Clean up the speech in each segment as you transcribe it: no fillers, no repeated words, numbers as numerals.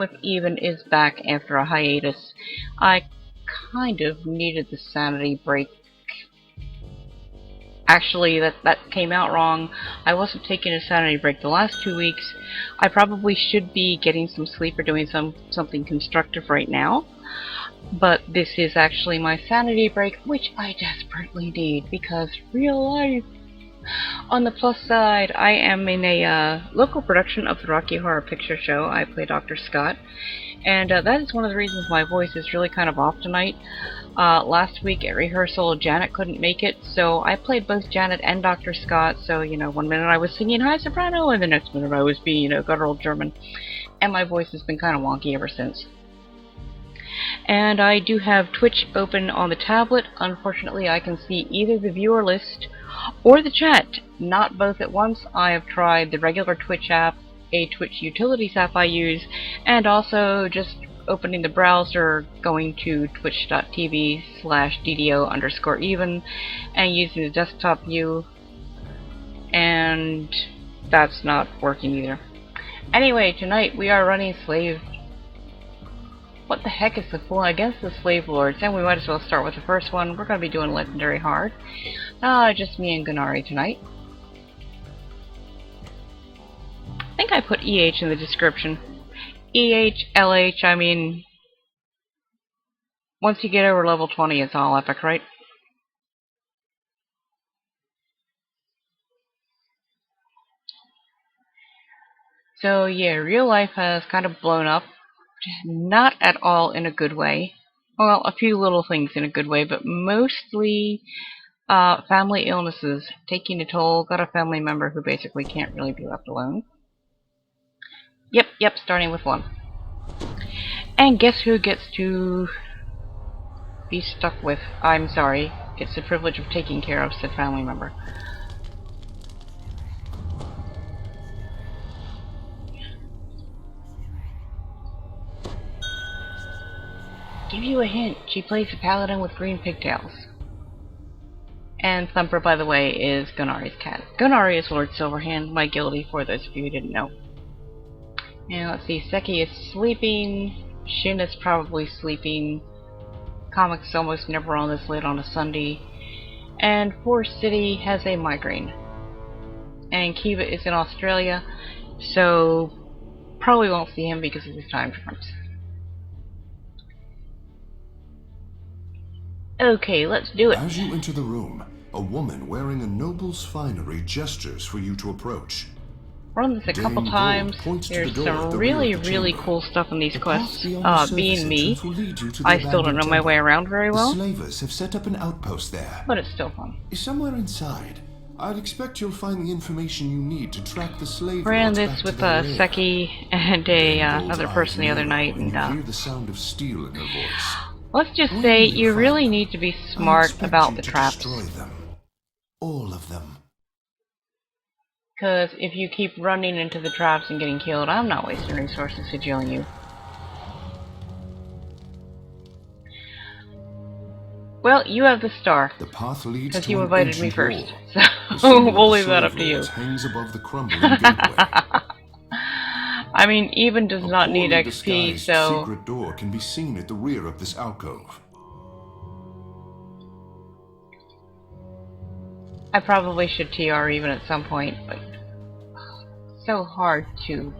With Even is back after a hiatus. I kind of needed the sanity break. Actually, that came out wrong. I wasn't taking a sanity break the last 2 weeks. I probably should be getting some sleep or doing something constructive right now. But this is actually my sanity break, which I desperately need because real life. On the plus side, I am in a local production of the Rocky Horror Picture Show. I play Dr. Scott, and that is one of the reasons my voice is really kind of off tonight. Last week at rehearsal, Janet couldn't make it, so I played both Janet and Dr. Scott, so, you know, one minute I was singing high soprano, and the next minute I was being, you know, guttural German, and my voice has been kind of wonky ever since. And I do have Twitch open on the tablet. Unfortunately, I can see either the viewer list or the chat, not both at once. I have tried the regular Twitch app, a Twitch Utilities app I use, and also just opening the browser, going to twitch.tv/DDO_even, and using the desktop view, and that's not working either. Anyway, tonight we are running Slave. What the heck is the fool against the Slave Lords? And we might as well start with the first one. We're going to be doing Legendary Hard. Just me and Gunari tonight. I think I put EH in the description. EH, LH, I mean... once you get over level 20, it's all epic, right? So yeah, real life has kind of blown up. Not at all in a good way. Well, a few little things in a good way, but mostly family illnesses taking a toll. Got a family member who basically can't really be left alone. Yep, starting with one. And guess who gets to be stuck with? I'm sorry, gets the privilege of taking care of said family member. Give you a hint, she plays a paladin with green pigtails. And Thumper, by the way, is Gunari's cat. Gunari is Lord Silverhand, my guildie, for those of you who didn't know. And let's see, Seki is sleeping, Shin is probably sleeping, Comic's almost never on this late on a Sunday, and Forest City has a migraine. And Kiva is in Australia, so probably won't see him because of his time difference. Okay, let's do it. As you enter the room, a woman wearing a noble's finery gestures for you to approach. Run this a couple times. There's some really cool stuff in these quests. Being me, I still don't know my way around very well. The Slavers have set up an outpost there. But it's still fun. Somewhere inside, I'd expect you'll find the information you need to track the slave. Ran this with Seki and another person the other night, and hear the sound of steel in her voice. Let's just say you really need to be smart about the traps. Destroy them. All of them. Because if you keep running into the traps and getting killed, I'm not wasting resources sigiling you. Well, you have the star. The path leads because to you an invited me ancient first. So we'll leave that up to you. Hangs above the crumbling gateway. I mean, Even does not need XP, so... A secret door can be seen at the rear of this alcove. I probably should TR Even at some point, but... so hard to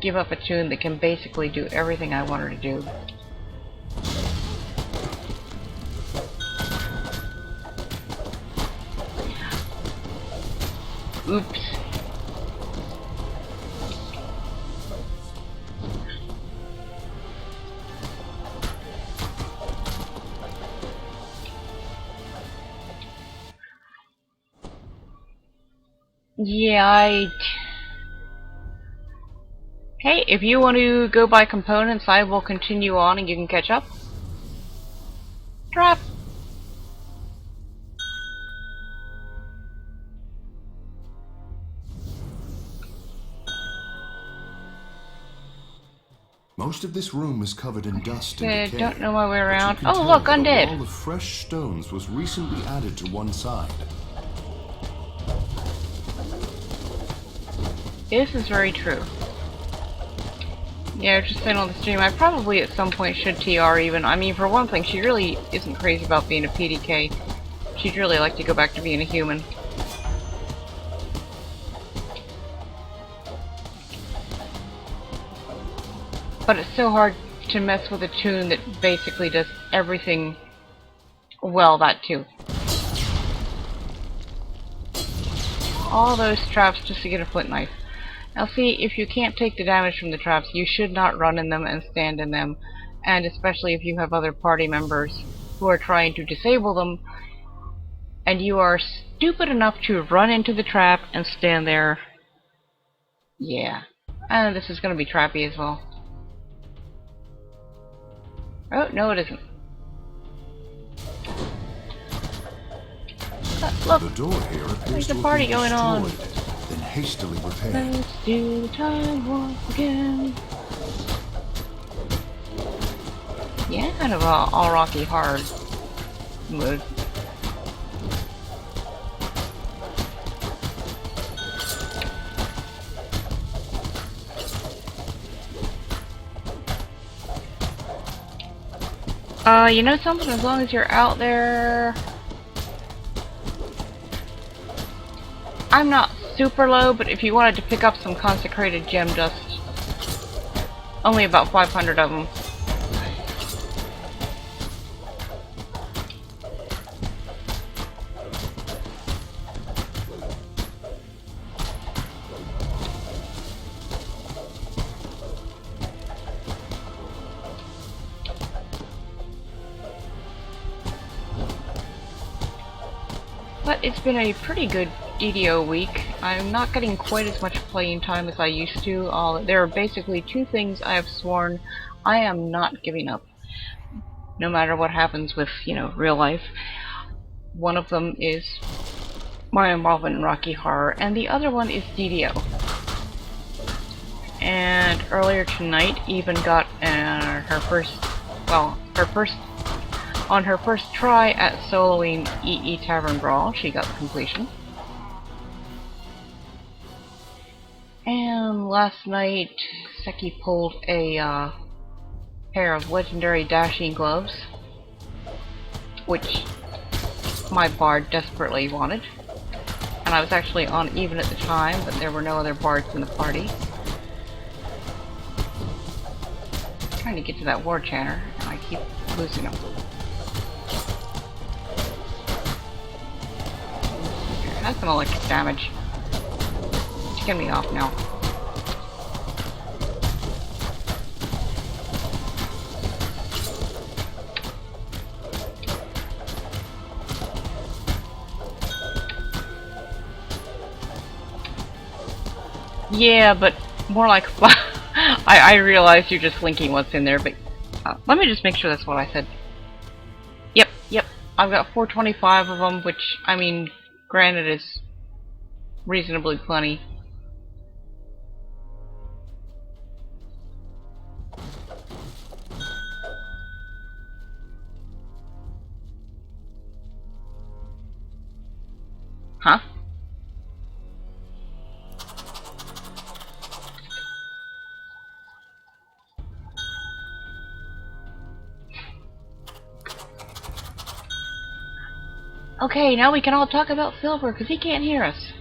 give up a tune that can basically do everything I want her to do. Oops. Yeah, Hey, if you want to go buy components, I will continue on and you can catch up. Drop! Most of this room is covered in dust and decay. Don't know my way around. Oh, look, undead! A wall of fresh stones was recently added to one side. This is very true. Yeah, just saying on the stream, I probably at some point should TR even. I mean, for one thing, she really isn't crazy about being a PDK. She'd really like to go back to being a human. But it's so hard to mess with a tune that basically does everything well, that too. All those traps just to get a flint knife. Now see, if you can't take the damage from the traps, you should not run in them and stand in them. And especially if you have other party members who are trying to disable them, and you are stupid enough to run into the trap and stand there. Yeah. And this is gonna be trappy as well. Oh, no it isn't. Look! The door here appears There's a to party have been going on. destroyed, then hastily repaired. Let's do the time warp again. Yeah, kind of a all rocky hard mood. You know something? As long as you're out there... I'm not super low, but if you wanted to pick up some consecrated gem dust, only about 500 of them. But it's been a pretty good DDO week. I'm not getting quite as much playing time as I used to. There are basically two things I have sworn I am not giving up, no matter what happens with, you know, real life. One of them is my involvement in Rocky Horror, and the other one is DDO. And earlier tonight, even got her first try at soloing EE Tavern Brawl, she got the completion. And last night, Seki pulled a pair of legendary dashing gloves, which my bard desperately wanted. And I was actually on even at the time, but there were no other bards in the party. I'm trying to get to that war chanter, and I keep losing them. That's some electric damage. It's getting me off now. Yeah, but more like I realize you're just linking what's in there, but let me just make sure that's what I said. Yep. I've got 425 of them, which, I mean, granted is reasonably plenty. Huh? Okay, now we can all talk about Slvr, because he can't hear us.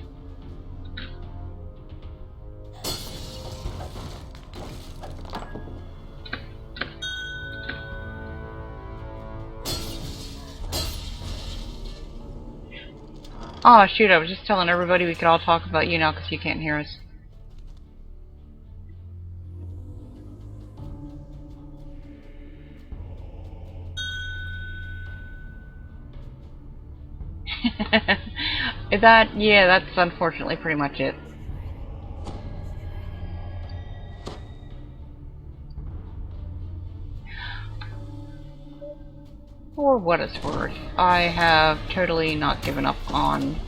Oh shoot, I was just telling everybody we could all talk about you now because you can't hear us. Yeah, that's unfortunately pretty much it. For what it's worth, I have totally not given up on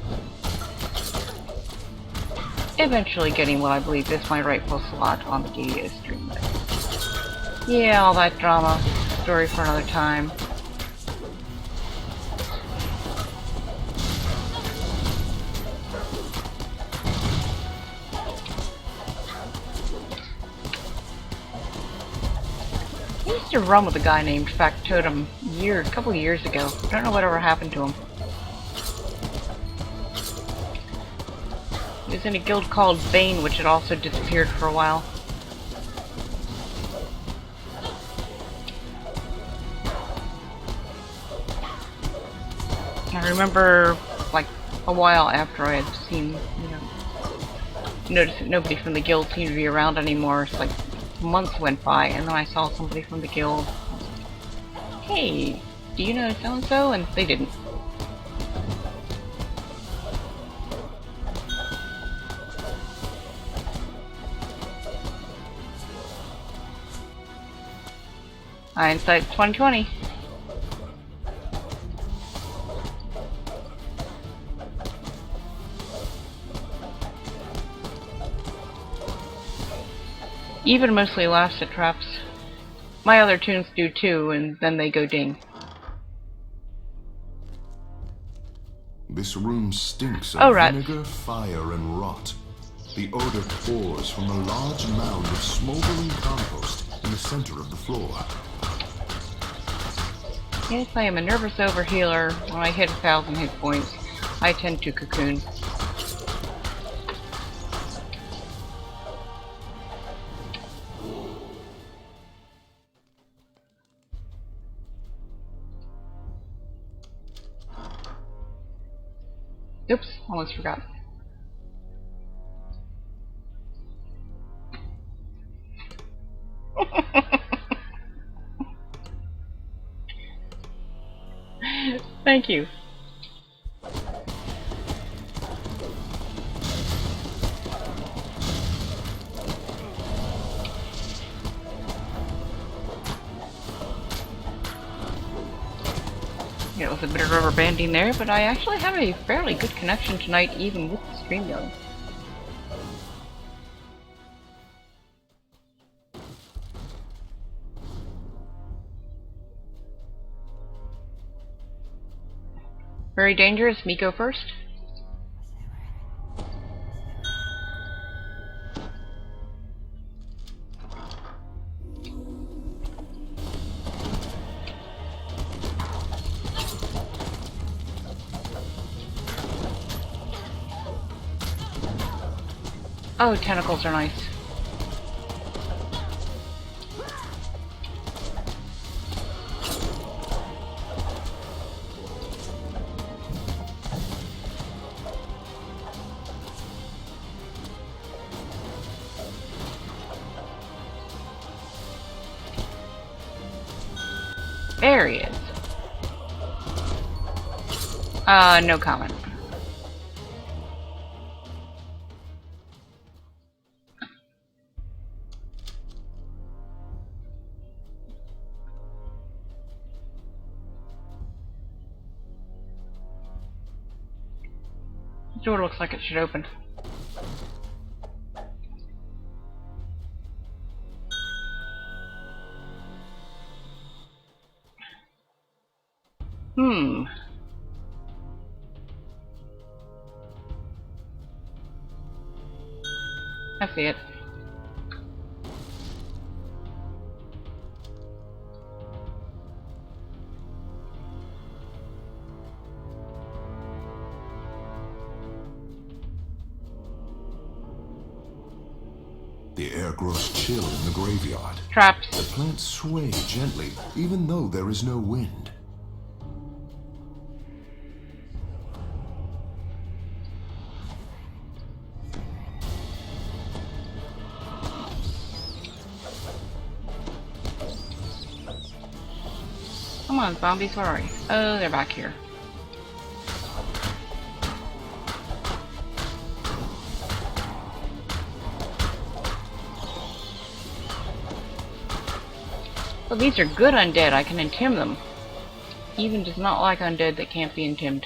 eventually getting what I believe is my rightful slot on the DDO stream. But yeah, all that drama, story for another time. I used to run with a guy named Factotum a couple of years ago. I don't know whatever happened to him. He was in a guild called Bane, which had also disappeared for a while. I remember, like, a while after I had seen, noticed that nobody from the guild seemed to be around anymore. It's like months went by, and then I saw somebody from the guild. Hey, do you know so-and-so? And they didn't. Hindsight 2020. Even mostly laughs at traps. My other tunes do too, and then they go ding. This room stinks of rats. vinegar, fire, and rot. The odor pours from a large mound of smoldering compost in the center of the floor. Yes, I am a nervous overhealer. When I hit 1,000 hit points, I tend to cocoon. Oops, almost forgot. Thank you. It was a bit of rubber banding there, but I actually have a fairly good connection tonight, even with the stream going. Very dangerous. Me go first. Oh, tentacles are nice. There he is. No comment. The door looks like it should open. I see it. The air grows chill in the graveyard. Traps. The plants sway gently, even though there is no wind. Come on, zombies, where are you? Oh, they're back here. Well, these are good undead. I can intim them. Even does not like undead that can't be intimed.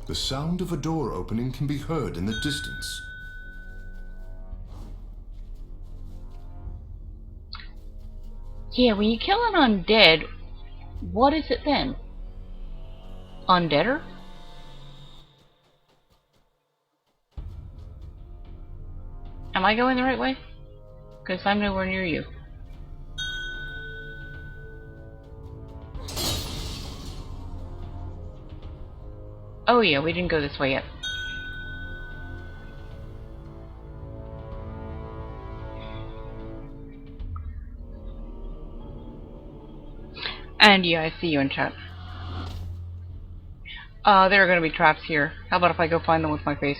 The sound of a door opening can be heard in the distance. Yeah, when you kill an undead, what is it then? Undeader? Am I going the right way? Because I'm nowhere near you. Oh yeah, we didn't go this way yet. And yeah, I see you in chat. There are gonna be traps here. How about if I go find them with my face?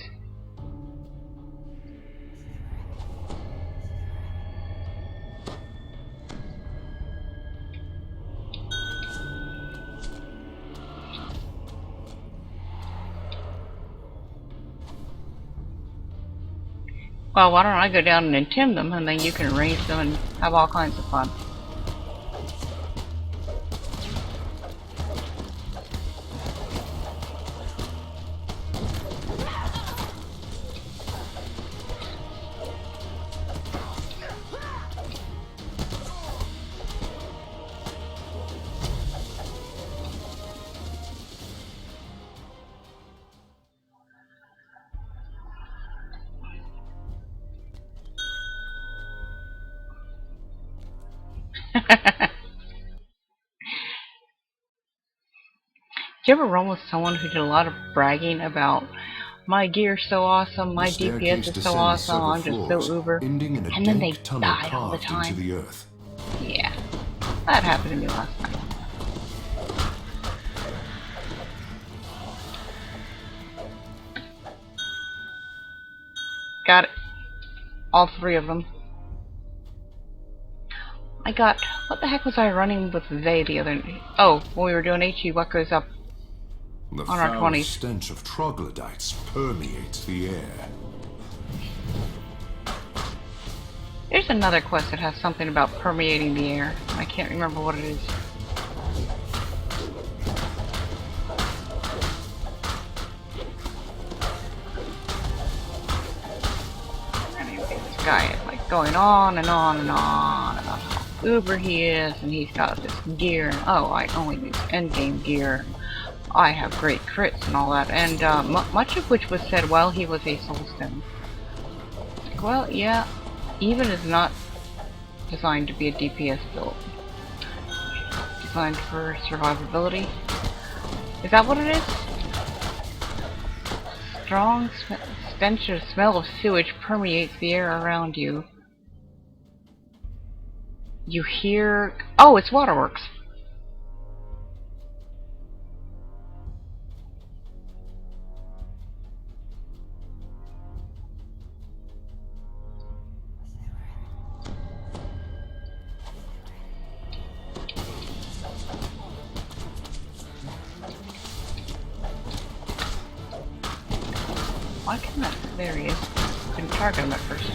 Well, why don't I go down and intim them, and then you can arrange them and have all kinds of fun. Did you ever run with someone who did a lot of bragging about my gear's so awesome, my DPS is so awesome, I'm just so uber, and then they died all the time? Into the earth. Yeah, that happened to me last night. Got it. All three of them. I got... What the heck was I running with they the other... Oh, when we were doing HE, what goes up The on our foul 20s? stench of troglodytes permeates the air. There's another quest that has something about permeating the air. I can't remember what it is. Anyway, this guy is like going on and on and on about how uber he is, and he's got this gear, and oh, I only use endgame gear. I have great crits and all that, and much of which was said while he was a soulstone. Like, well, yeah, even is not designed to be a DPS build. Designed for survivability. Is that what it is? Strong stench or smell of sewage permeates the air around you. You hear... Oh, it's waterworks. Why can that? There he is. Couldn't target him at first.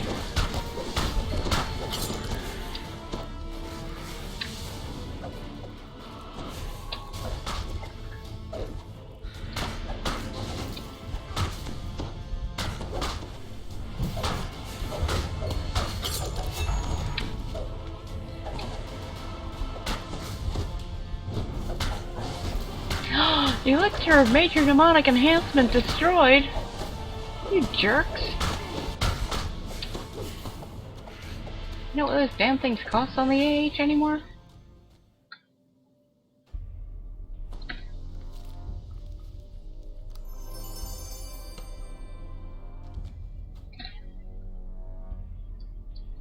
Elixir of major mnemonic enhancement destroyed! You jerks! You know what those damn things cost on the AH anymore?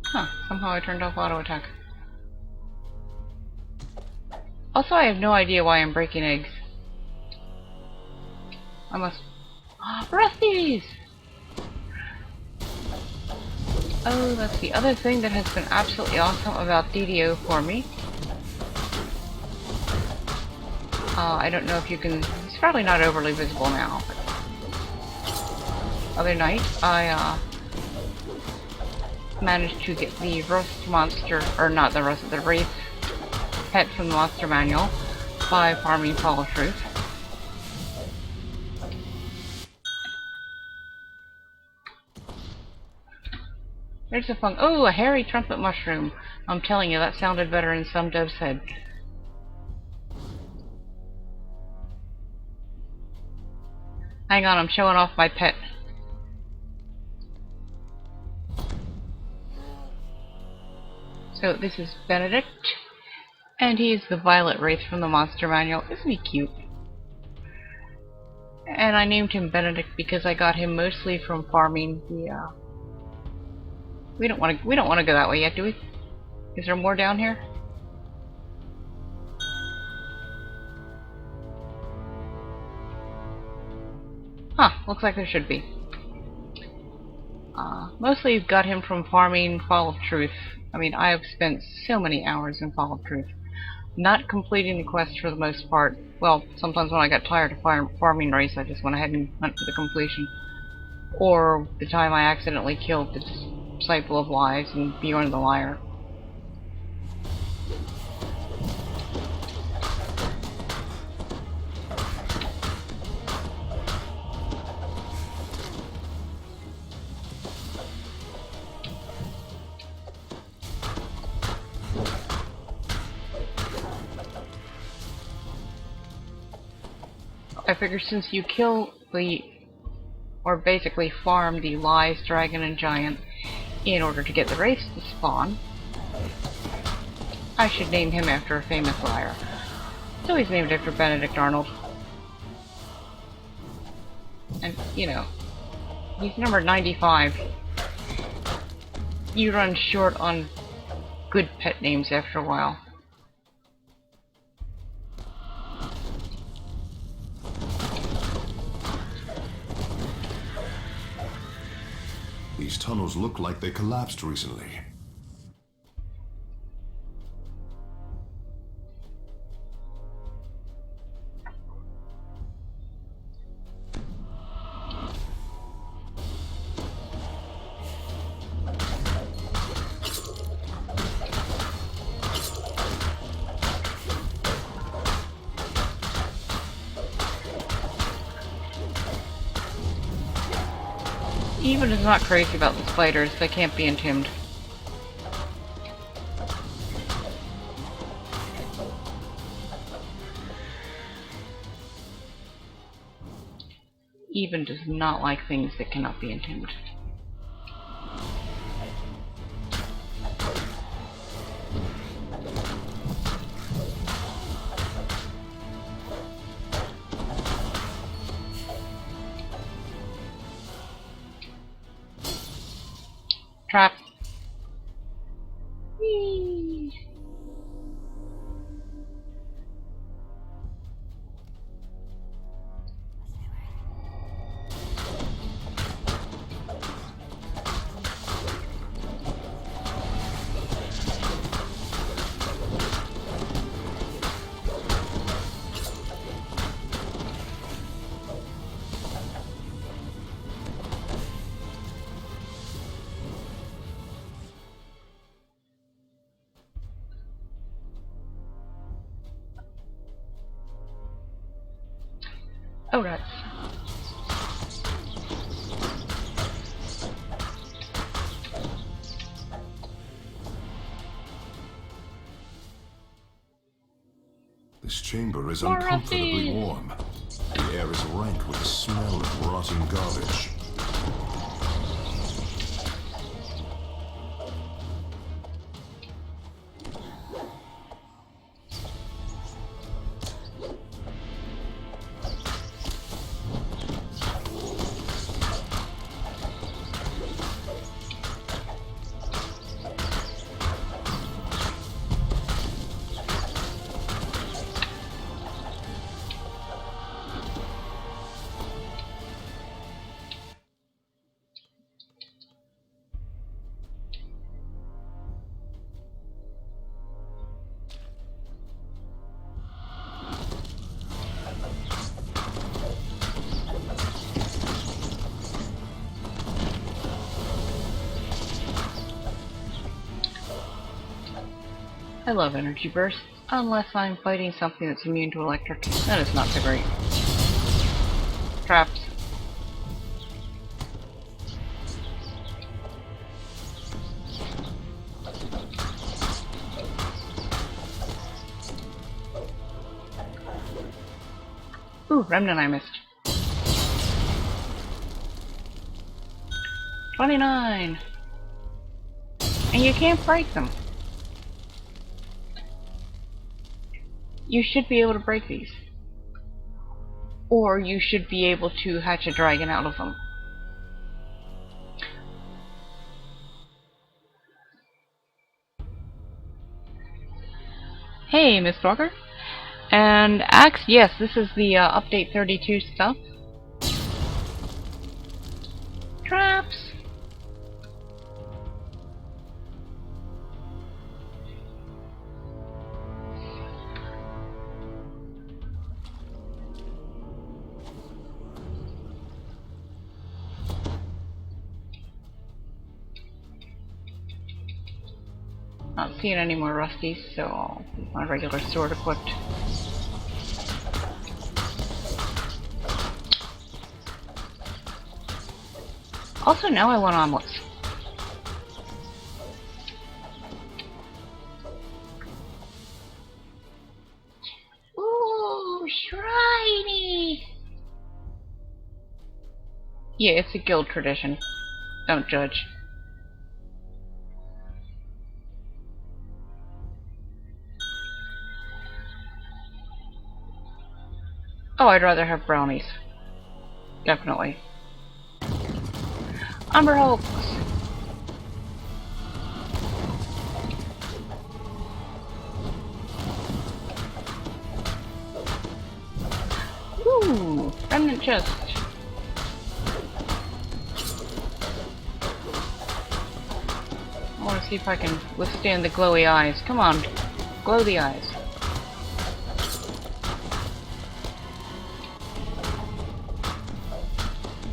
Huh, somehow I turned off auto attack. Also, I have no idea why I'm breaking eggs. I must... Rusties! Oh, that's the other thing that has been absolutely awesome about DDO for me. I don't know if you can... It's probably not overly visible now. But other night, I managed to get the Rust monster, or not the Rust, the Wraith pet from the Monster Manual by farming Fall of Truth. There's a fun... Oh, a hairy trumpet mushroom. I'm telling you, that sounded better in some dev's head. Hang on, I'm showing off my pet. So this is Benedict, and he's the Violet Wraith from the Monster Manual. Isn't he cute? And I named him Benedict because I got him mostly from farming the. We don't want to go that way yet, do we? Is there more down here? Huh, looks like there should be. Mostly got him from farming Fall of Truth. I mean, I have spent so many hours in Fall of Truth. Not completing the quest for the most part. Well, sometimes when I got tired of farming race, I just went ahead and went for the completion. Or the time I accidentally killed the Disciple of Lies and Bjorn the Liar. I figure since you kill the, or basically farm the Lies, Dragon, and Giant in order to get the race to spawn, I should name him after a famous liar. So he's named after Benedict Arnold. And, you know, he's number 95. You run short on good pet names after a while. These tunnels look like they collapsed recently. Even is not crazy about the spiders, they can't be entombed. Even does not like things that cannot be entombed. Trap. Whee. Oh, rats. This chamber is More uncomfortably ruffies. warm. The air is rank with the smell of rotting garbage. I love energy bursts, unless I'm fighting something that's immune to electric. Then it's not so great. Traps. Ooh, remnant I missed. 29! And you can't break them. you should be able to break these. Or you should be able to hatch a dragon out of them. Hey, Miss Walker. And Axe, yes, this is the update 32 stuff. Traps! Not seeing any more rusties, so I'll keep my regular sword equipped. Also, now I want omelets. Ooh, shiny! Yeah, it's a guild tradition. Don't judge. Oh, I'd rather have brownies. Definitely. Umber Hulks! Ooh, remnant chest. I want to see if I can withstand the glowy eyes. Come on, glow the eyes.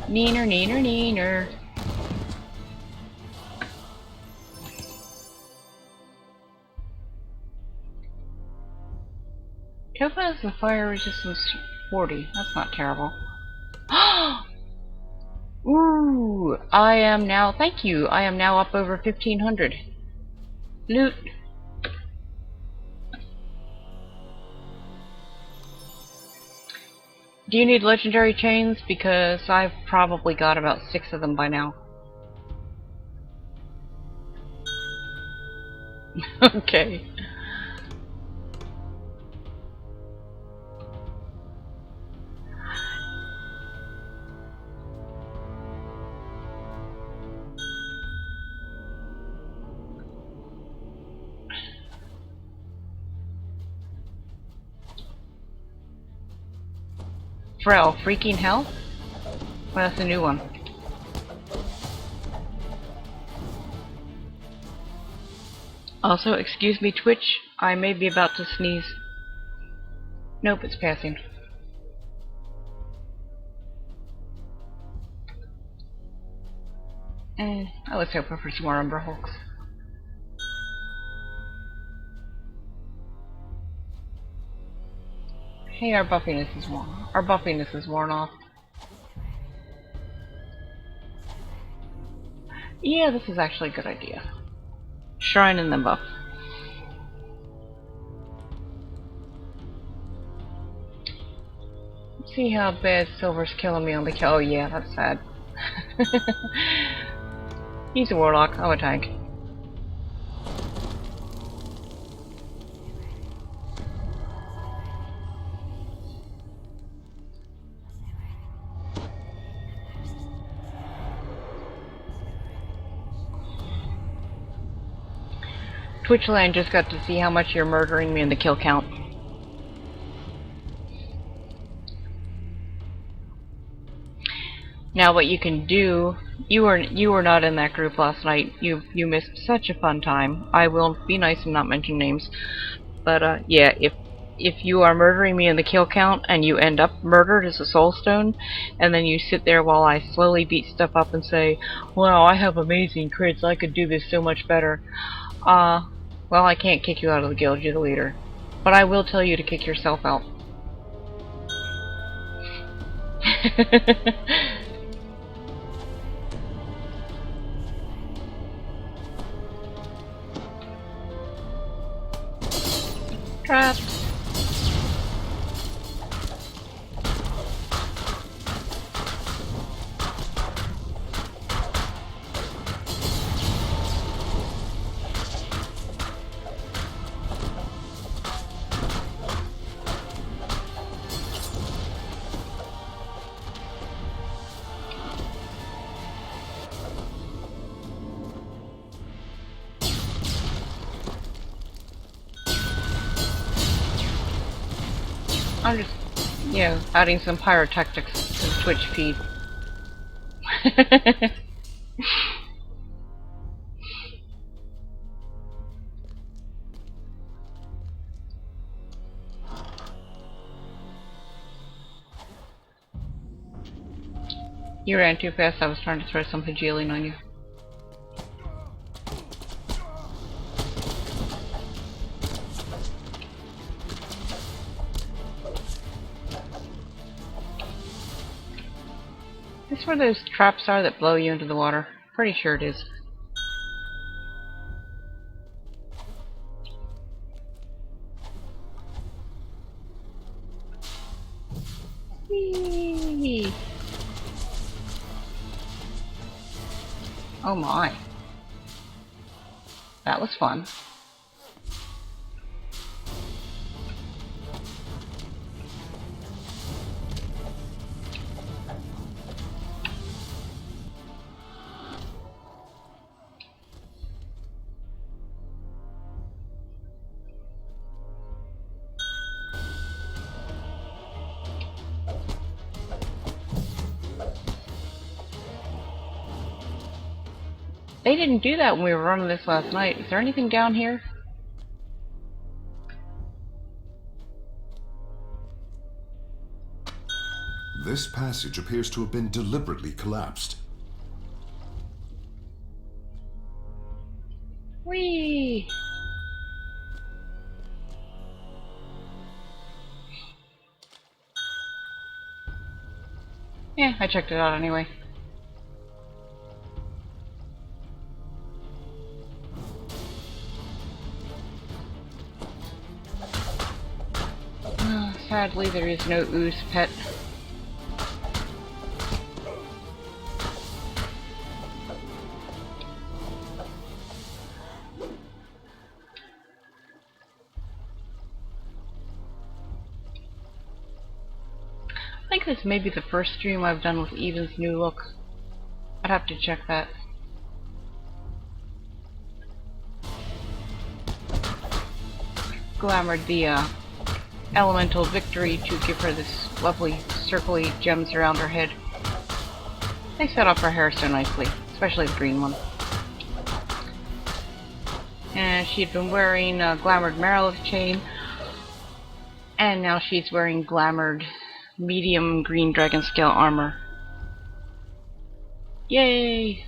Neener, neener, neener. Topaz has the fire resistance 40. That's not terrible. Ooh, I am now, thank you, I am now up over 1500. Loot. Do you need legendary chains? Because I've probably got about 6 of them by now. Okay. Frel, freaking hell? Well, that's a new one. Also, excuse me, Twitch, I may be about to sneeze. Nope, it's passing. I was hoping for some more Umber Hulks. Hey, our buffiness is worn off. Yeah, this is actually a good idea. Shrine and then buff. Let's see how bad Slvr's killing me on the kill. Oh yeah, that's sad. He's a warlock, I'm a tank. Twitchland just got to see how much you're murdering me in the kill count. Now what you can do, you were not in that group last night. You missed such a fun time. I will be nice and not mention names. But yeah, if you are murdering me in the kill count and you end up murdered as a soulstone, and then you sit there while I slowly beat stuff up and say, wow, I have amazing crits, I could do this so much better. Well, I can't kick you out of the guild, you're the leader. But I will tell you to kick yourself out. Traps. I'm just, adding some pyrotechnics to the Twitch feed. You ran too fast, I was trying to throw some Hajiling on you. Is this where those traps are that blow you into the water? Pretty sure it is. Whee! Oh my. That was fun. They didn't do that when we were running this last night. Is there anything down here? This passage appears to have been deliberately collapsed. Whee! Yeah, I checked it out anyway. Sadly, there is no ooze pet. I think this may be the first stream I've done with Even's new look. I'd have to check that. Glamored the elemental victory to give her this lovely circly gems around her head. They set off her hair so nicely, especially the green one. And she'd been wearing a glamored Marilith chain, and now she's wearing glamored medium green dragon scale armor. Yay!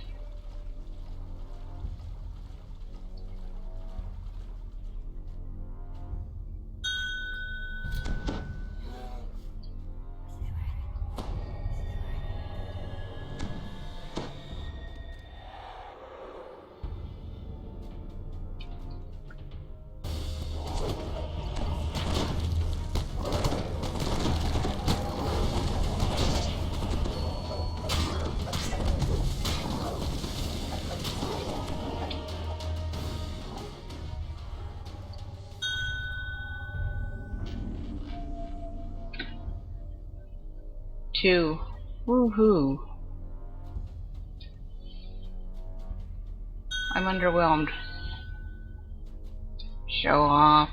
Two. Woohoo. I'm underwhelmed. Show off.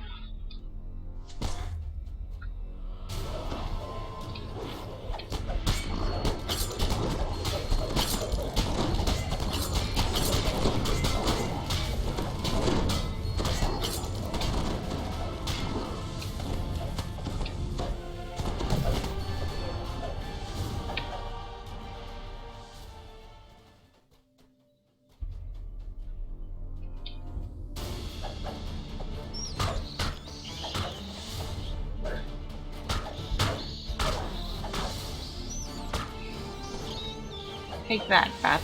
Take that, bats.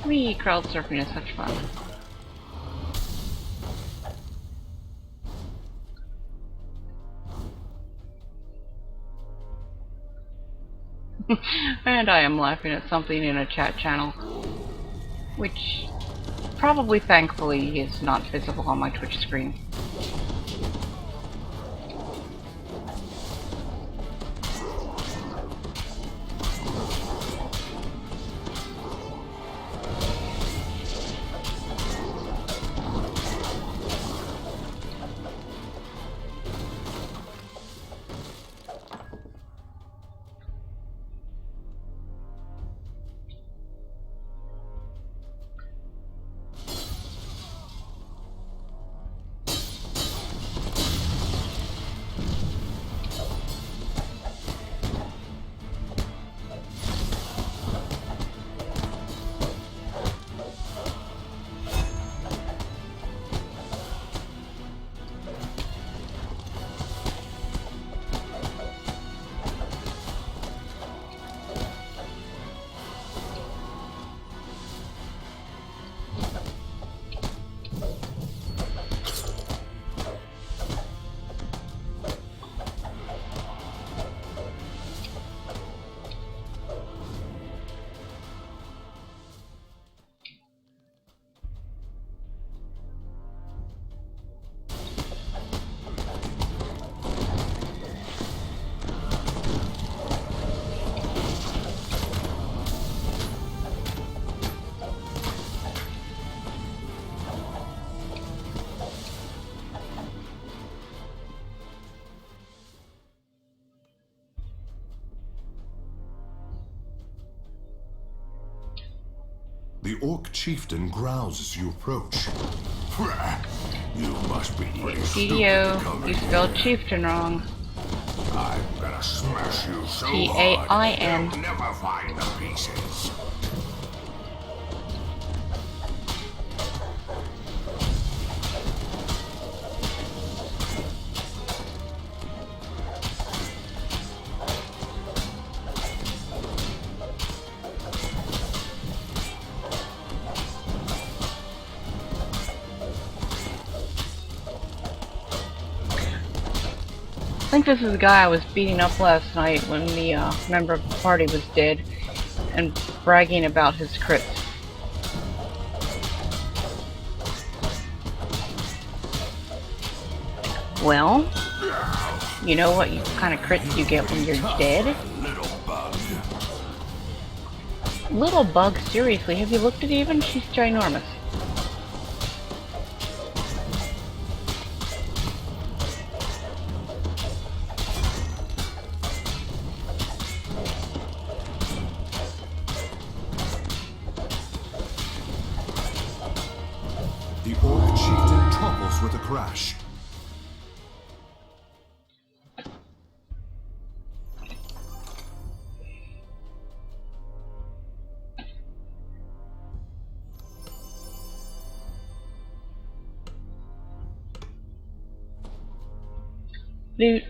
Wee, crowd surfing is such fun. And I am laughing at something in a chat channel, which probably thankfully is not visible on my Twitch screen. The orc chieftain growls as you approach. You must be pretty stupid to come CDO, you in spelled here. chieftain wrong. I'm gonna smash you so T-A-I-N. hard you'll never find the pieces. I think this is the guy I was beating up last night when the member of the party was dead and bragging about his crits. Well, you know what kind of crits you get when you're dead? Little bug. Little bug, seriously, have you looked at Even? She's ginormous. The orc chieftain topples with a crash. Dude.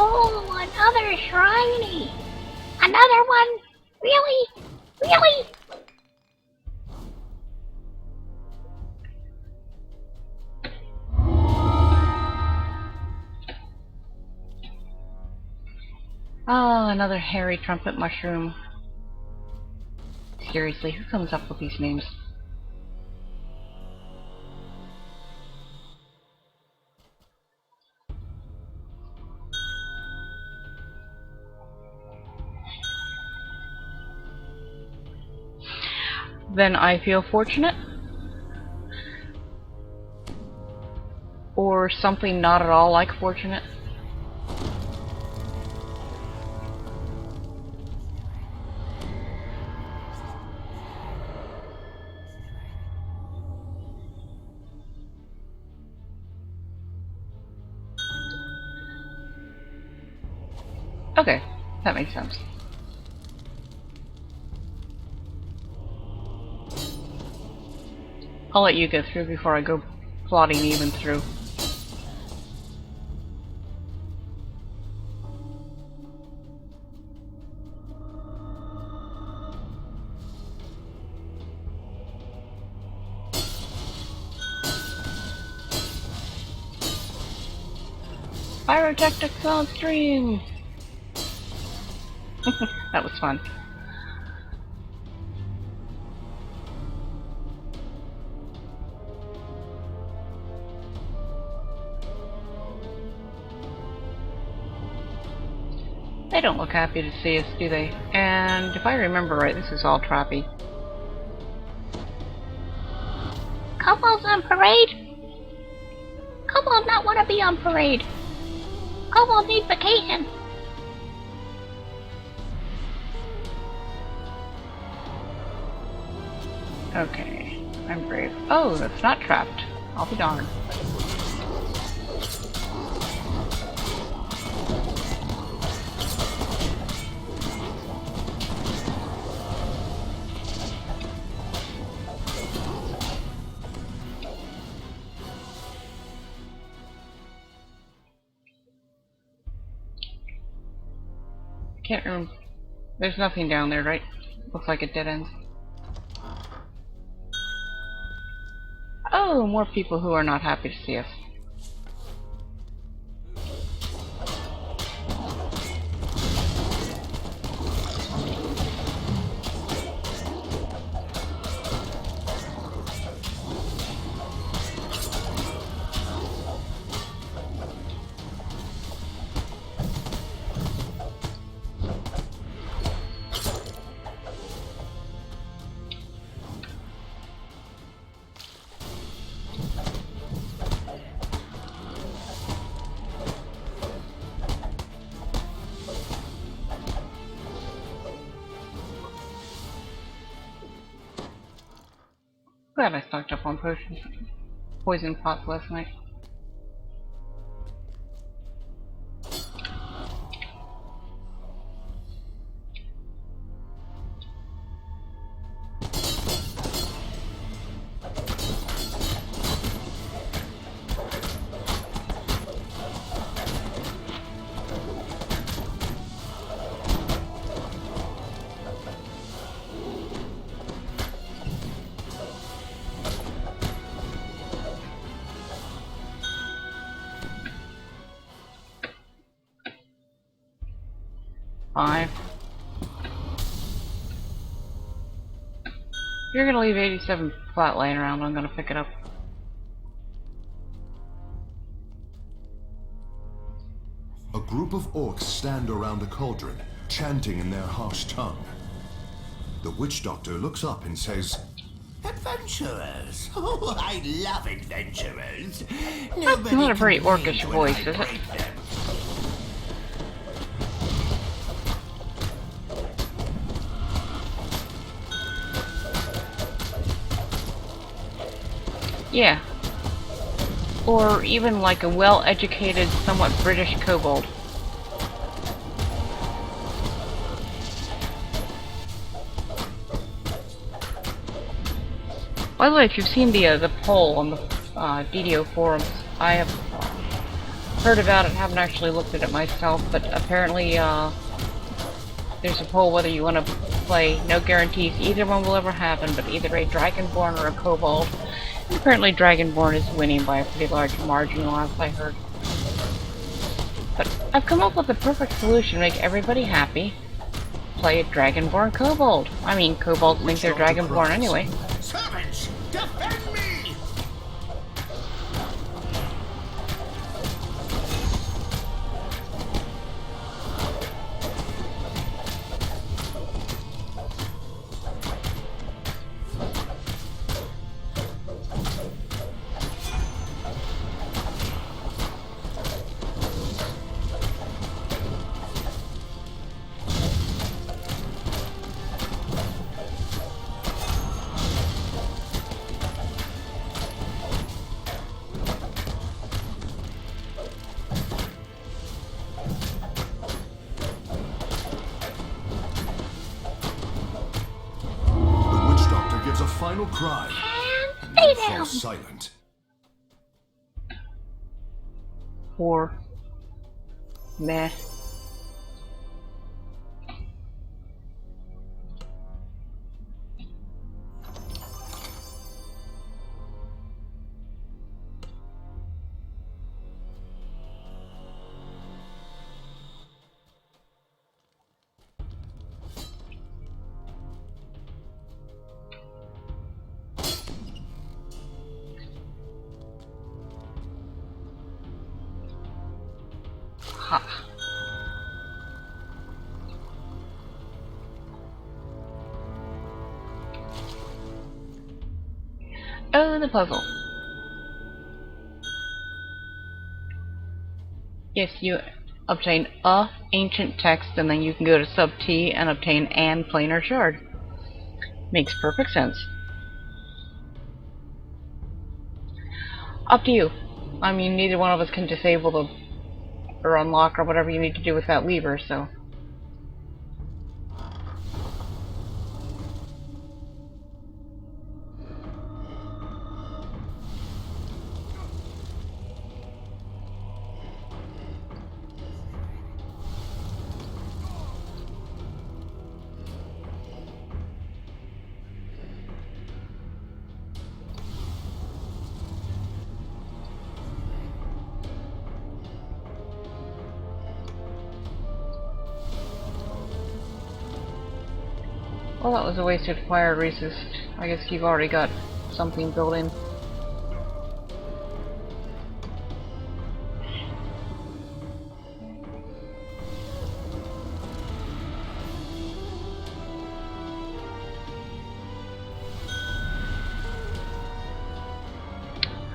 Oh, another shiny! Another one? Really? Really? Oh, another hairy trumpet mushroom. Seriously, who comes up with these names? Then I feel fortunate. Or something not at all like fortunate. Okay, that makes sense. I'll let you go through before I go plodding even through. Pyrotechnics on stream! That was fun. They don't look happy to see us, do they? And if I remember right, this is all trappy. Kobolds on parade? Kobold not want to be on parade. Kobold need vacation. Okay, I'm brave. Oh, that's not trapped. I'll be darned. Can't remember. There's nothing down there, right? Looks like it dead ends. Oh, more people who are not happy to see us. Glad I stocked up on potions. Poison pots last night. Five. If you're gonna leave 87 flat laying around, I'm gonna pick it up. A group of orcs stand around a cauldron, chanting in their harsh tongue. The witch doctor looks up and says, Adventurers! Oh, I love adventurers! That's not a very orcish voice, is it? Yeah. Or even like a well-educated, somewhat British kobold. By the way, if you've seen the poll on the DDO forums, I have heard about it, haven't actually looked at it myself, but apparently there's a poll whether you want to play, no guarantees either one will ever happen, but either a Dragonborn or a Kobold. And apparently Dragonborn is winning by a pretty large margin, last I heard. But I've come up with the perfect solution to make everybody happy. Play a Dragonborn Kobold. I mean, Kobolds think they're Dragonborn anyway. Servants, defend me! a final cry. And and Stay then down. fall silent. Or meh. Ha. Oh, the puzzle. Yes, you obtain a ancient text, and then you can go to sub T and obtain an planar shard. Makes perfect sense. Up to you. I mean, neither one of us can disable the or unlock or whatever you need to do with that lever, so. Well, that was a wasted fire resist. I guess you've already got something built in.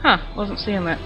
Huh, wasn't seeing that.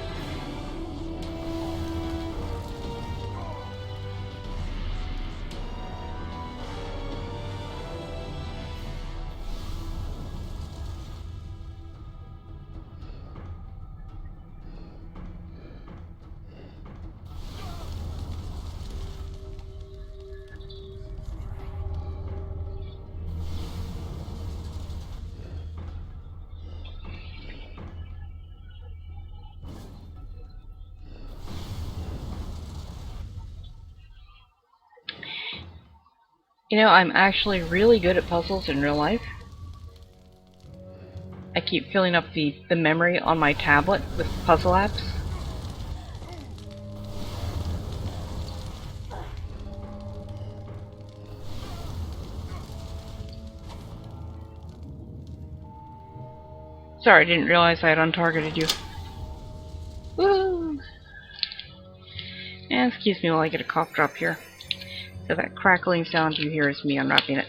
You know, I'm actually really good at puzzles in real life. I keep filling up the memory on my tablet with puzzle apps. Sorry, I didn't realize I had untargeted you. Woo! And excuse me while I get a cough drop here. So that crackling sound you hear is me unwrapping it.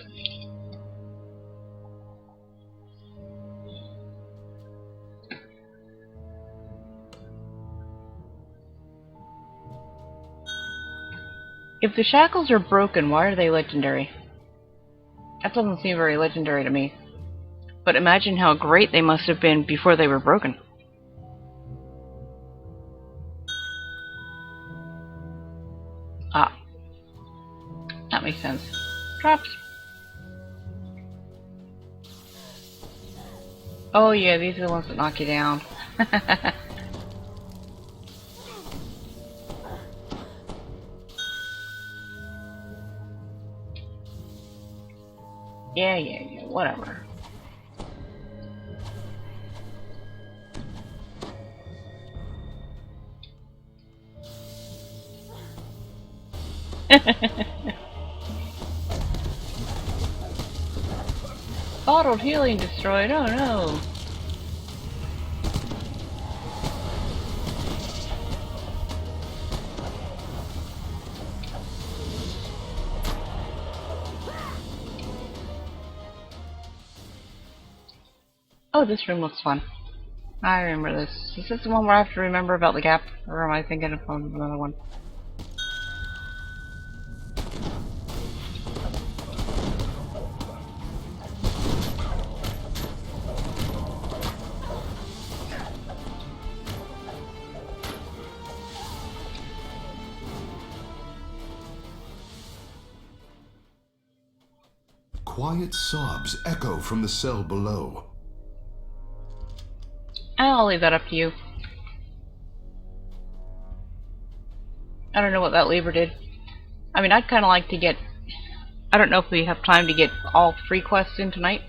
If the shackles are broken, why are they legendary? That doesn't seem very legendary to me. But imagine how great they must have been before they were broken. Ah. That makes sense. Drops. Oh yeah, these are the ones that knock you down. Yeah, whatever. Bottled healing destroyed, oh no! Oh, this room looks fun. I remember this. Is this the one where I have to remember about the gap? Or am I thinking of another one? Quiet sobs echo from the cell below. I'll leave that up to you. I don't know what that lever did. I mean, I'd kind of like to get... I don't know if we have time to get all 3 quests in tonight.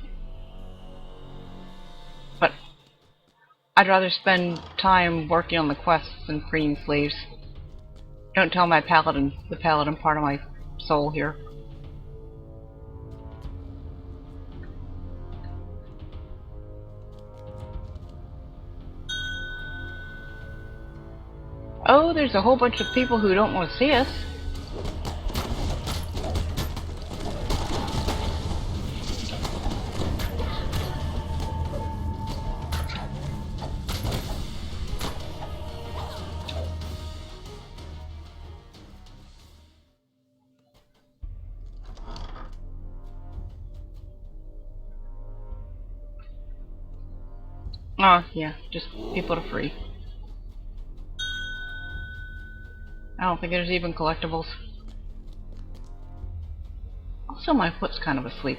But I'd rather spend time working on the quests than freeing slaves. Don't tell my paladin, the paladin part of my soul here. Oh, there's a whole bunch of people who don't want to see us. Oh, yeah, just people to free. I don't think there's even collectibles. Also, my foot's kind of asleep.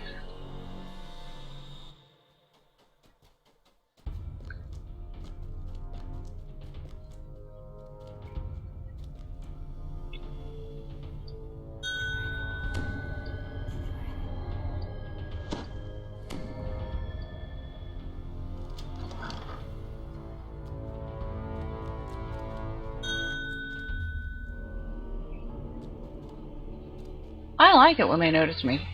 I like it when they notice me.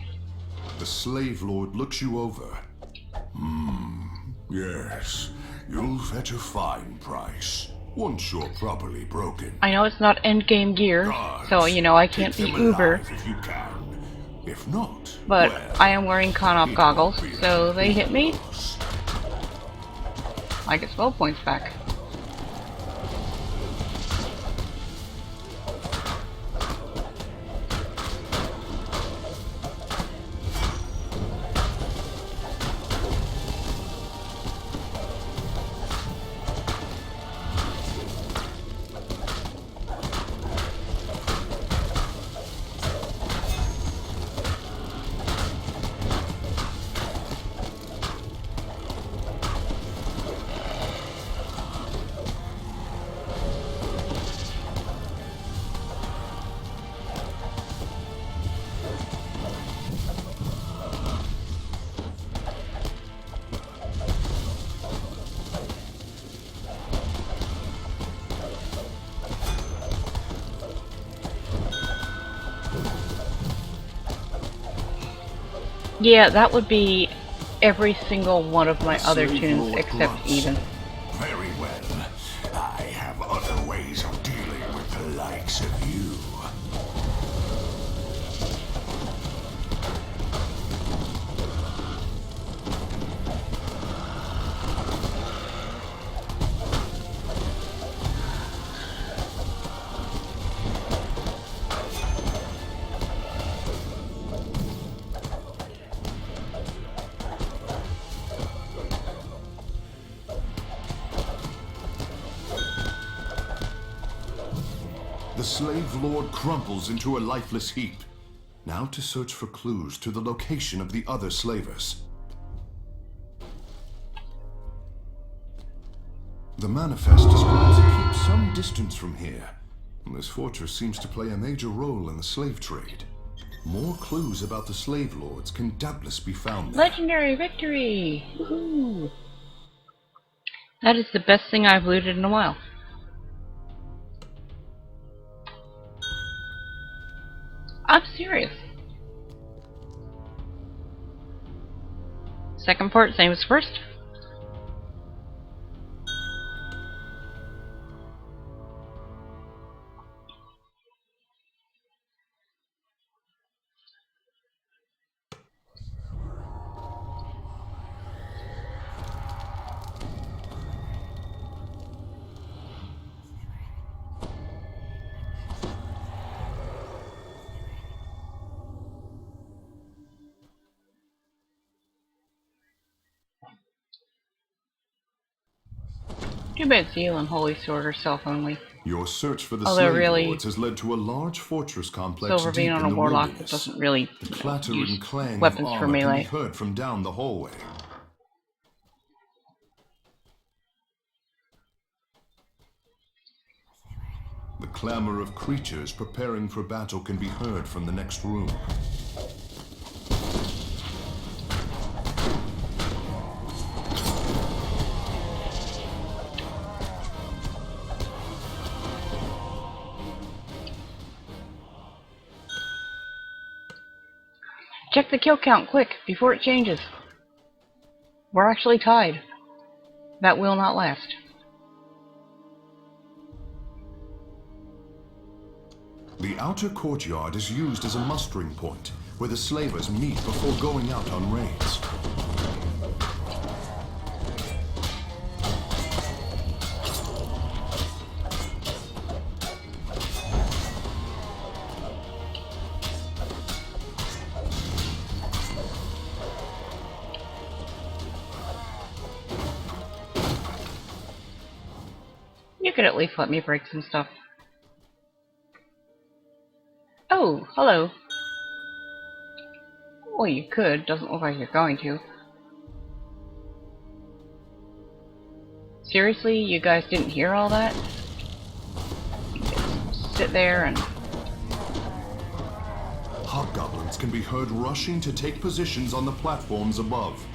The slave lord looks you over. Yes, you'll fetch a fine price once you're properly broken. I know it's not endgame gear, Guards, so you know I can't take be them Uber, alive if you can. If not, but well, I am wearing con-op it goggles, won't be so they hit me. close. I get spell points back. Yeah, that would be every single one of my other Slave tunes lord except grunts. even. Very well. I have other ways of dealing with the likes of you. The slave lord crumples into a lifeless heap. Now to search for clues to the location of the other slavers. The manifest describes it keeps some distance from here. This fortress seems to play a major role in the slave trade. More clues about the slave lords can doubtless be found there. Legendary victory! Woohoo! That is the best thing I've looted in a while. I'm serious. Second part, same as first. Too bad Zeal and Holy Sword are self-only. Your search for the Although slave really, lords has led to a large fortress complex Silver deep being in on a the warlock wilderness. doesn't really The clatter use and clang of weapons for armor can be melee. heard from down the hallway. The clamor of creatures preparing for battle can be heard from the next room. Check the kill count, quick, before it changes. We're actually tied. That will not last. The outer courtyard is used as a mustering point, where the slavers meet before going out on raids. You could at least let me break some stuff. Oh, hello. Well, you could. Doesn't look like you're going to. Seriously, you guys didn't hear all that? Sit there and... Hobgoblins can be heard rushing to take positions on the platforms above.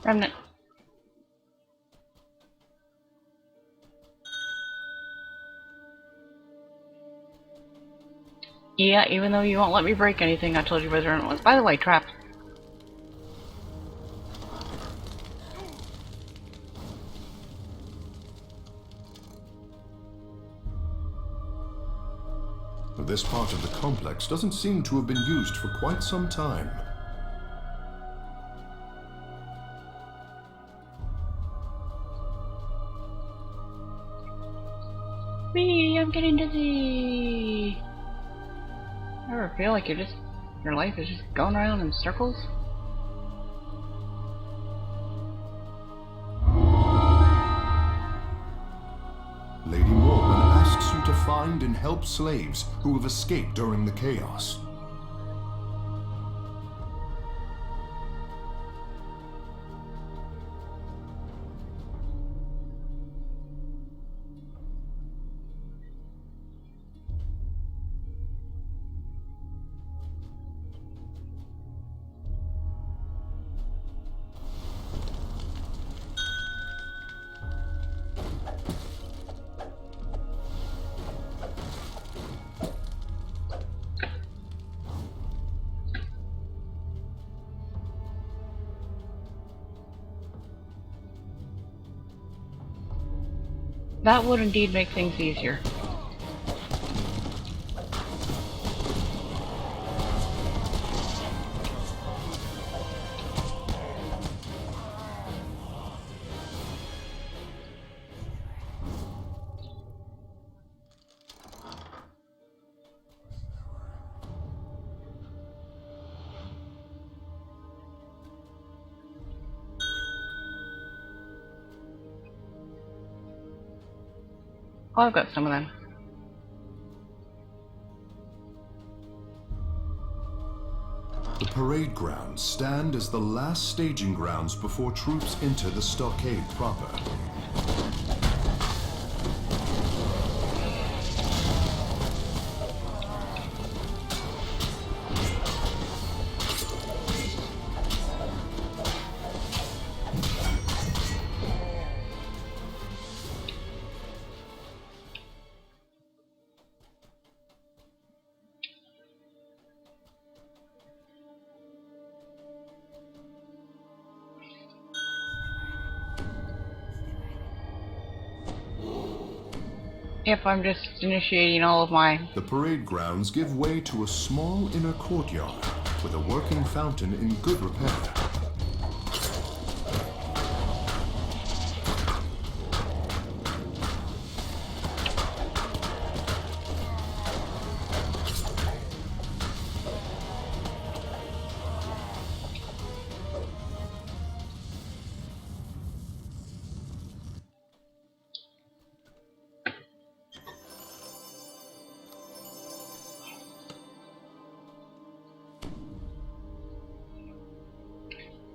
Remnant. Yeah, even though you won't let me break anything, I told you where the remnant was. By the way, trap. This part of the complex doesn't seem to have been used for quite some time. Me, I'm getting dizzy. Ever feel like your life is just going around in circles? Lady Morwen asks you to find and help slaves who have escaped during the chaos. That would indeed make things easier. Oh, I've got some of them. The parade grounds stand as the last staging grounds before troops enter the stockade proper. Yep, I'm just initiating all of my... The parade grounds give way to a small inner courtyard with a working fountain in good repair.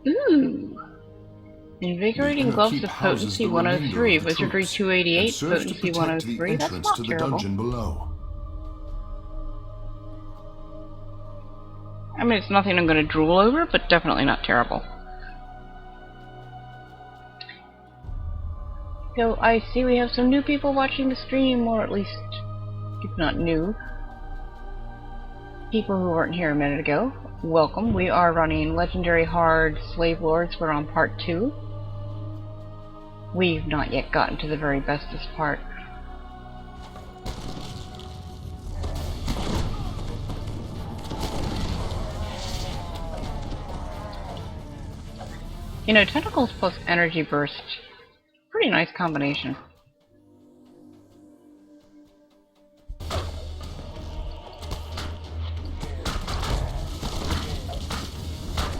Ooh! Invigorating The Gloves keep of houses Potency the remainder 103, of the Wizardry troops, and 288, serves to Potency protect the 103. That's entrance not to the terrible. dungeon below. I mean, it's nothing I'm going to drool over, but definitely not terrible. So, I see we have some new people watching the stream, or at least, if not new, people who weren't here a minute ago. Welcome. We are running Legendary Hard Slave Lords. We're on part 2. We've not yet gotten to the very bestest part. You know, Tentacles plus Energy Burst, pretty nice combination.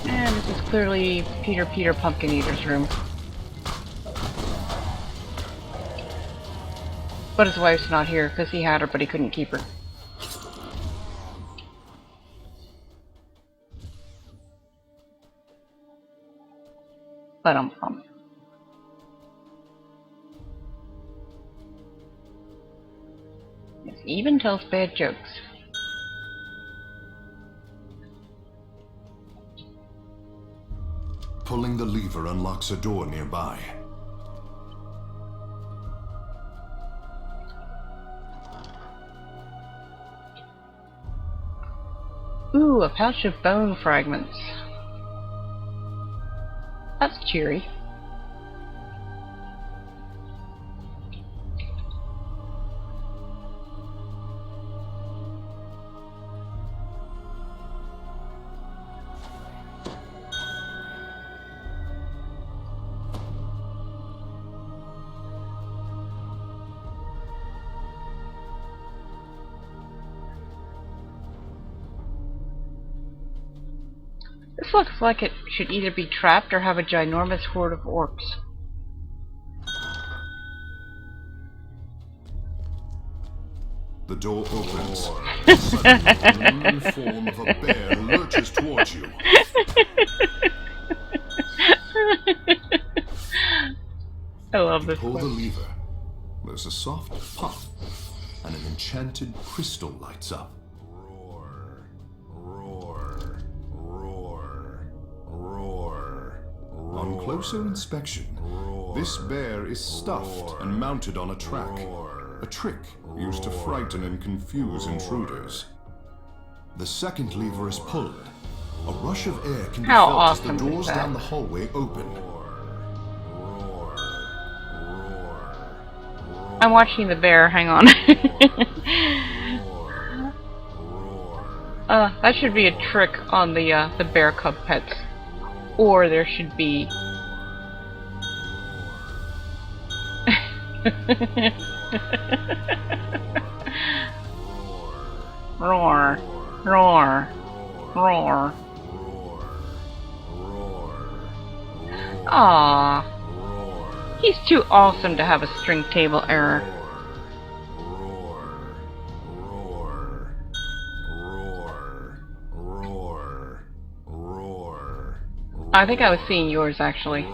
And this is clearly Peter Pumpkin Eater's room. But his wife's not here, because he had her, but he couldn't keep her. But yes, he even tells bad jokes. Pulling the lever unlocks a door nearby. Ooh, a pouch of bone fragments. That's cheery. This looks like it should either be trapped or have a ginormous horde of orcs. The door opens. Suddenly, the form of a bear lurches towards you. I love You this pull one. the lever. There's a soft pop, and an enchanted crystal lights up. Roar, roar, roar, roar, roar. On closer inspection, this bear is stuffed and mounted on a track. A trick used to frighten and confuse intruders. The second lever is pulled. A rush of air can be How felt awesome as the is doors that? down the hallway open. I'm watching the bear, hang on. That should be a trick on the bear cub pets. Or there should be... Roar, roar, roar. Aww. He's too awesome to have a string table error. I think I was seeing yours actually.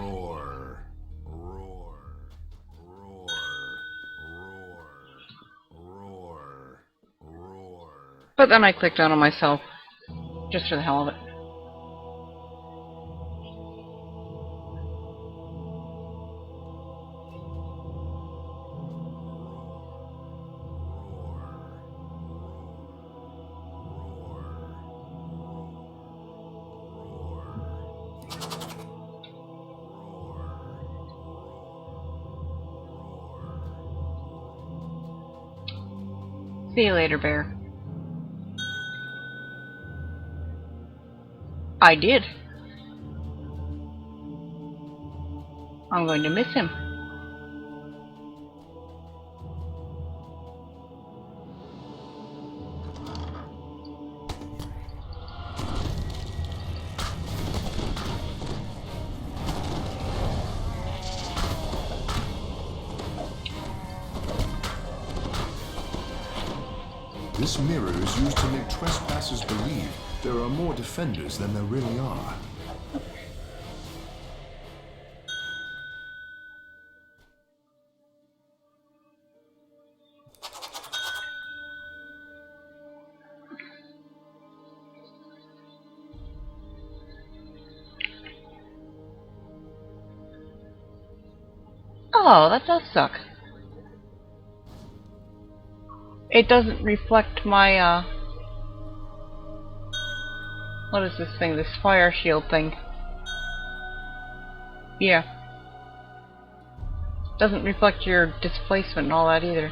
But then I clicked on it myself, just for the hell of it. See you later, bear. I did. I'm going to miss him. This mirror is used to make trespassers believe there are more defenders than there really are. Oh, that does suck. It doesn't reflect my, what is this thing? This fire shield thing. Yeah. Doesn't reflect your displacement and all that either.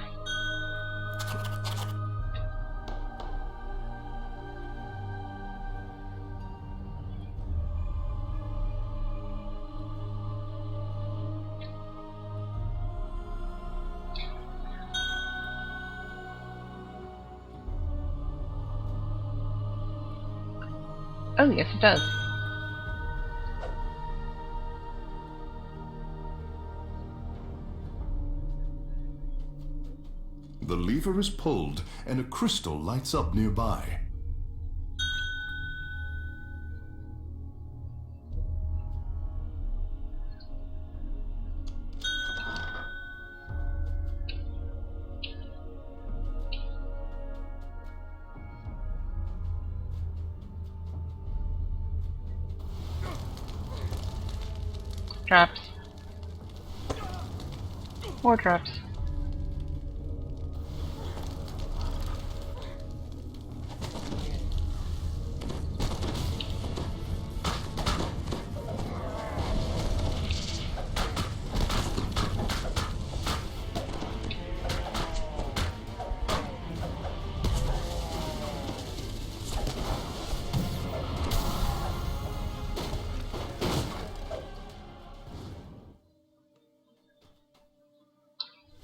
Oh, yes it does. The lever is pulled and a crystal lights up nearby. Traps. More traps.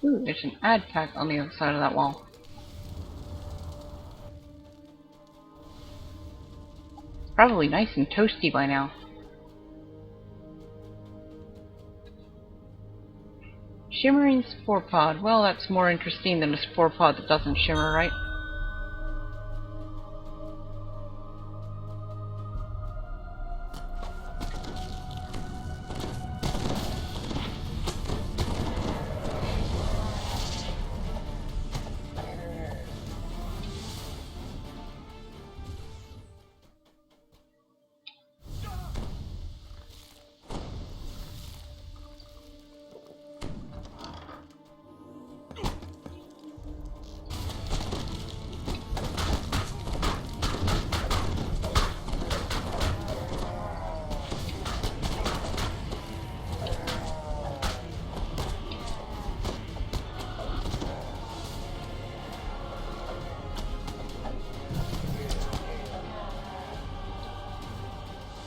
Ooh, there's an ad pack on the other side of that wall. Probably nice and toasty by now. Shimmering spore pod. Well, that's more interesting than a spore pod that doesn't shimmer, right?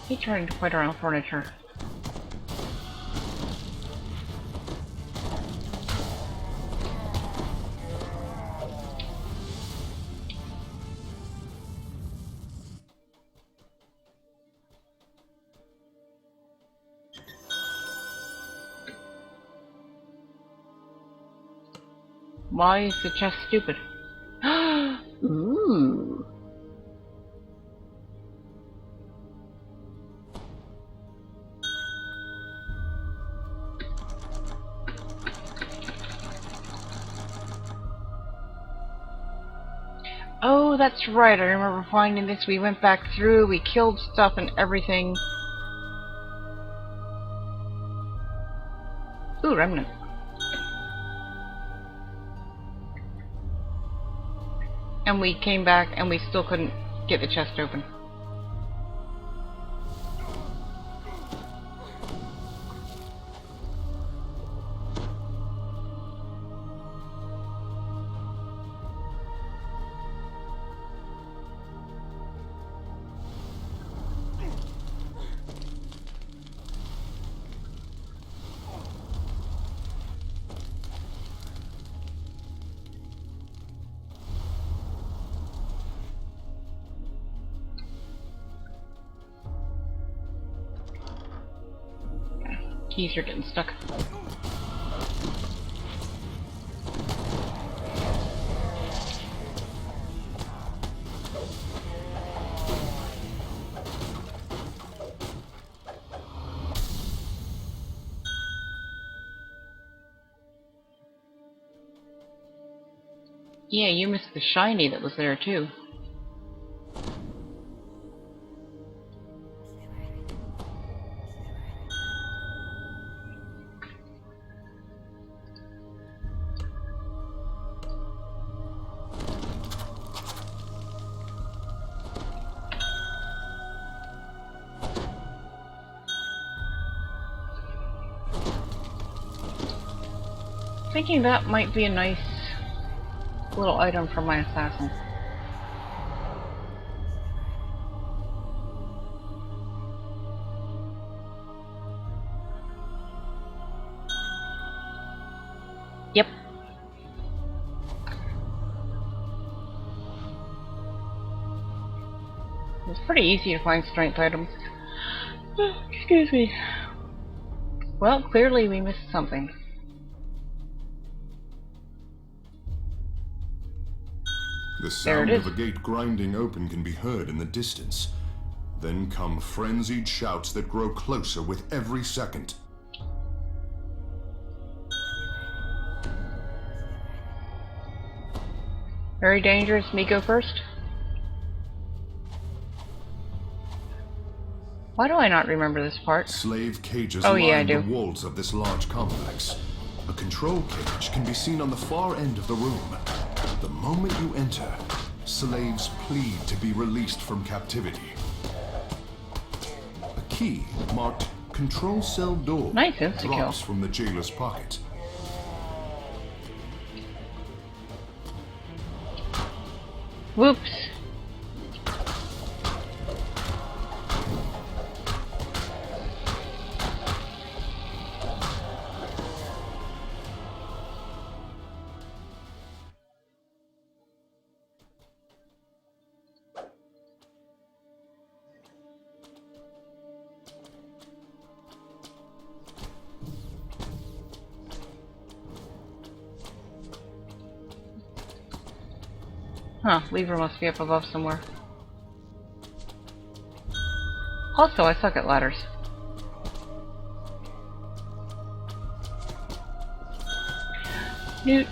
He's trying to fight around furniture. Why is the chest stupid? Ooh. Oh, that's right. I remember finding this. We went back through, we killed stuff and everything. Ooh, remnant. And we came back and we still couldn't get the chest open. Keys are getting stuck. Yeah, you missed the shiny that was there too. Thinking that might be a nice little item for my assassin. Yep. It's pretty easy to find strength items. Excuse me. Well, clearly we missed something. The sound of a gate grinding open can be heard in the distance. Then come frenzied shouts that grow closer with every second. Very dangerous. Me go first? Why do I not remember this part? Slave cages line the walls of this large complex. A control cage can be seen on the far end of the room. The moment you enter, slaves plead to be released from captivity. A key marked Control Cell Door Nice insta-kill. drops from the jailer's pocket. Whoops. Huh, lever must be up above somewhere. Also, I suck at ladders. Newt.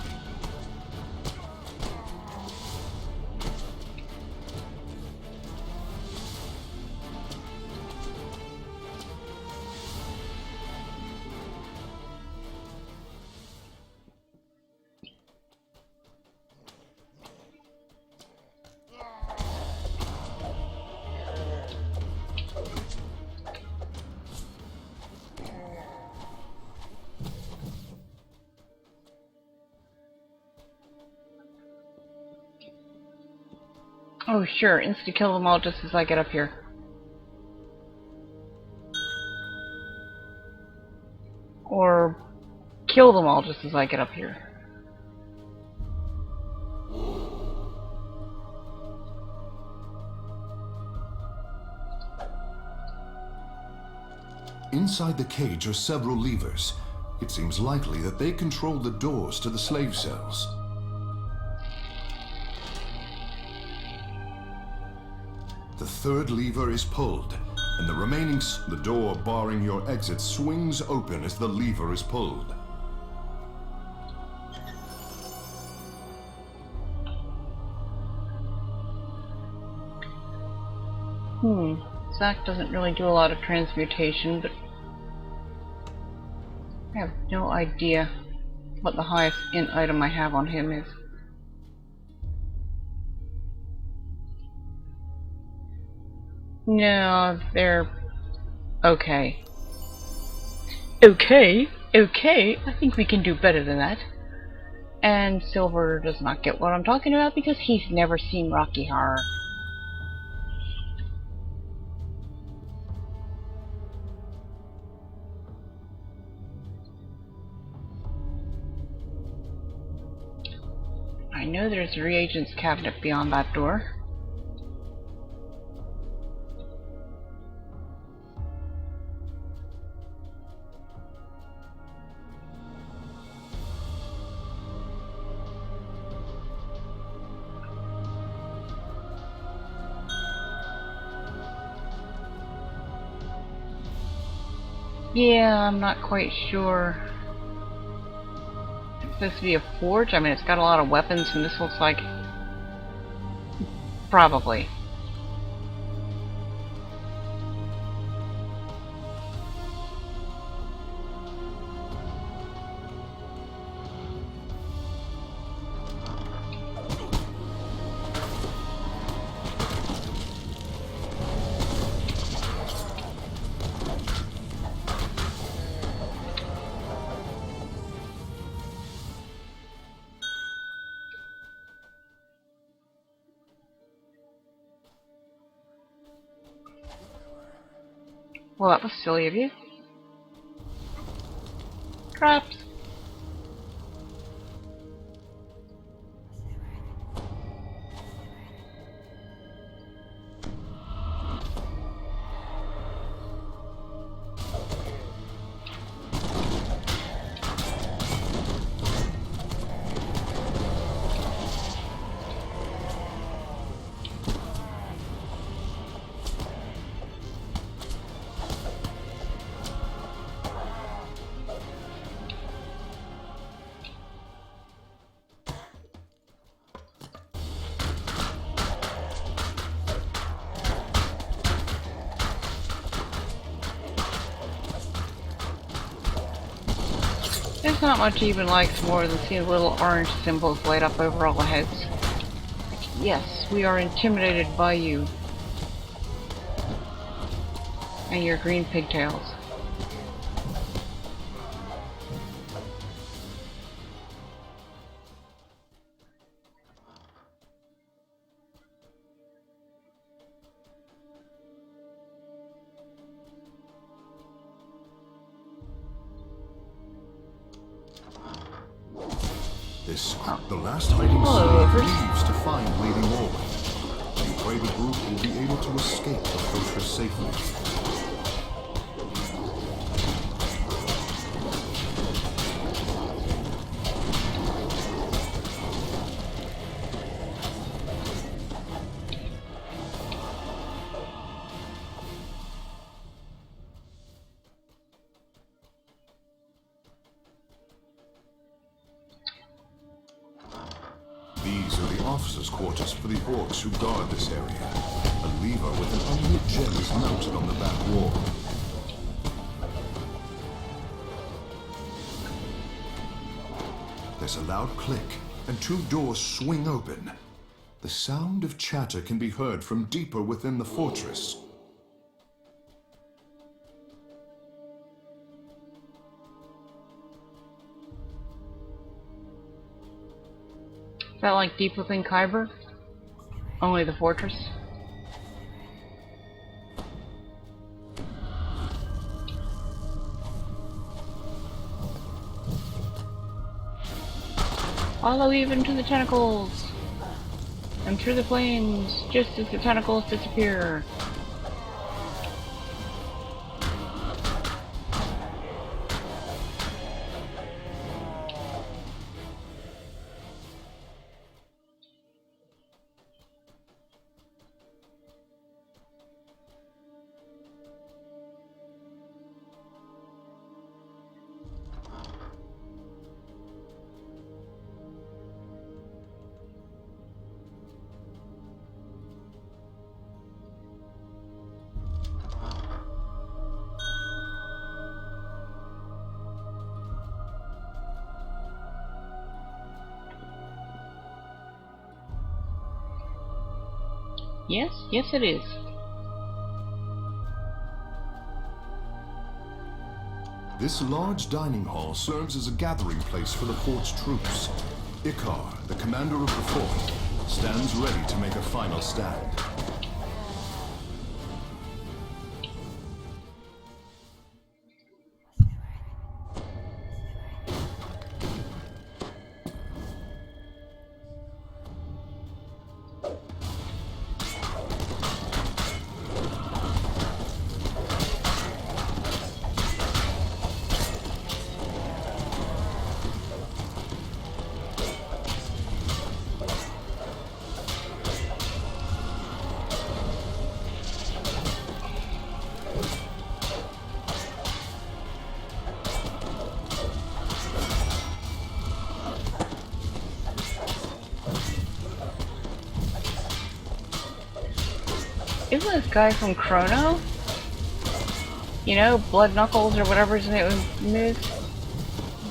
Oh sure, insta-kill them all just as I get up here. Or kill them all just as I get up here. Inside the cage are several levers. It seems likely that they control the doors to the slave cells. The third lever is pulled, and the remaining the door barring your exit swings open as the lever is pulled. Zack doesn't really do a lot of transmutation, but I have no idea what the highest int item I have on him is. No, they're okay. Okay, I think we can do better than that. And Slvr does not get what I'm talking about because he's never seen Rocky Horror. I know there's a reagents cabinet beyond that door. Yeah, I'm not quite sure. It's supposed to be a forge. I mean, it's got a lot of weapons, and this looks like... Probably. Well, that was silly of you. Traps. There's not much even likes more than seeing little orange symbols light up over all the heads. Yes, we are intimidated by you. And your green pigtails. The last hiding slave leaves to find Lady Morwen. We pray the group will be able to escape the fortress safely. These are the officers' quarters for the orcs who guard this area. A lever with an unlit gem is mounted on the back wall. There's a loud click, and two doors swing open. The sound of chatter can be heard from deeper within the fortress. Is that like deep within Kyber? Only the fortress? Follow even to the tentacles! And through the flames, just as the tentacles disappear. Yes, yes it is. This large dining hall serves as a gathering place for the fort's troops. Ikar, the commander of the fort, stands ready to make a final stand. this guy from Chrono? You know, Blood Knuckles or whatever his name is?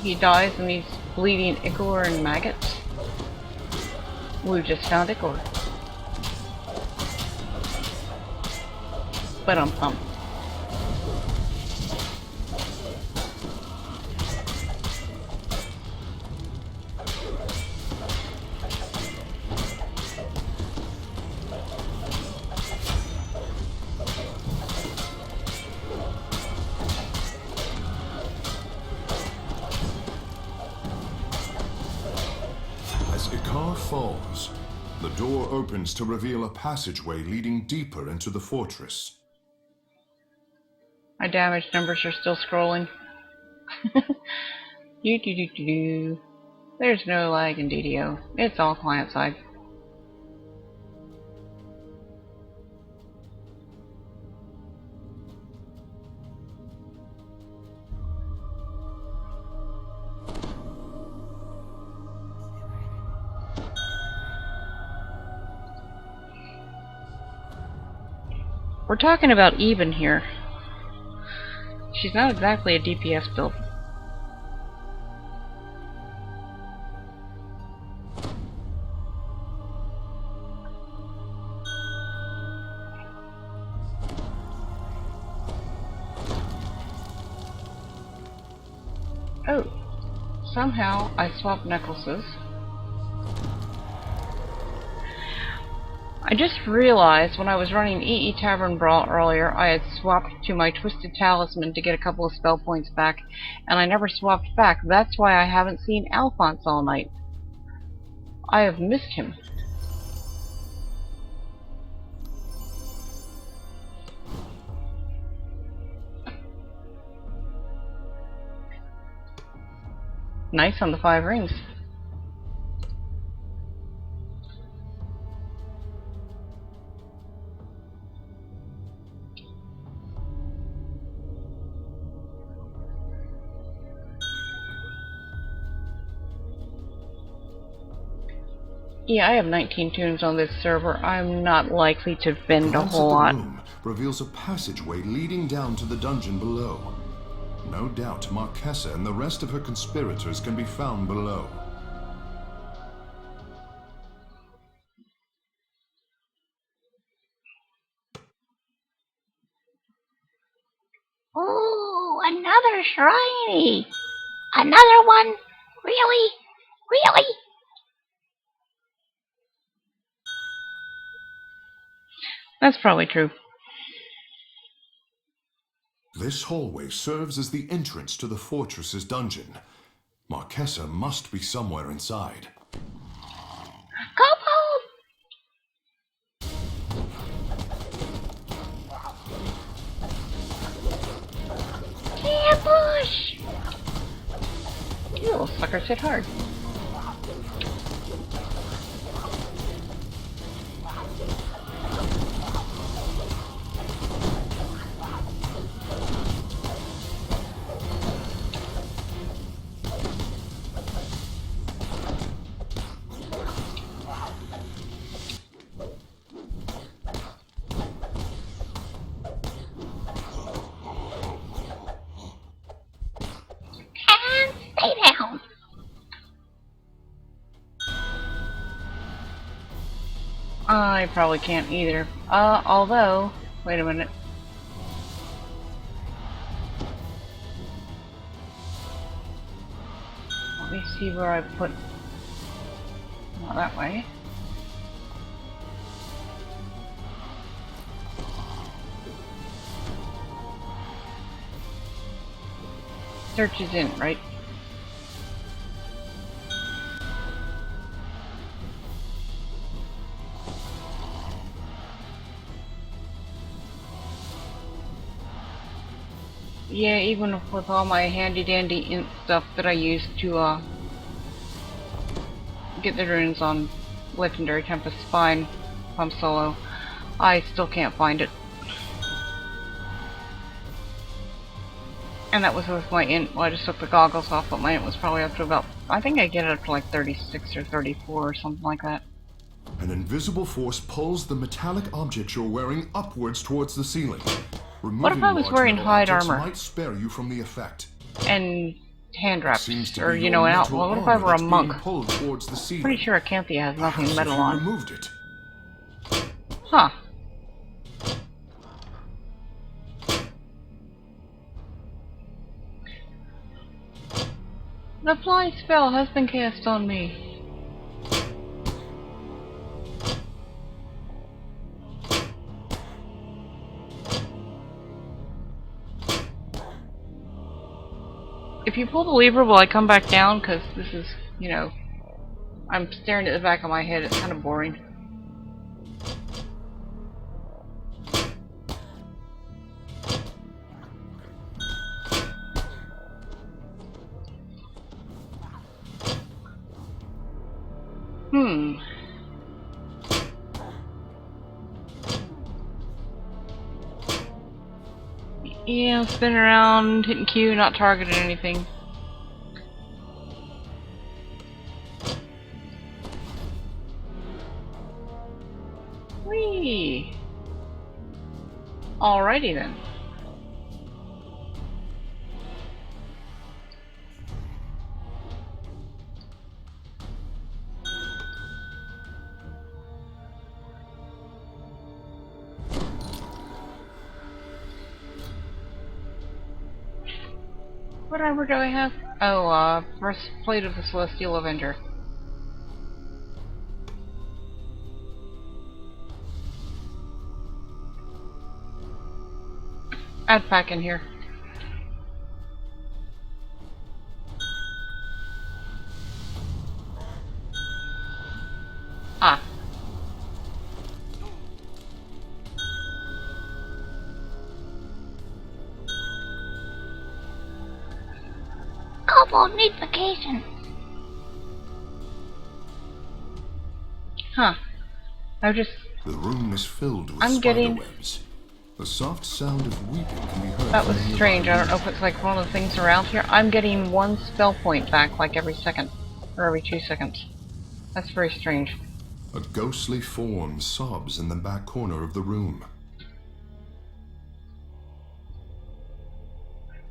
He dies and he's bleeding ichor and maggots. We just found ichor. But I'm pumped. Falls. The door opens to reveal a passageway leading deeper into the fortress. My damage numbers are still scrolling. There's no lag in DDO. It's all client side. We're talking about even here. She's not exactly a DPS build. Oh, somehow I swapped necklaces. I just realized when I was running EE Tavern Brawl earlier, I had swapped to my Twisted Talisman to get a couple of spell points back, and I never swapped back. That's why I haven't seen Alphonse all night. I have missed him. Nice on the 5 rings. Yeah, I have 19 tunes on this server. I'm not likely to bend a whole lot. The room reveals a passageway leading down to the dungeon below. No doubt Marquesa and the rest of her conspirators can be found below. Ooh, another shiny! Another one? Really? Really? That's probably true. This hallway serves as the entrance to the fortress's dungeon. Marquesa must be somewhere inside. Kobold! Ambush! You little suckers hit hard. And stay down. I probably can't either. Although, wait a minute. Let me see where I put. Not that way. Search is in, right? Yeah, even with all my handy dandy int stuff that I use to get the runes on Legendary Tempest Spine if I'm solo, I still can't find it. And that was with my int. Well, I just took the goggles off, but my int was probably up to about, I think I get it up to like 36 or 34 or something like that. An invisible force pulls the metallic object you're wearing upwards towards the ceiling. What if I was Removing wearing large hide metal objects armor? might spare you from the effect. And hand wraps, Seems to or be you your know, an metal outlaw. What if I armor were a that's monk? being pulled towards the ceiling. Pretty sure Acanthia has nothing Perhaps metal if you on. removed it. Huh. The fly spell has been cast on me. If you pull the lever, will I come back down? Because this is, you know, I'm staring at the back of my head. It's kind of boring. Yeah, spinning around, hitting Q, not targeting anything. Whee! Alrighty then. What armor do I have? Oh, breastplate of the Celestial Avenger. Add pack in here. Ah. Kobold need vacation. Huh. The room is filled with I'm getting- spiderwebs. The soft sound of weeping can be heard. That was from strange. nearby I don't know if it's like one of the things around here. I'm getting one spell point back like every second. Or every 2 seconds. That's very strange. A ghostly form sobs in the back corner of the room.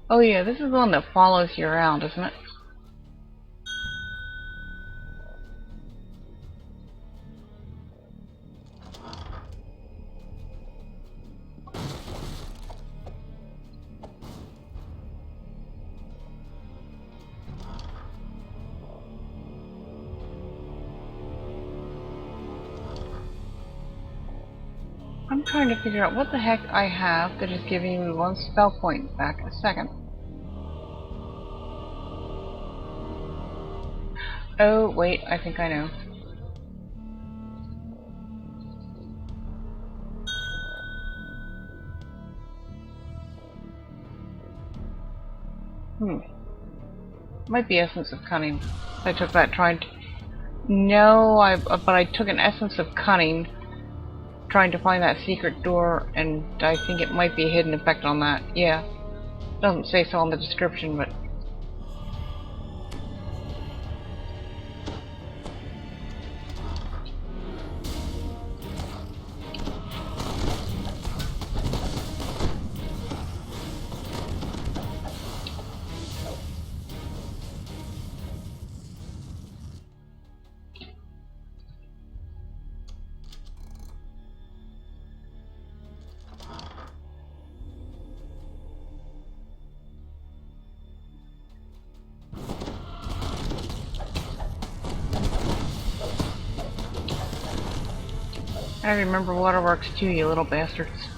Oh yeah, this is the one that follows you around, isn't it? I'm trying to figure out what the heck I have that is giving me one spell point back a second. Oh, wait, I think I know. Might be Essence of Cunning. I took that trying to... No, but I took an Essence of Cunning trying to find that secret door, and I think it might be a hidden effect on that. Yeah. Doesn't say so on the description, but... I remember waterworks too, you little bastards.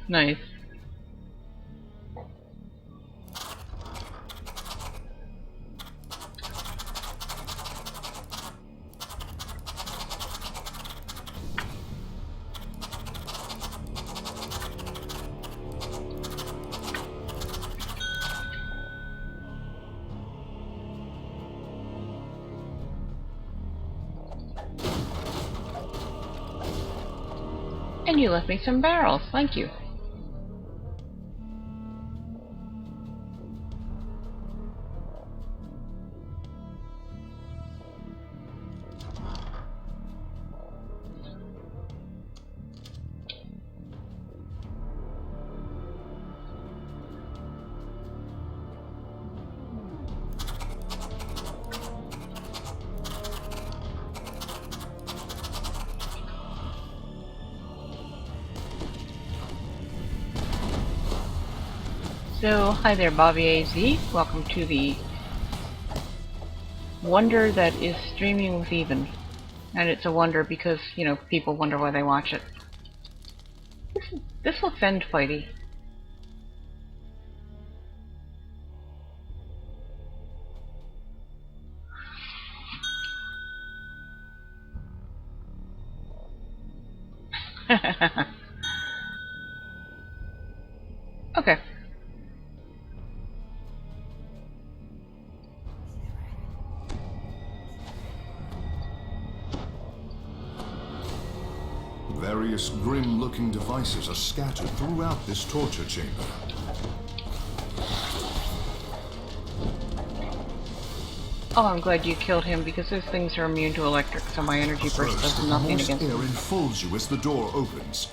Nice. And you left me some barrels. Thank you. So, hi there, Bobby AZ. Welcome to the wonder that is streaming with Even. And it's a wonder because, you know, people wonder why they watch it. This looks end fighty. Okay. Various grim-looking devices are scattered throughout this torture chamber. Oh, I'm glad you killed him because those things are immune to electric, so my energy burst does nothing against air them. enfolds you as the door opens.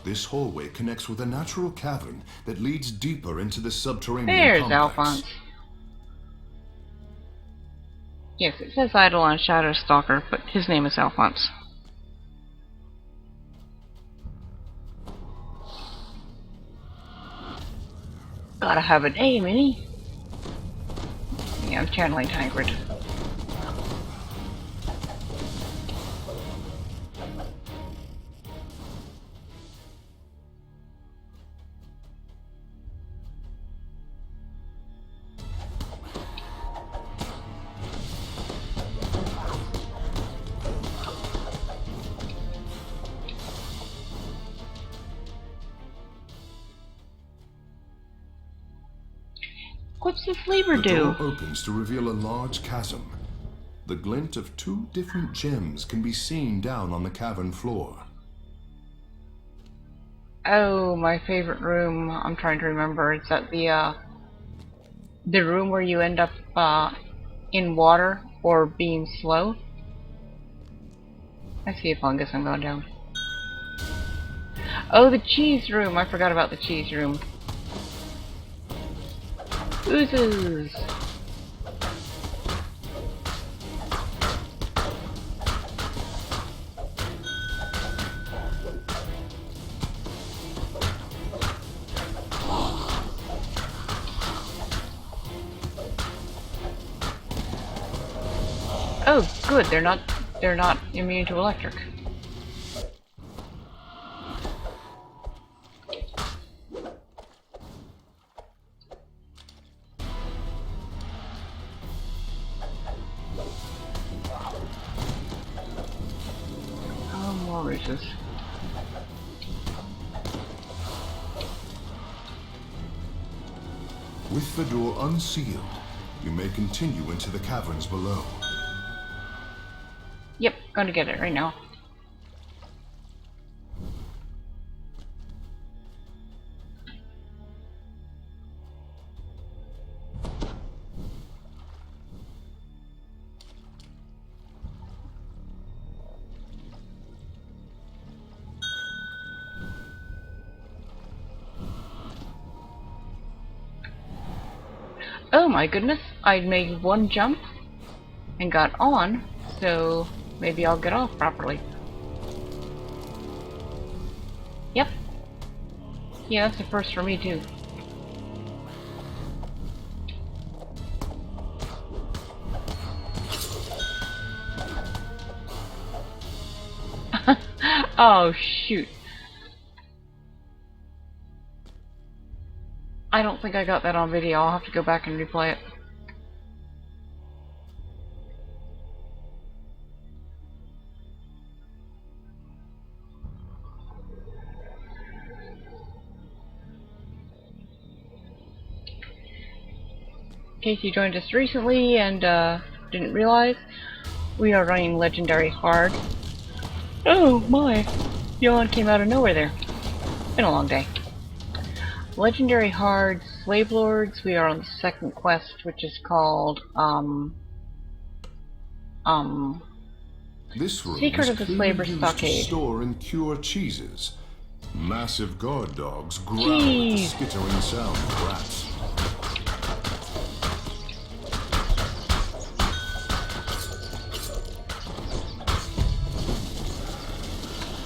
This hallway connects with a natural cavern that leads deeper into the subterranean There's complex. Alphonse. Yes, it says Eidolon Shadow Stalker, but his name is Alphonse. Gotta have an aim, innit? Yeah, I'm channeling Hagrid. What's the Slvr The do? door opens to reveal a large chasm. The glint of two different gems can be seen down on the cavern floor. Oh, my favorite room. I'm trying to remember. It's at the room where you end up in water or being slow. I see a fungus. I'm going down. Oh, the cheese room. I forgot about the cheese room. Oozes. Oh, good. They're not immune to electric. Oh, more roosters. With the door unsealed, you may continue into the caverns below. Yep, gonna get it right now. Oh my goodness, I made one jump and got on, so maybe I'll get off properly. Yep. Yeah, that's the first for me too. Oh shoot. I don't think I got that on video. I'll have to go back and replay it. In case you joined us recently and didn't realize, we are running Legendary Hard. Oh my! Yawn came out of nowhere there. Been a long day. Legendary Hard Slave Lords. We are on the second quest, which is called, This room Secret is of the clearly Slvr used Stockade. to store and cure cheeses. Massive guard dogs growl at the Jeez. skittering sound of rats.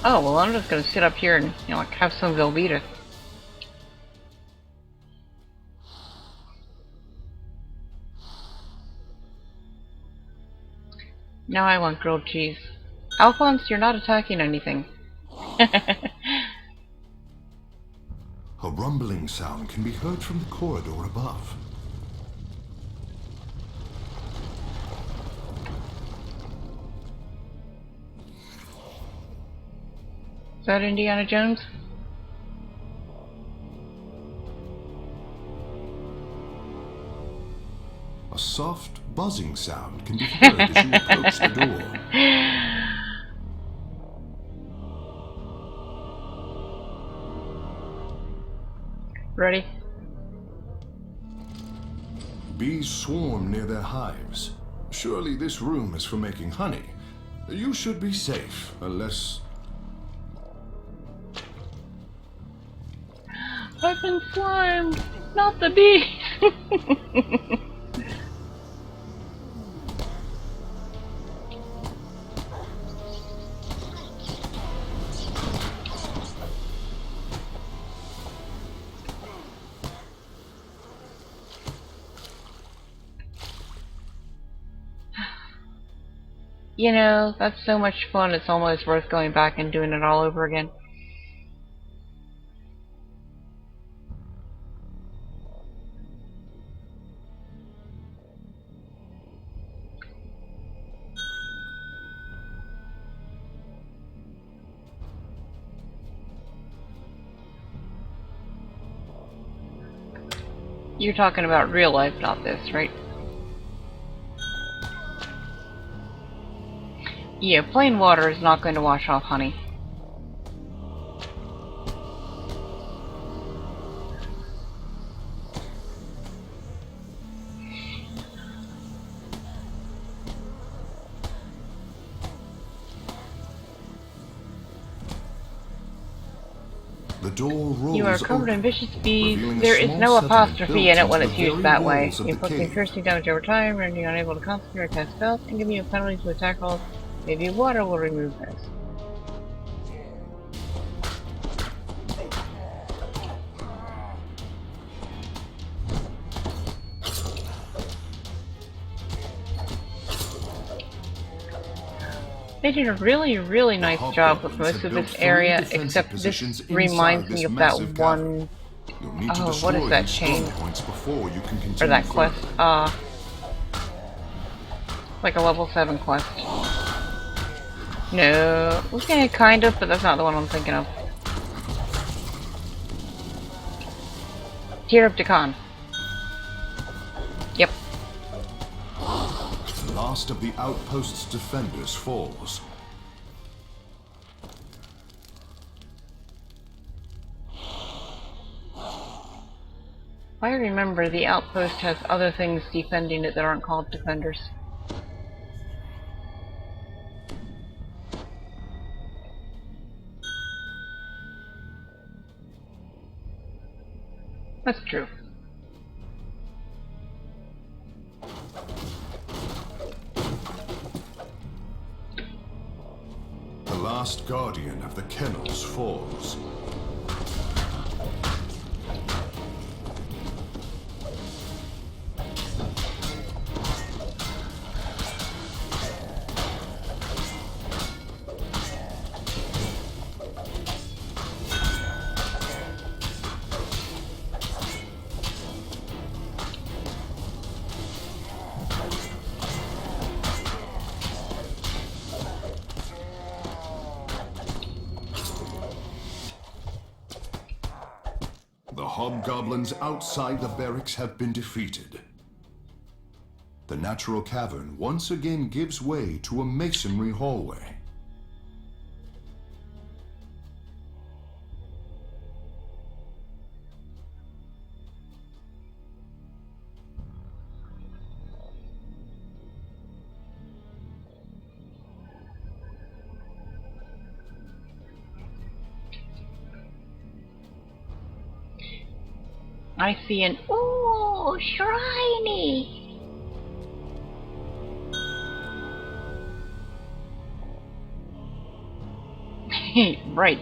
Oh, well, I'm just gonna sit up here and, you know, like, have some Velveeta. Now I want grilled cheese. Alphonse, you're not attacking anything. A rumbling sound can be heard from the corridor above. Is that Indiana Jones? A soft buzzing sound can be heard as you approach the door. Ready? Bees swarm near their hives. Surely this room is for making honey. You should be safe, unless... I've been slimed! Not the bees! You know, that's so much fun, it's almost worth going back and doing it all over again. You're talking about real life, not this, right? Yeah, plain water is not going to wash off honey. The door rolls You are covered in open, vicious bees. revealing a There is small no settlement apostrophe built in it into when the it's used very that way. walls of the Inflicting cave. piercing damage over time, rendering you unable to concentrate or cast spells, and giving you a penalty to attack rolls. Maybe water will remove this. They did a really, really nice job with most of this area, except this reminds me of that one... You'll need to Oh, destroy what is that these chain? strong points before you can continue Or that further. quest, like a level 7 quest. No, okay, kind of, but that's not the one I'm thinking of. Tear of Dakan. Yep. The last of the outpost's defenders falls. I remember the outpost has other things defending it that aren't called defenders. That's true. The last guardian of the kennels falls. The hobgoblins outside the barracks have been defeated. The natural cavern once again gives way to a masonry hallway. I see an... Ooh, shiny. Right.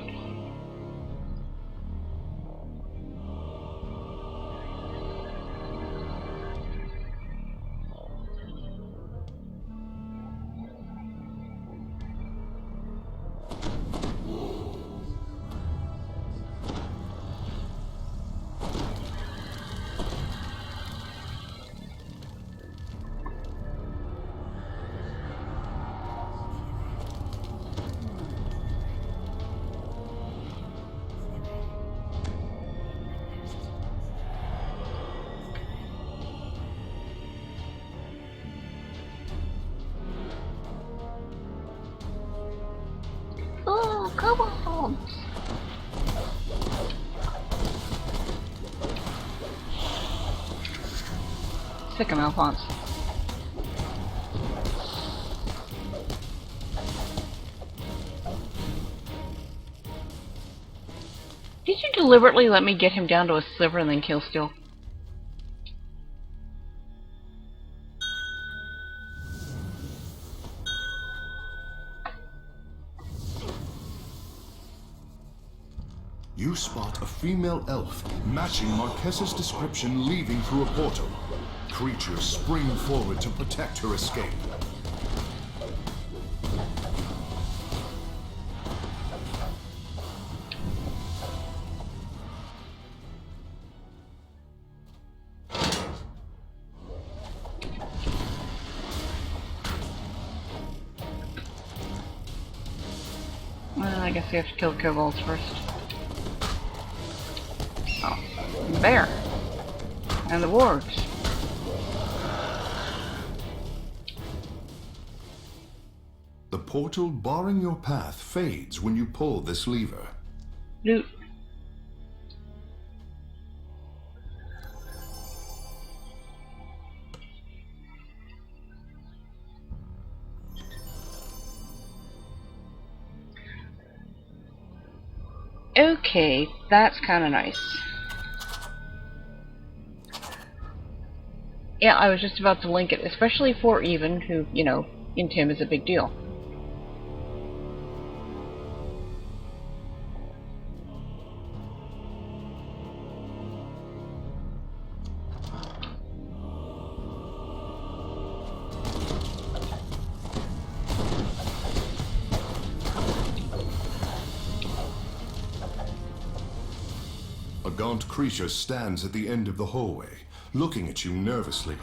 Ooh, kobolds. Sick of Alphonse. Did you deliberately let me get him down to a Slvr and then kill Steel? You spot a female elf matching Marquessa's description leaving through a portal. Creatures spring forward to protect her escape. Well, I guess we have to kill the kobolds first. Oh, the bear. And the wargs. The portal barring your path fades when you pull this lever. Loot. Okay, that's kind of nice. Yeah, I was just about to link it, especially for Even, who, you know, in Tim is a big deal. A gaunt creature stands at the end of the hallway, looking at you nervously.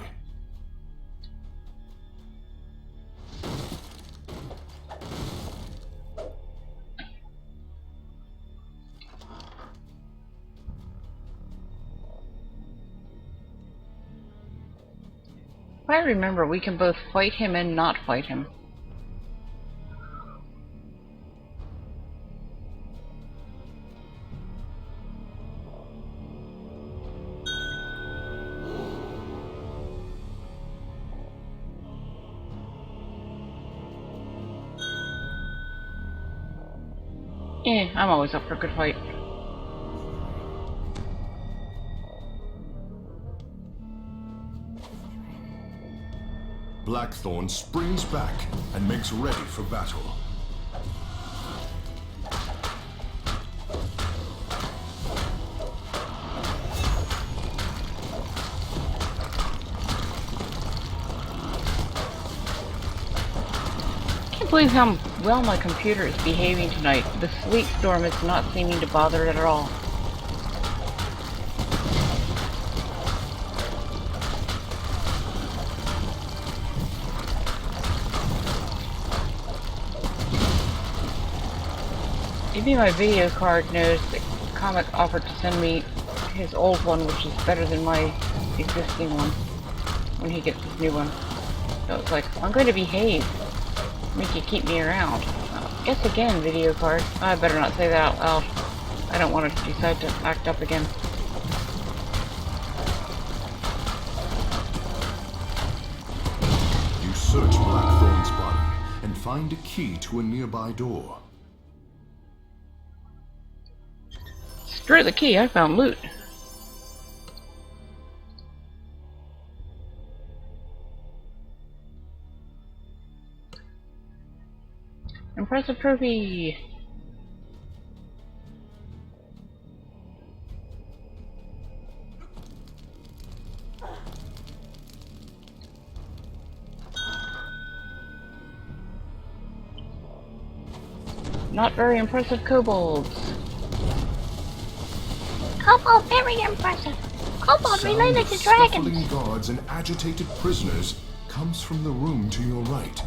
If I remember, we can both fight him and not fight him. I'm always up for a good fight. Blackthorn springs back and makes ready for battle. I can't believe how well my computer is behaving tonight. The sleep storm is not seeming to bother it at all. Maybe my video card knows that Comic offered to send me his old one, which is better than my existing one, when he gets his new one. So it's like, I'm going to behave. Make you keep me around. Guess again, video card. I better not say that out loud. I don't want to decide to act up again. You search Blackthorn's body and find a key to a nearby door. Screw the key, I found loot. Impressive trophy! Not very impressive kobolds. Kobold, very impressive. Kobold Sound related of to dragons. scuffling guards and agitated prisoners comes from the room to your right.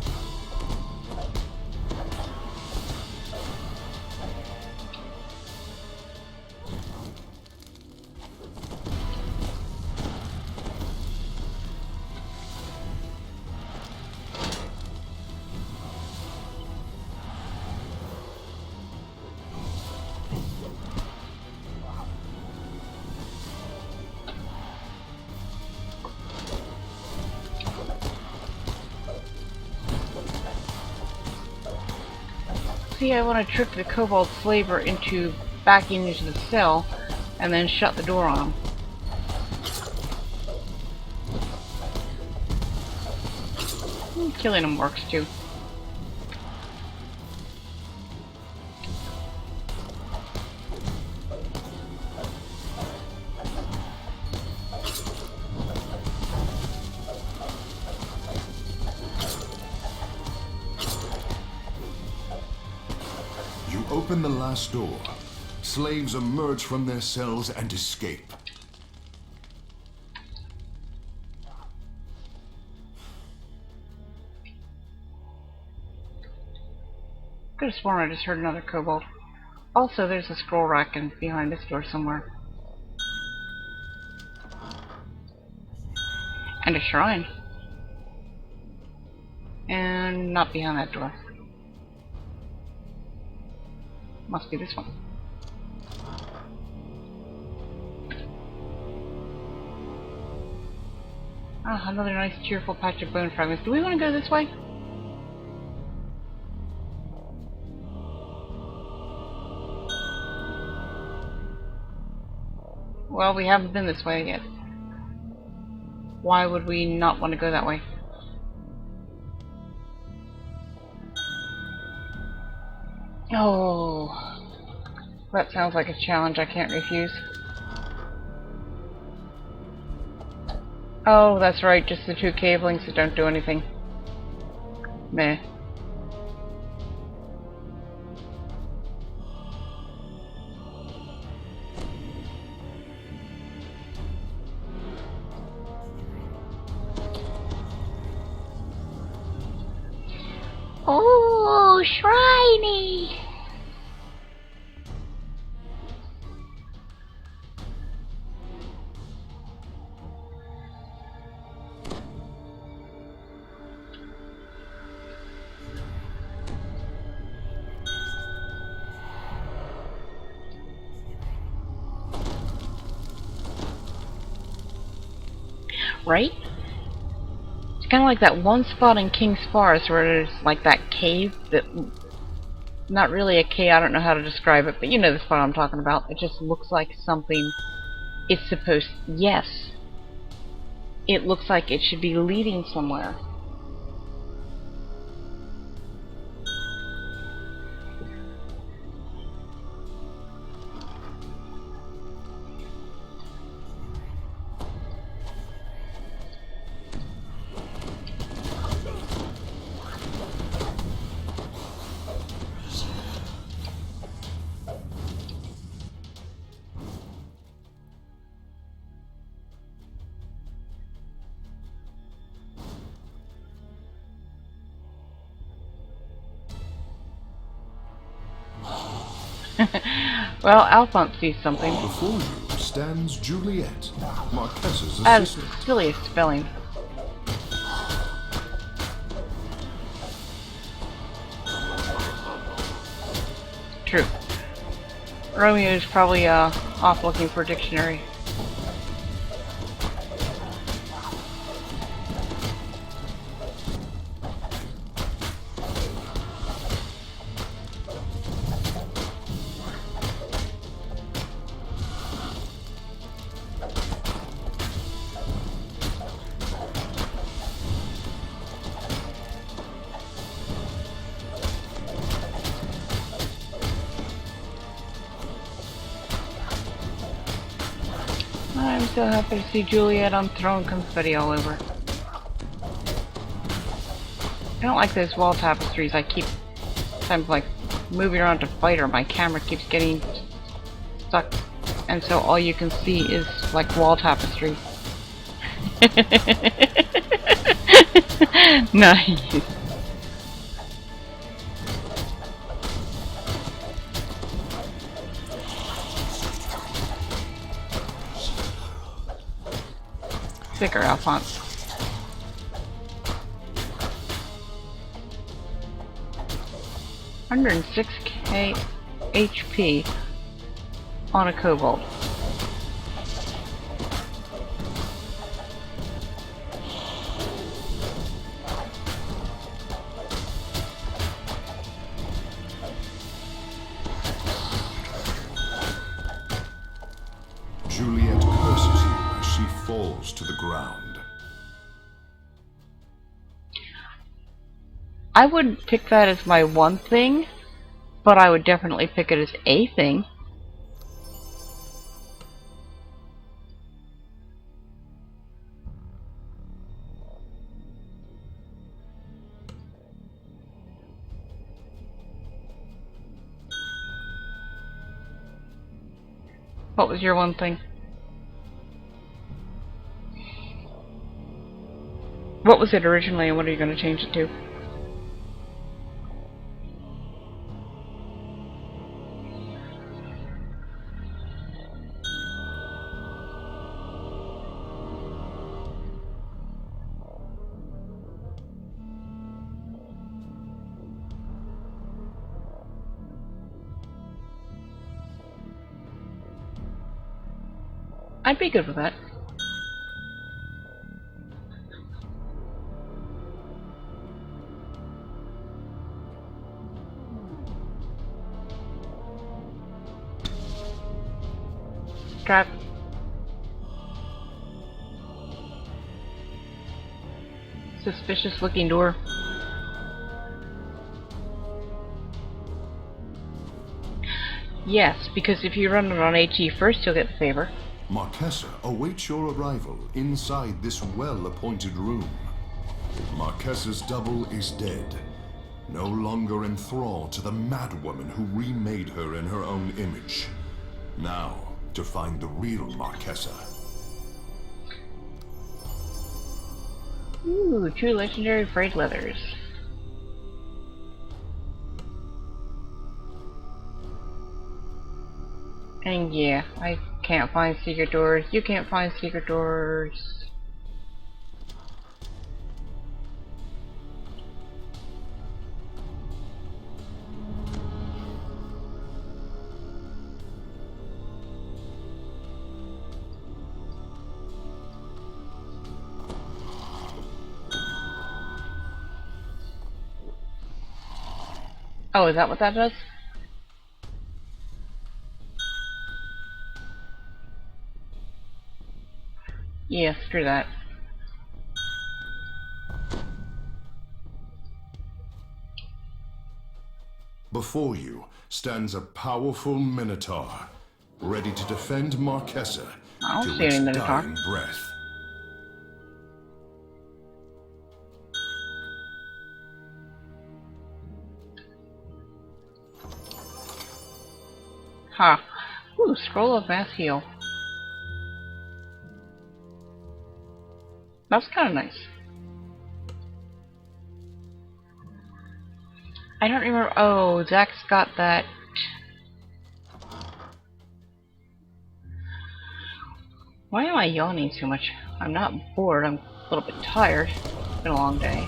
See, I want to trick the kobold Slvr into backing into the cell and then shut the door on him. Killing him works too. You open the last door. Slaves emerge from their cells and escape. Could have sworn I just heard another kobold. Also, there's a scroll rack behind this door somewhere. And a shrine. And not behind that door. Must be this one. Ah, another nice cheerful patch of bone fragments. Do we want to go this way? Well, we haven't been this way yet. Why would we not want to go that way? Oh, that sounds like a challenge I can't refuse. Oh, that's right, just the two cablings that don't do anything. Meh. Oh, shiny. Right? It's kind of like that one spot in King's Forest where there's like that cave that... Not really a cave, I don't know how to describe it, but you know the spot I'm talking about. It just looks like something it's supposed... Yes. It looks like it should be leading somewhere. Well, Alphonse sees something. Before you stands Juliet, Marquessa's As assistant. silliest spelling. True. Romeo's probably off looking for a dictionary. I'm so happy to see Juliet on throne confetti all over. I don't like those wall tapestries. I keep kind of like moving around to fight her. My camera keeps getting stuck, and so all you can see is like wall tapestry. Nice. Sticker, Alphonse. $106k HP on a Kobold. Juliet curses you as she falls to the ground. I wouldn't pick that as my one thing, but I would definitely pick it as a thing. What was your one thing? What was it originally, and what are you going to change it to? I'd be good with that. Trap. Suspicious looking door. Yes, because if you run it on HE first, you'll get the favor. Marquesa awaits your arrival inside this well-appointed room. Marquesa's double is dead, no longer in thrall to the madwoman who remade her in her own image. Now, to find the real Marquesa. Ooh, true legendary frayed leathers. And yeah, I can't find secret doors. You can't find secret doors. Oh, is that what that does? Yeah, screw that. Before you stands a powerful Minotaur, ready to defend Marquesa I don't to see its any Minotaur. dying breath. Ha. Ooh, scroll of mass heal. That's kind of nice. I don't remember. Oh, Zach's got that. Why am I yawning so much? I'm not bored. I'm a little bit tired. It's been a long day.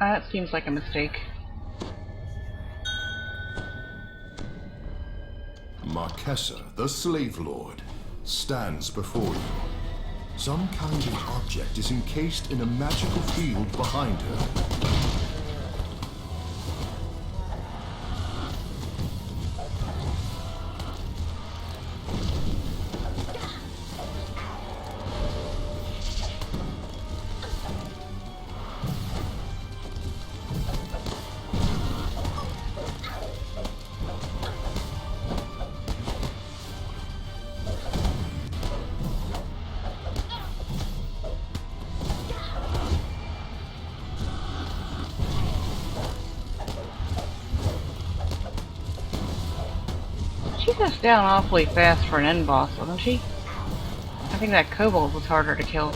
That seems like a mistake. Marquesa, the Slave Lord, stands before you. Some kind of object is encased in a magical field behind her. She goes down awfully fast for an end boss, doesn't she? I think that Kobold was harder to kill.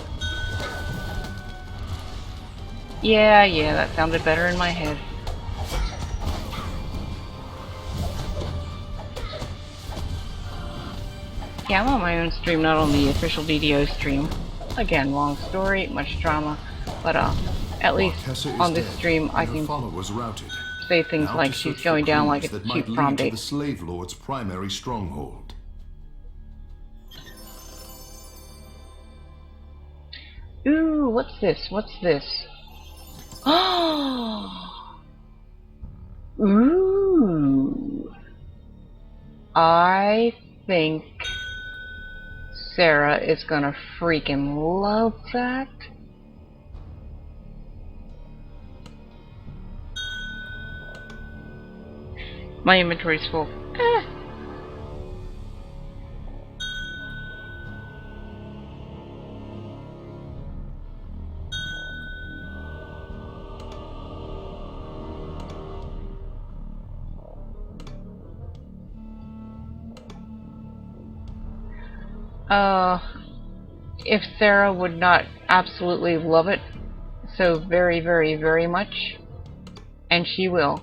Yeah, that sounded better in my head. Yeah, I'm on my own stream, not on the official DDO stream. Again, long story, much drama, but at least on this stream I can say things like she's going down like a cheap prom date. The slave lord's primary stronghold. Ooh, what's this? What's this? Ooh. I think Sarah is gonna freaking love that. My inventory's full. If Sarah would not absolutely love it so very, very, very much, and she will.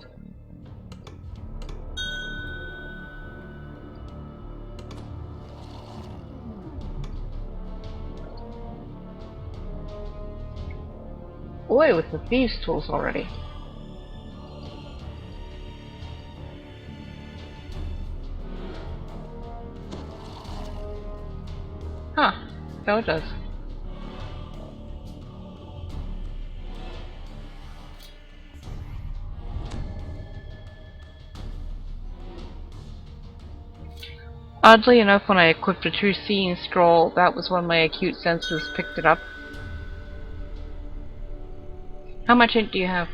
Boy, with the thieves' tools already. Huh, so it does. Oddly enough, when I equipped a true seeing scroll, that was when my acute senses picked it up. How much ink do you have?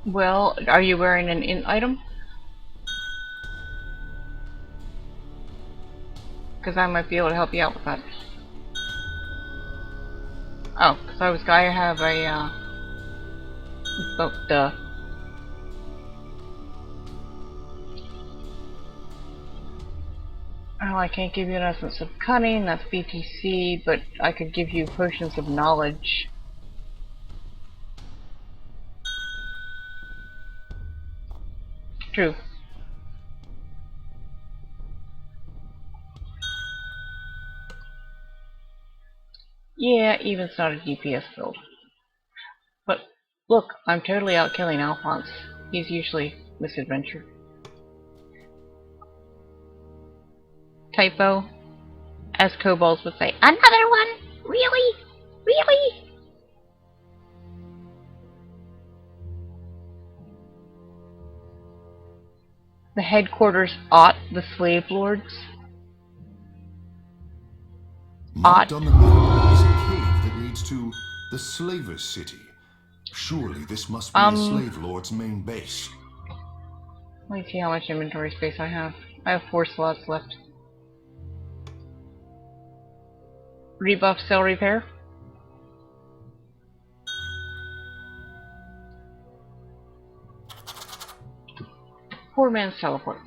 Well, are you wearing an int item? Because I might be able to help you out with that. Oh, because I have a, oh, duh. Oh, I can't give you an essence of cunning, that's BTC, but I could give you potions of knowledge. True. Yeah, even's not a DPS build. But look, I'm totally out killing Alphonse. He's usually misadventure. Typo, as Kobolds would say. Another one? Really? Really? The headquarters ought the slave lords. Marked on the map is a cave that leads to the Slaver's City. Surely this must be the slave lord's main base. Let me see how much inventory space I have. I have 4 slots left. Rebuff cell repair. Poor man's teleport.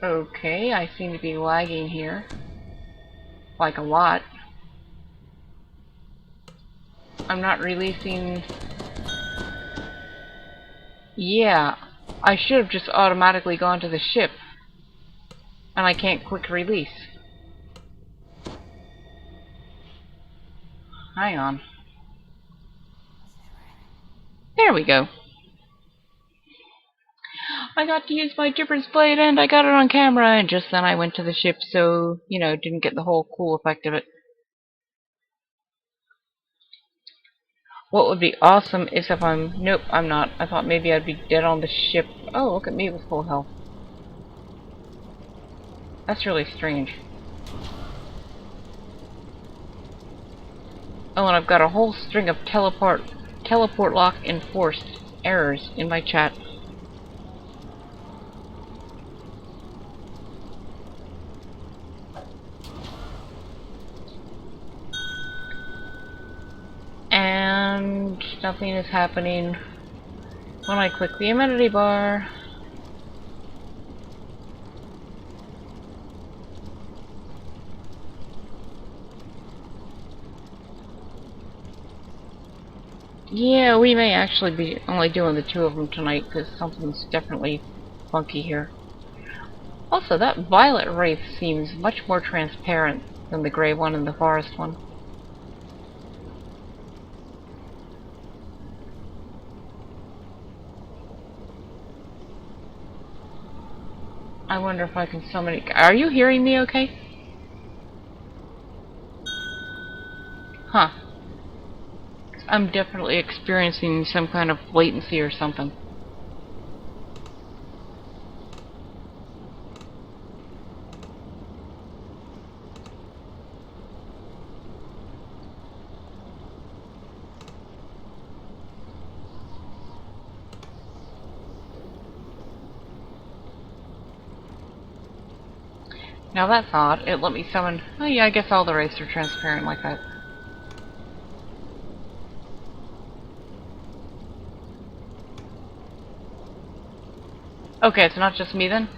Okay, I seem to be lagging here. Like a lot. I'm not releasing Yeah, I should have just automatically gone to the ship. And I can't quick release. Hang on. There we go. I got to use my Gibber's blade and I got it on camera, and just then I went to the ship, so, you know, didn't get the whole cool effect of it. What would be awesome is if I'm... Nope, I'm not. I thought maybe I'd be dead on the ship. Oh, look at me with full health. That's really strange. Oh, and I've got a whole string of teleport lock enforced errors in my chat. And nothing is happening when I click the amenity bar. Yeah, we may actually be only doing the two of them tonight, because something's definitely funky here. Also, that violet wraith seems much more transparent than the gray one and the forest one. I wonder if I can summon it. Are you hearing me okay? Huh. I'm definitely experiencing some kind of latency or something. Now that's odd. It let me summon... Oh yeah, I guess all the wraiths are transparent like that. Okay, it's not just me then?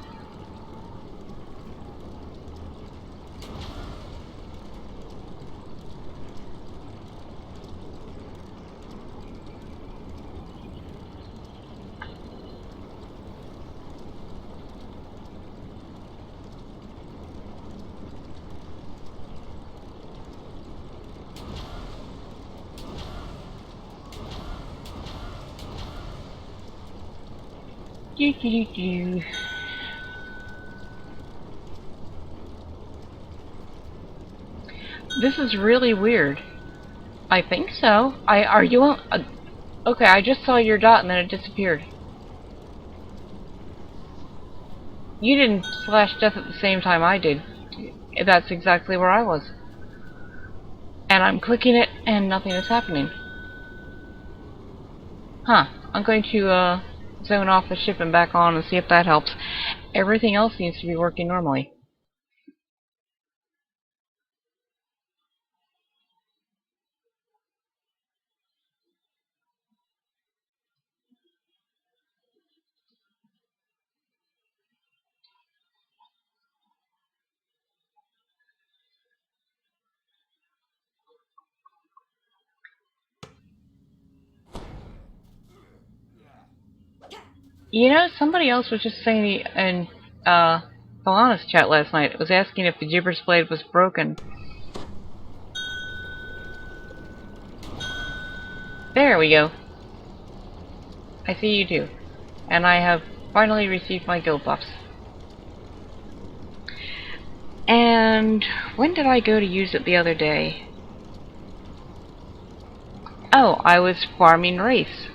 Doo doo doo doo. This is really weird. I think so. Are you on... okay, I just saw your dot and then it disappeared. You didn't slash death at the same time I did. That's exactly where I was. And I'm clicking it and nothing is happening. Huh. I'm going to zone off the ship and back on and see if that helps. Everything else seems to be working normally. You know, somebody else was just saying in Falana's chat last night, was asking if the Gibber's blade was broken. There we go. I see you too. And I have finally received my guild buffs. And when did I go to use it the other day? Oh, I was farming wraiths.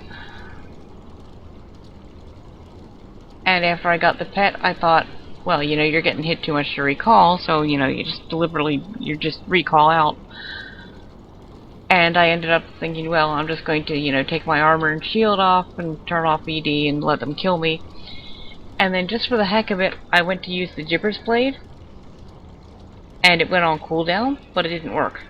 And after I got the pet, I thought, well, you know, you're getting hit too much to recall, so, you know, you just recall out. And I ended up thinking, well, I'm just going to, you know, take my armor and shield off and turn off ED and let them kill me. And then just for the heck of it, I went to use the Gibber's blade. And it went on cooldown, but it didn't work.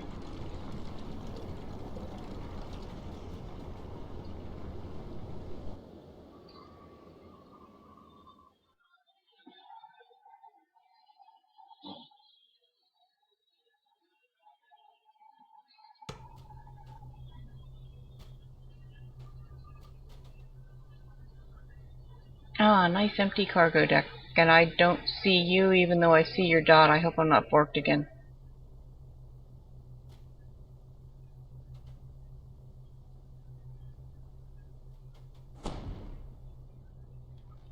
Ah, nice empty cargo deck. And I don't see you, even though I see your dot. I hope I'm not borked again.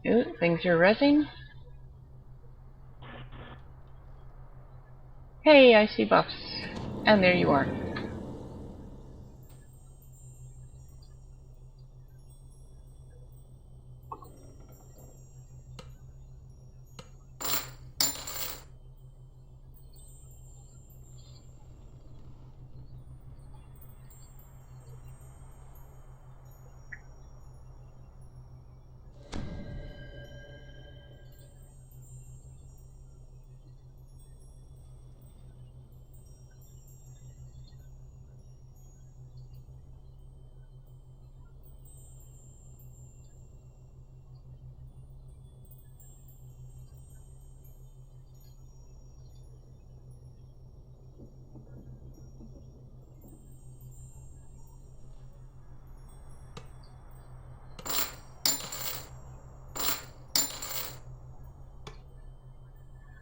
Ooh, things are rezzing. Hey, I see buffs. And there you are.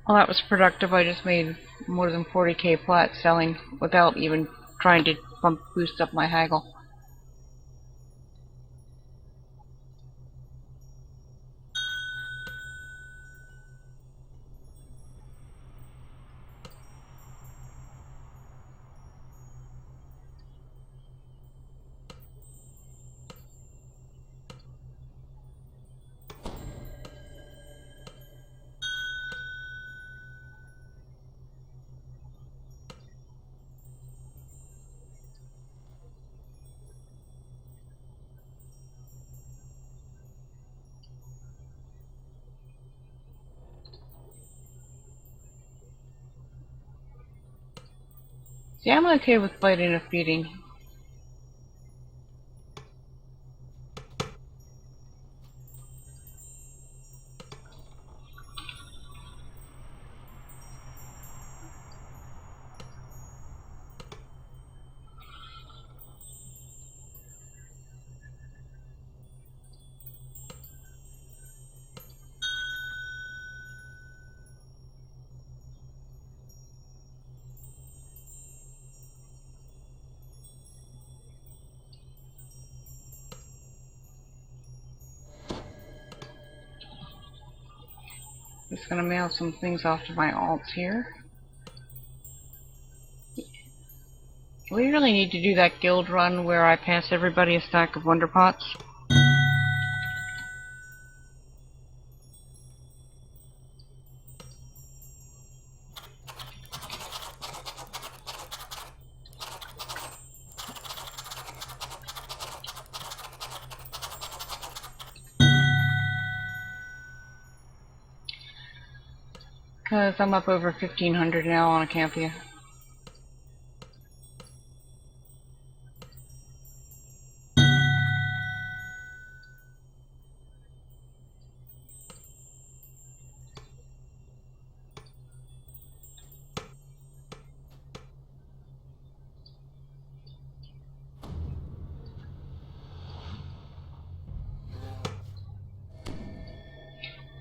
Well, that was productive. I just made more than 40k plat selling without even trying to boost up my haggle. See, I'm okay with fighting a feeding. Just gonna mail some things off to my alts here. We really need to do that guild run where I pass everybody a stack of Wonder Pots. Because I'm up over 1500 now on Acanthia.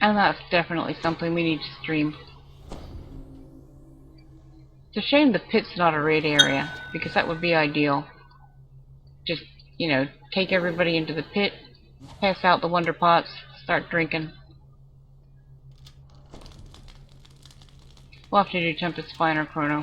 And that's definitely something we need to stream. It's a shame the pit's not a raid area, because that would be ideal. Just, you know, take everybody into the pit, pass out the Wonder Pots, start drinking. We'll have to do Tempest Fine or Chrono.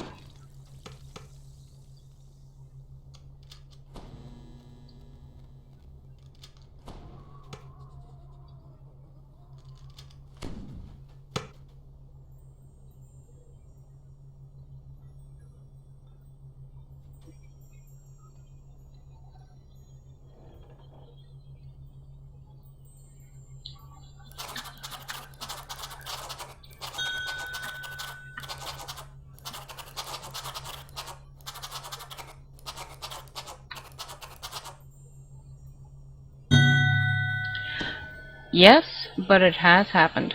Yes, but it has happened.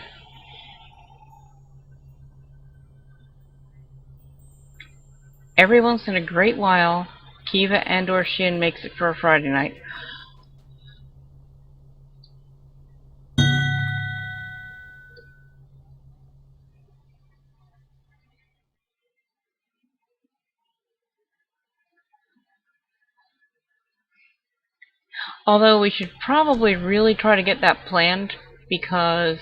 Every once in a great while, Kiva and or Shin makes it for a Friday night. Although we should probably really try to get that planned, because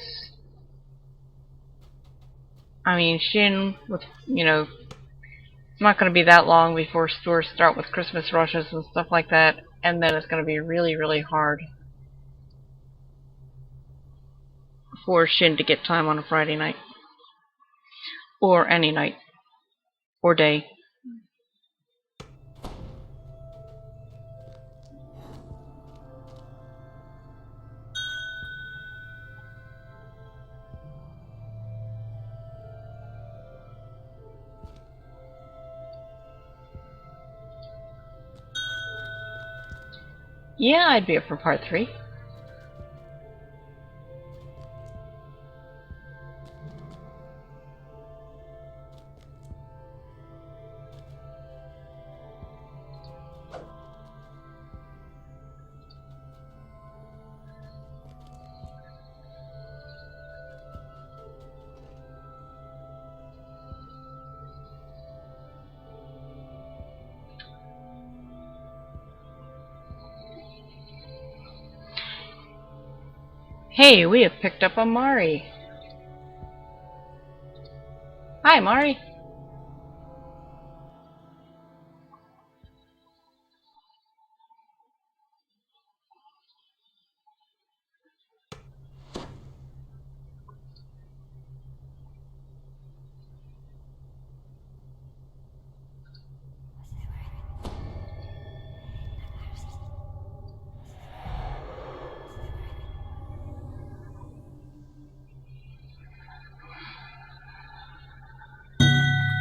I mean, Shin, with, you know, it's not going to be that long before stores start with Christmas rushes and stuff like that, and then it's going to be really, really hard for Shin to get time on a Friday night. Or any night. Or day. Yeah, I'd be up for part 3. Hey, we have picked up a Mari. Hi, Mari.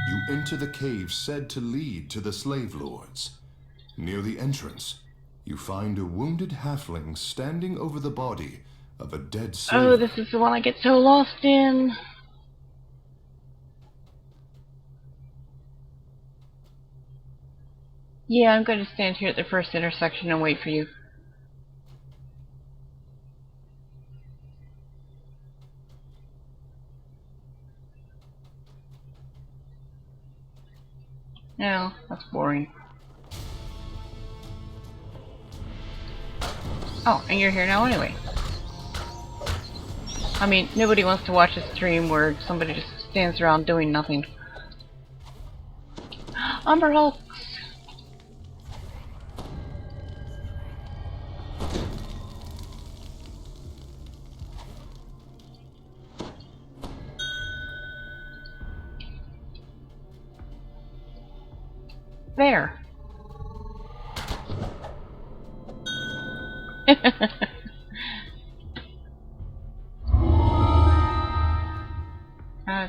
You enter the cave said to lead to the slave lords. Near the entrance, you find a wounded halfling standing over the body of a dead slave. Oh, this is the one I get so lost in. Yeah, I'm going to stand here at the first intersection and wait for you. No, that's boring. Oh, and you're here now anyway. I mean, nobody wants to watch a stream where somebody just stands around doing nothing. Umber Hulks! There.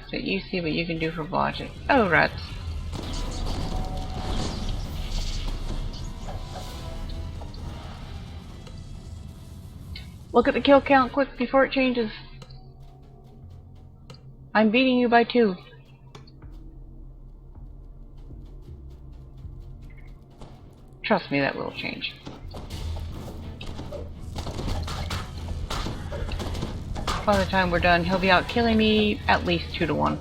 So you see what you can do for logic. Oh, rats. Look at the kill count quick before it changes. I'm beating you by 2. Trust me, that will change. By the time we're done, he'll be out killing me at least 2 to 1.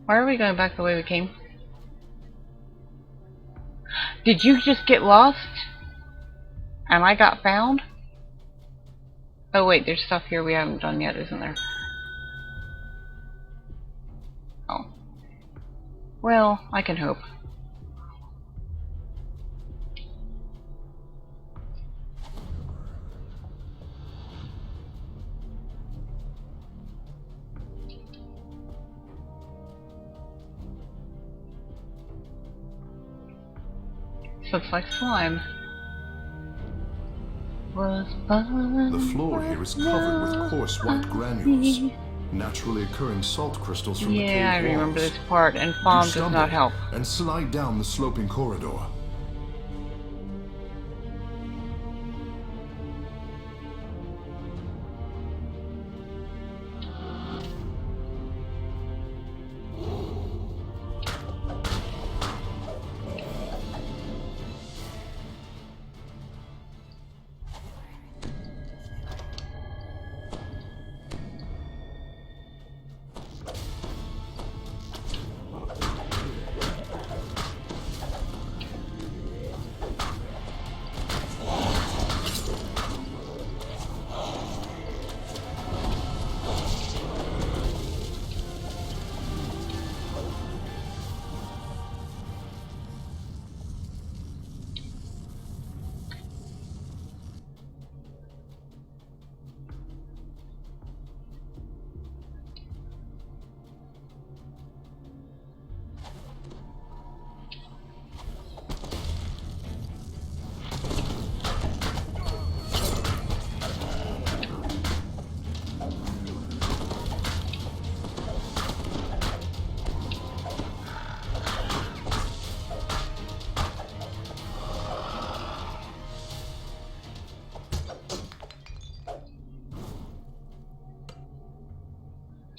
Why are we going back the way we came? Did you just get lost? And I got found? Oh wait, there's stuff here we haven't done yet, isn't there? Oh. Well, I can hope. Looks like slime. The floor here is covered with coarse white granules, naturally occurring salt crystals from the cave walls. Yeah, I remember this part, and foam does not help. And slide down the sloping corridor.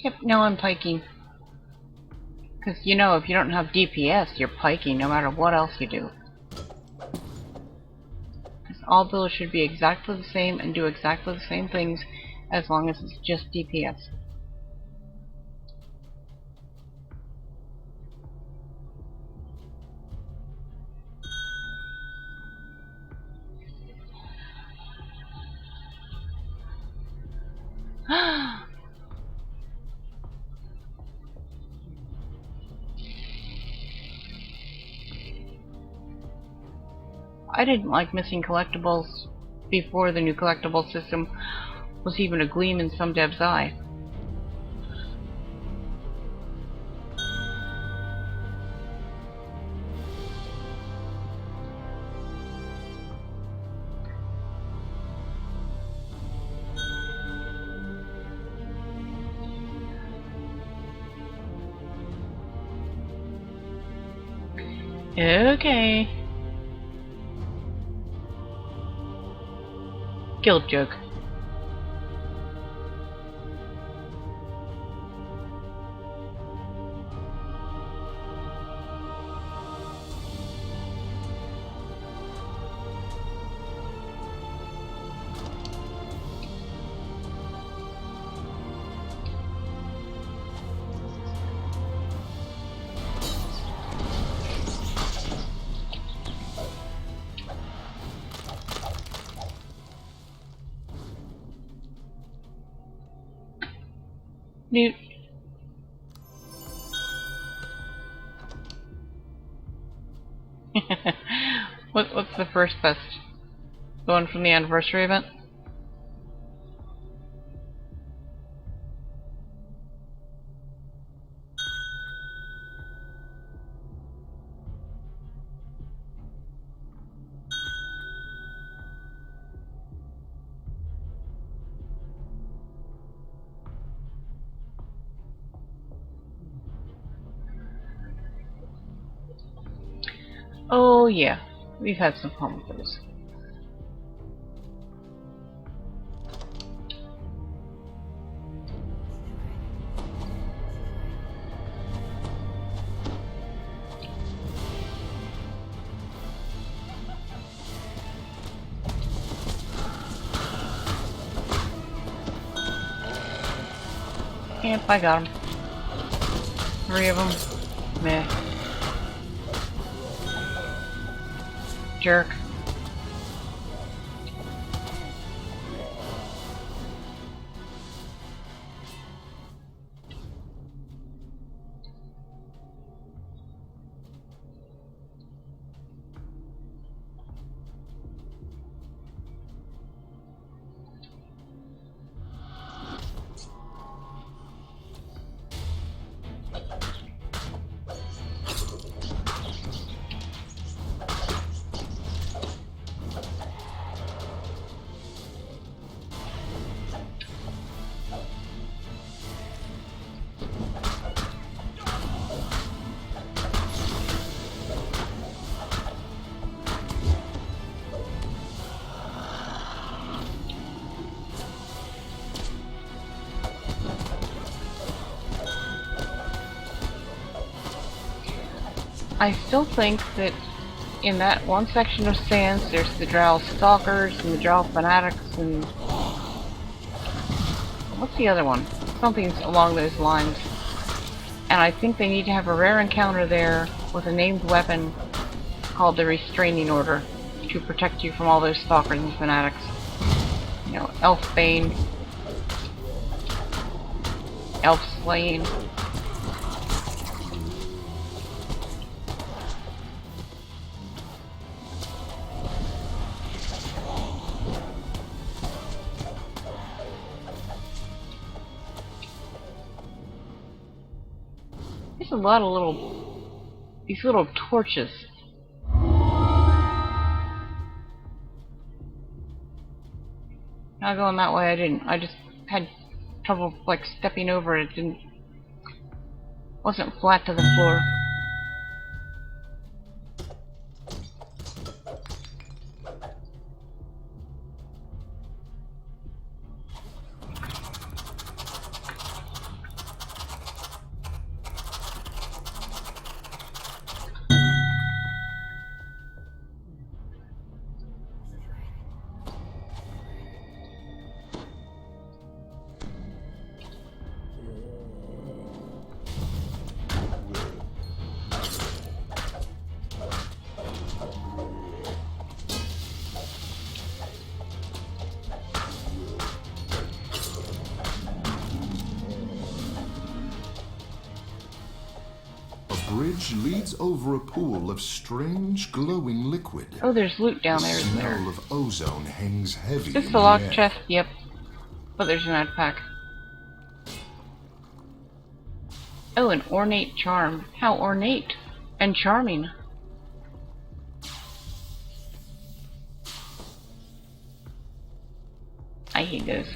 Yep, now I'm piking. Because, you know, if you don't have DPS, you're piking no matter what else you do. Because all builds should be exactly the same and do exactly the same things as long as it's just DPS. I didn't like missing collectibles before the new collectible system was even a gleam in some dev's eye. Okay. Guild joke. Newt. What's the first best? The one from the anniversary event? Oh yeah, we've had some fun with those. Yep, I got them. 3 of them. Meh. Jerk. I still think that in that one section of Sands, there's the Drow Stalkers and the Drow Fanatics and... what's the other one? Something along those lines. And I think they need to have a rare encounter there with a named weapon called the Restraining Order to protect you from all those Stalkers and Fanatics. You know, Elf Bane, Elf Slaying. There's a lot of these little torches. Not going that way, I didn't. I just had trouble, like, stepping over it. Wasn't flat to the floor. bridge leads over a pool of strange glowing liquid. Oh, there's loot down The there, isn't there? smell of ozone hangs heavy Is this in the the locked air. chest? Yep. But there's an ad pack. Oh, an ornate charm. How ornate and charming. I hate those.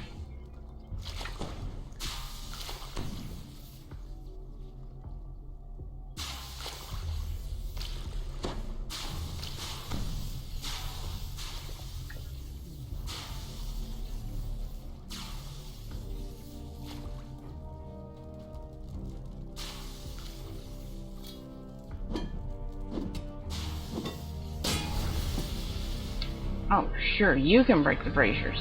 Oh, sure, you can break the braziers.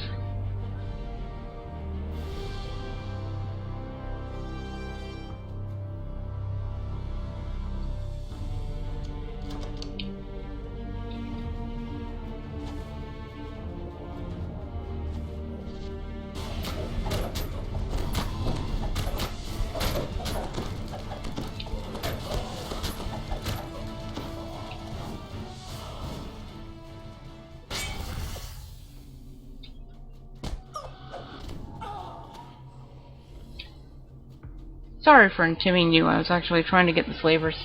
Sorry for intimidating you, I was actually trying to get the slavers.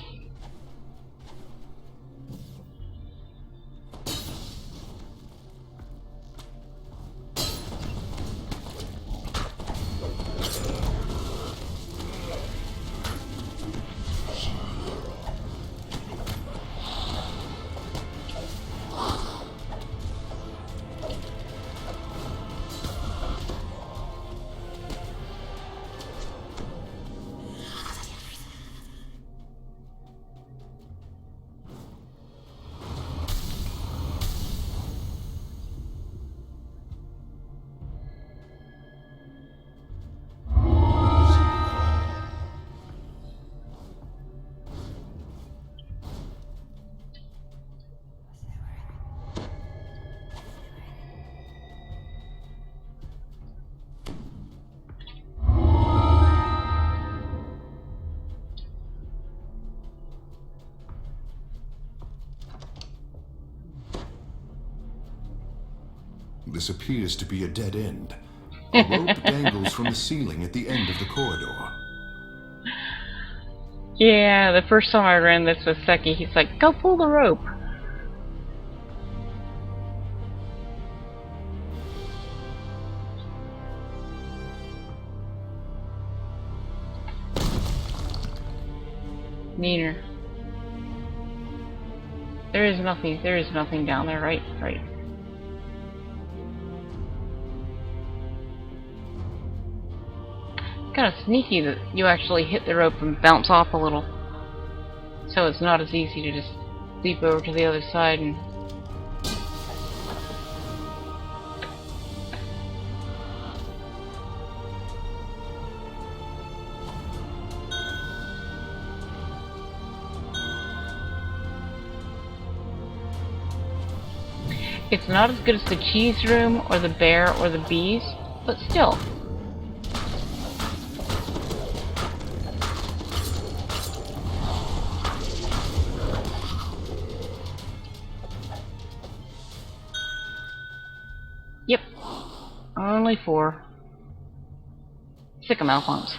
This appears to be a dead end. A rope dangles from the ceiling at the end of the corridor. Yeah, the first time I ran this with Seki, he's like, go pull the rope. Neener. There is nothing down there, right? Right. Kind of sneaky that you actually hit the rope and bounce off a little. So it's not as easy to just leap over to the other side and... It's not as good as the cheese room or the bear or the bees, but still. Yep. Only 4. Sick of malfunctions.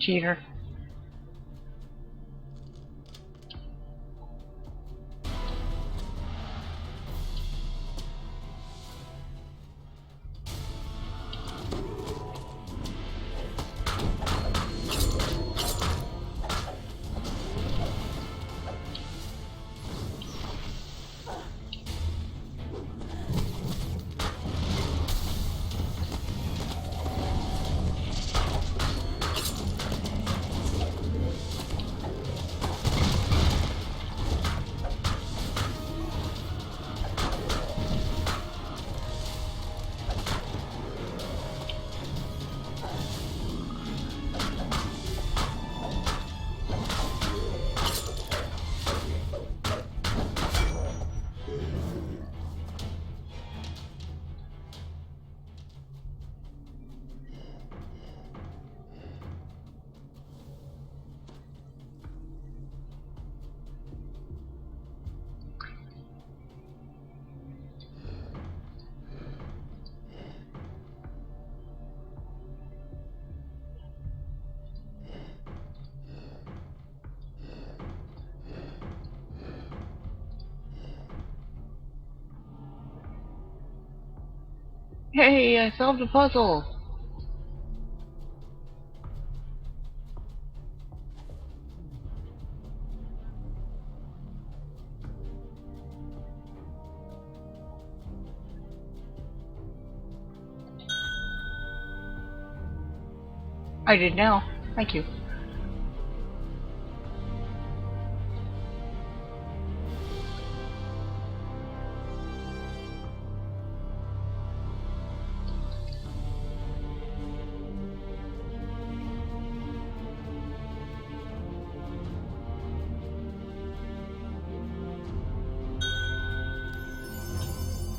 Cheater. Hey, I solved a puzzle! I did now. Thank you.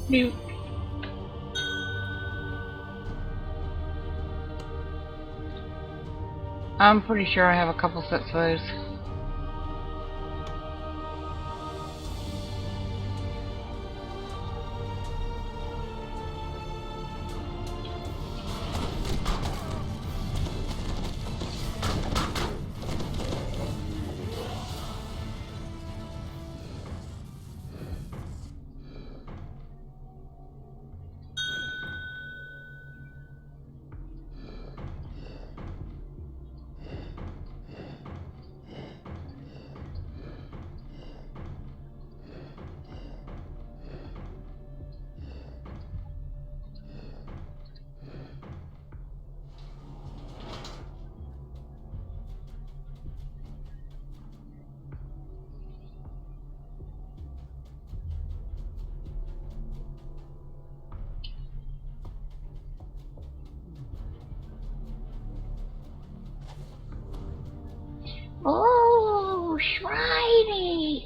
New. I'm pretty sure I have a couple sets of those. Oh, shiny!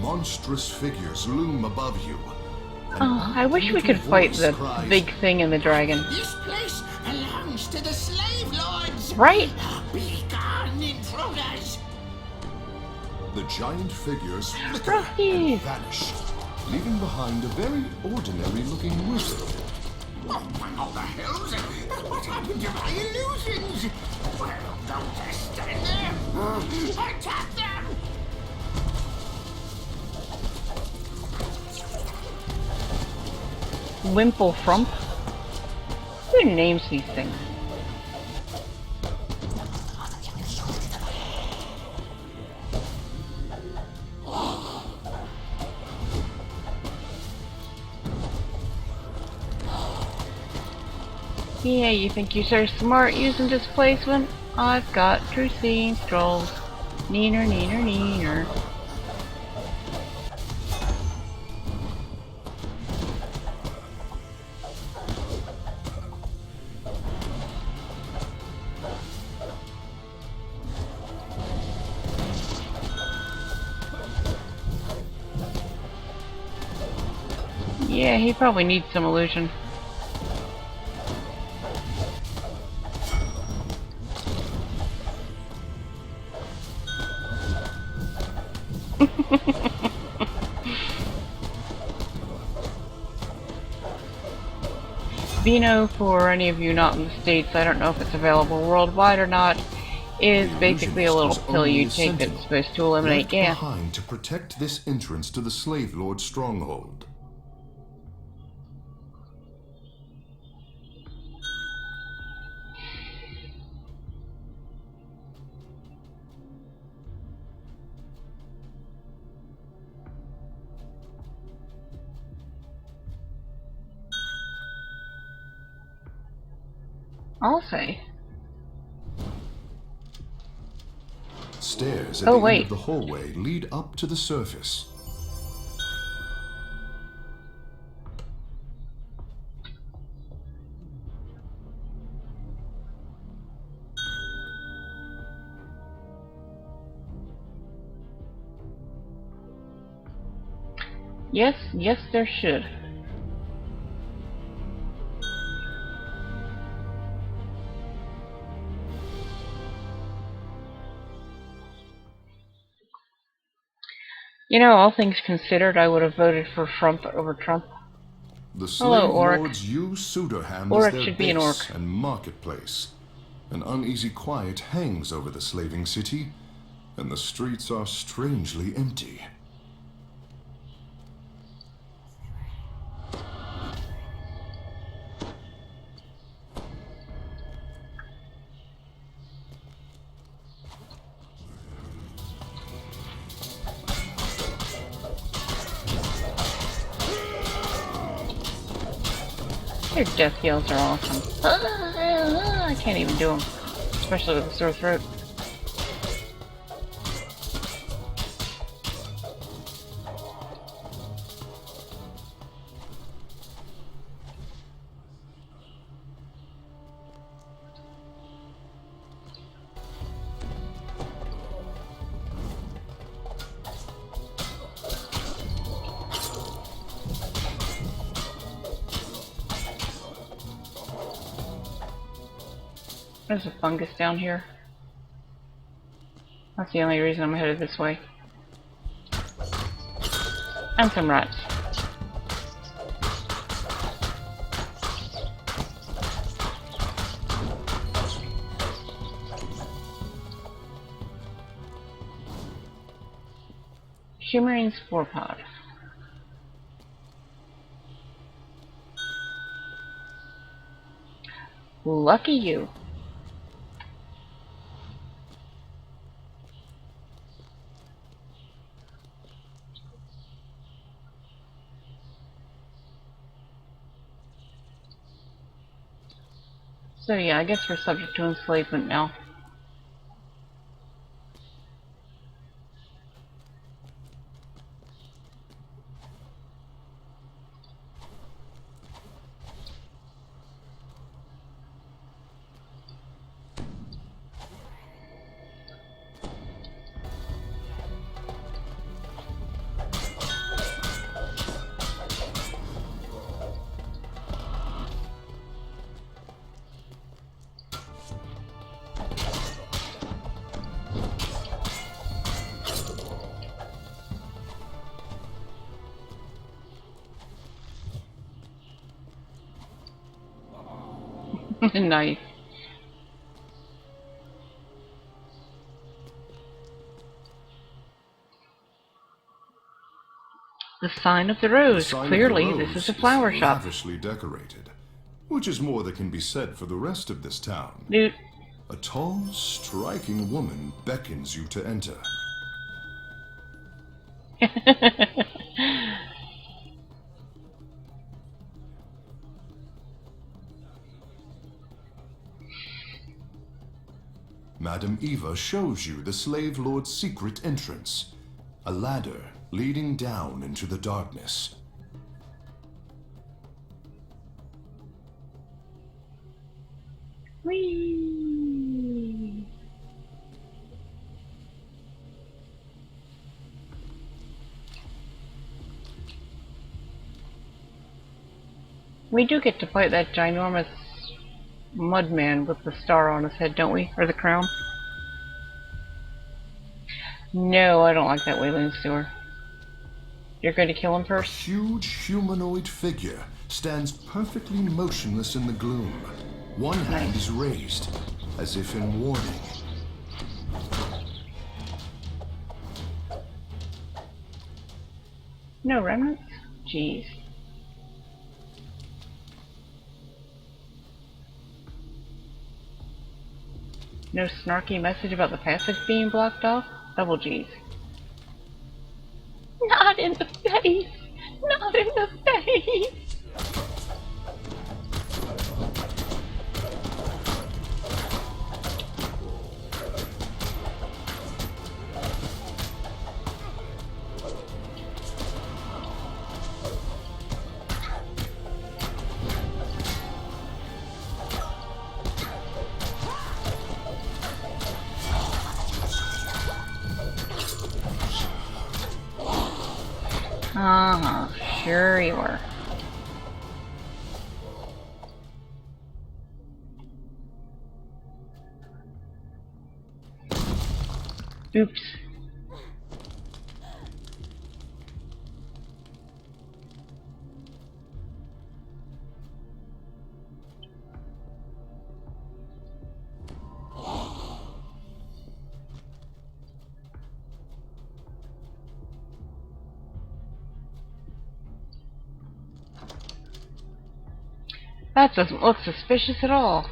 Monstrous figures loom above you. Oh, I wish we could fight the big thing in the dragon. This place belongs to the slave lords. Right? Be gone, intruders. The giant figures flicker Rocky! and vanish, leaving behind a very ordinary-looking wizard. Oh, by all the hells! What happened to my illusions? Well, don't just stand there. Attack them! Wimple Frump? Who names these things? Yeah, you think you're so smart using displacement? I've got Drusine Strolls. Neener, neener, neener. Yeah, he probably needs some illusion. Vino, for any of you not in the States, I don't know if it's available worldwide or not, is basically a little pill you take that's supposed to eliminate gas. Behind to protect this entrance to the slave lord stronghold. I'll say. Stairs at Oh, the wait. end of the hallway lead up to the surface. Yes, yes, there should. You know, all things considered, I would have voted for Trump over Trump. The Hello, slave Oric. lords use Suderham Oric as their should be an orc. base and marketplace. An uneasy quiet hangs over the slaving city, and the streets are strangely empty. Their death yells are awesome. I can't even do them, especially with a sore throat. There's a fungus down here. That's the only reason I'm headed this way. And some rats. Shimmering spore pod. Lucky you. So yeah, I guess we're subject to enslavement now. Nice. The sign of the rose. Clearly, this is a flower shop. Lavishly decorated, which is more that can be said for the rest of this town. Dude. A tall, striking woman beckons you to enter. Madam Eva shows you the slave lord's secret entrance, a ladder leading down into the darkness. Whee! We do get to fight that ginormous mudman with the star on his head, don't we? Or the crown? No, I don't like that Wayland Sewer. You're going to kill him A first? huge humanoid figure stands perfectly motionless in the gloom. One hand is raised, as if in warning. No remnants? Jeez. No snarky message about the passage being blocked off? Double G's. Not in the face! Not in the face! Uh-huh. Sure you were. Oops. That doesn't look suspicious at all.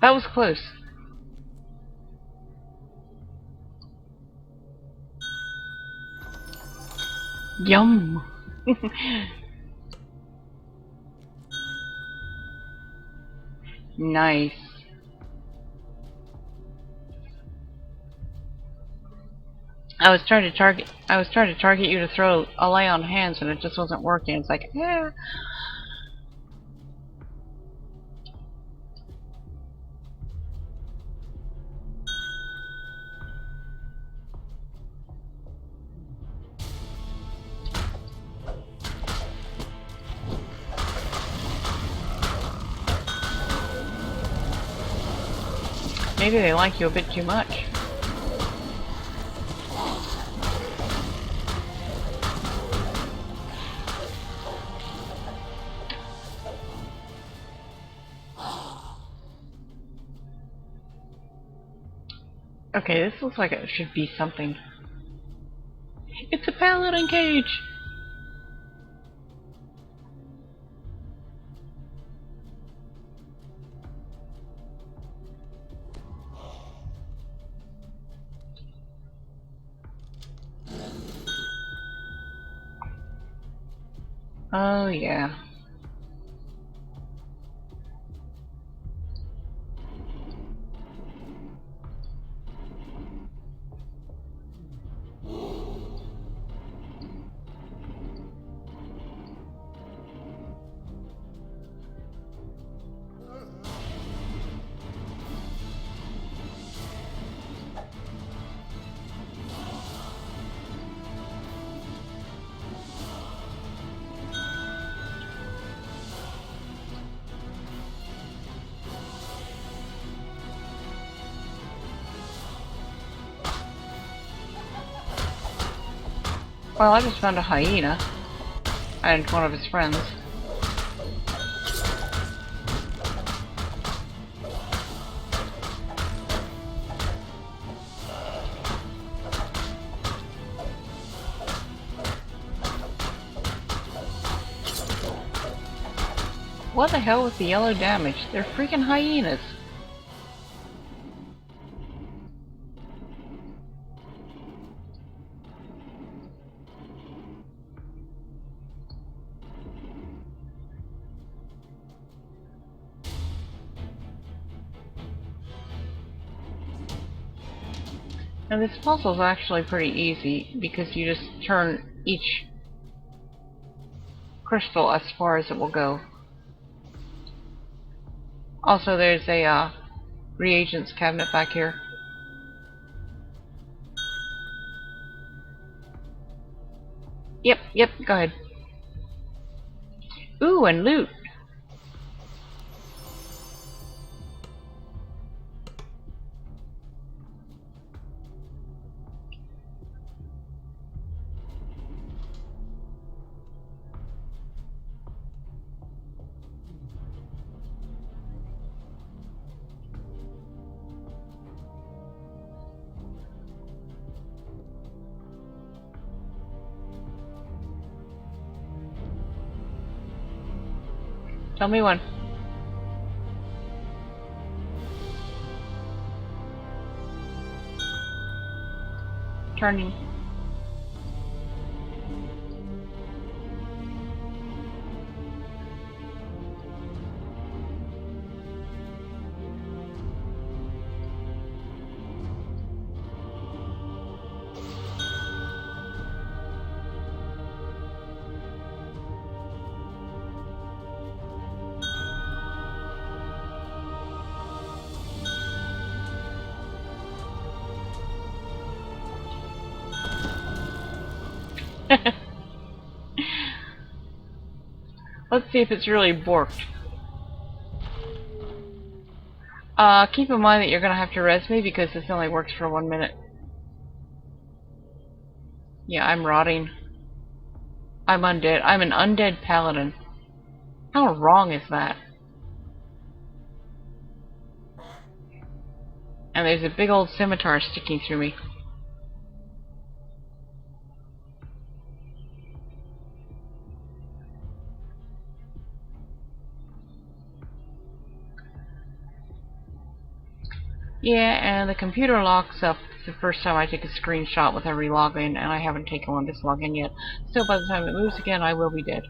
That was close. Yum. Nice. I was trying to target you to throw a lay on hands and it just wasn't working. It's like, yeah. Maybe they like you a bit too much. Okay, this looks like it should be something. It's a paladin cage! Oh yeah. Well, I just found a hyena and one of his friends. What the hell with the yellow damage? They're freaking hyenas. Now this puzzle is actually pretty easy because you just turn each crystal as far as it will go. Also, there's a reagents cabinet back here. Yep, go ahead. Ooh, and loot. Tell me when. Turning. Let's see if it's really borked. Keep in mind that you're gonna have to res me because this only works for 1 minute. Yeah, I'm rotting. I'm undead. I'm an undead paladin. How wrong is that? And there's a big old scimitar sticking through me. Yeah, and the computer locks up the first time I take a screenshot with every login, and I haven't taken one this login yet. So by the time it moves again, I will be dead.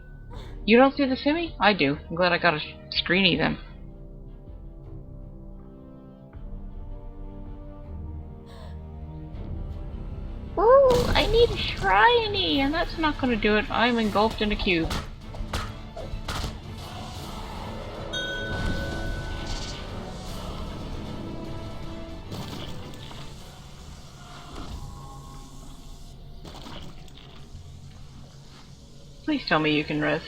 You don't see the simi? I do. I'm glad I got a screeny then. Ooh, I need a shriney. And that's not going to do it. I'm engulfed in a cube. Please tell me you can res.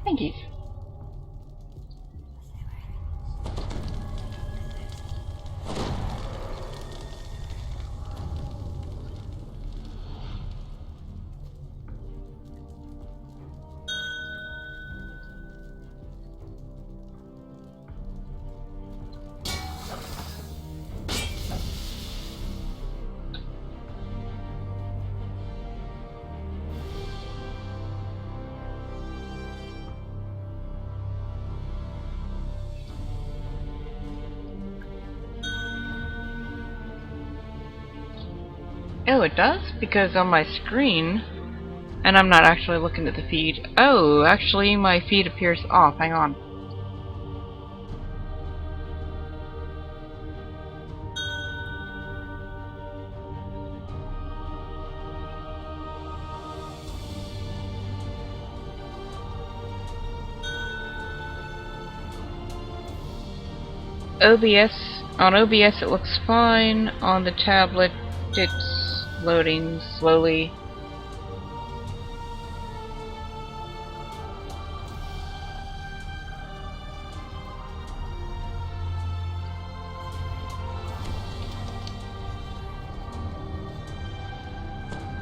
Thank you. Oh, it does? Because on my screen, and I'm not actually looking at the feed. Oh, actually my feed appears off. Hang on. On OBS it looks fine. On the tablet it's loading slowly.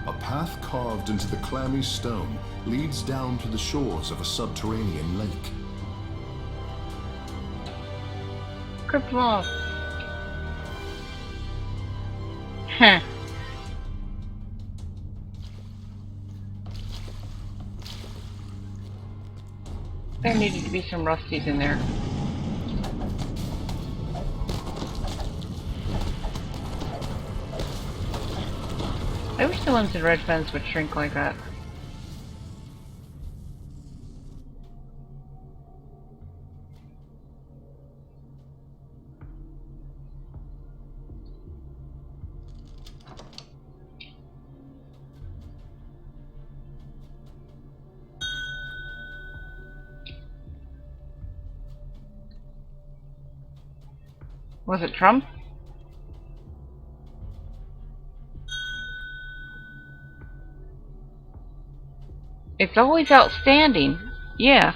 A path carved into the clammy stone leads down to the shores of a subterranean lake. Crypt wall. Huh. There needed to be some rusties in there. I wish the ones in red fence would shrink like that. Was it Trump? It's always outstanding. Yeah.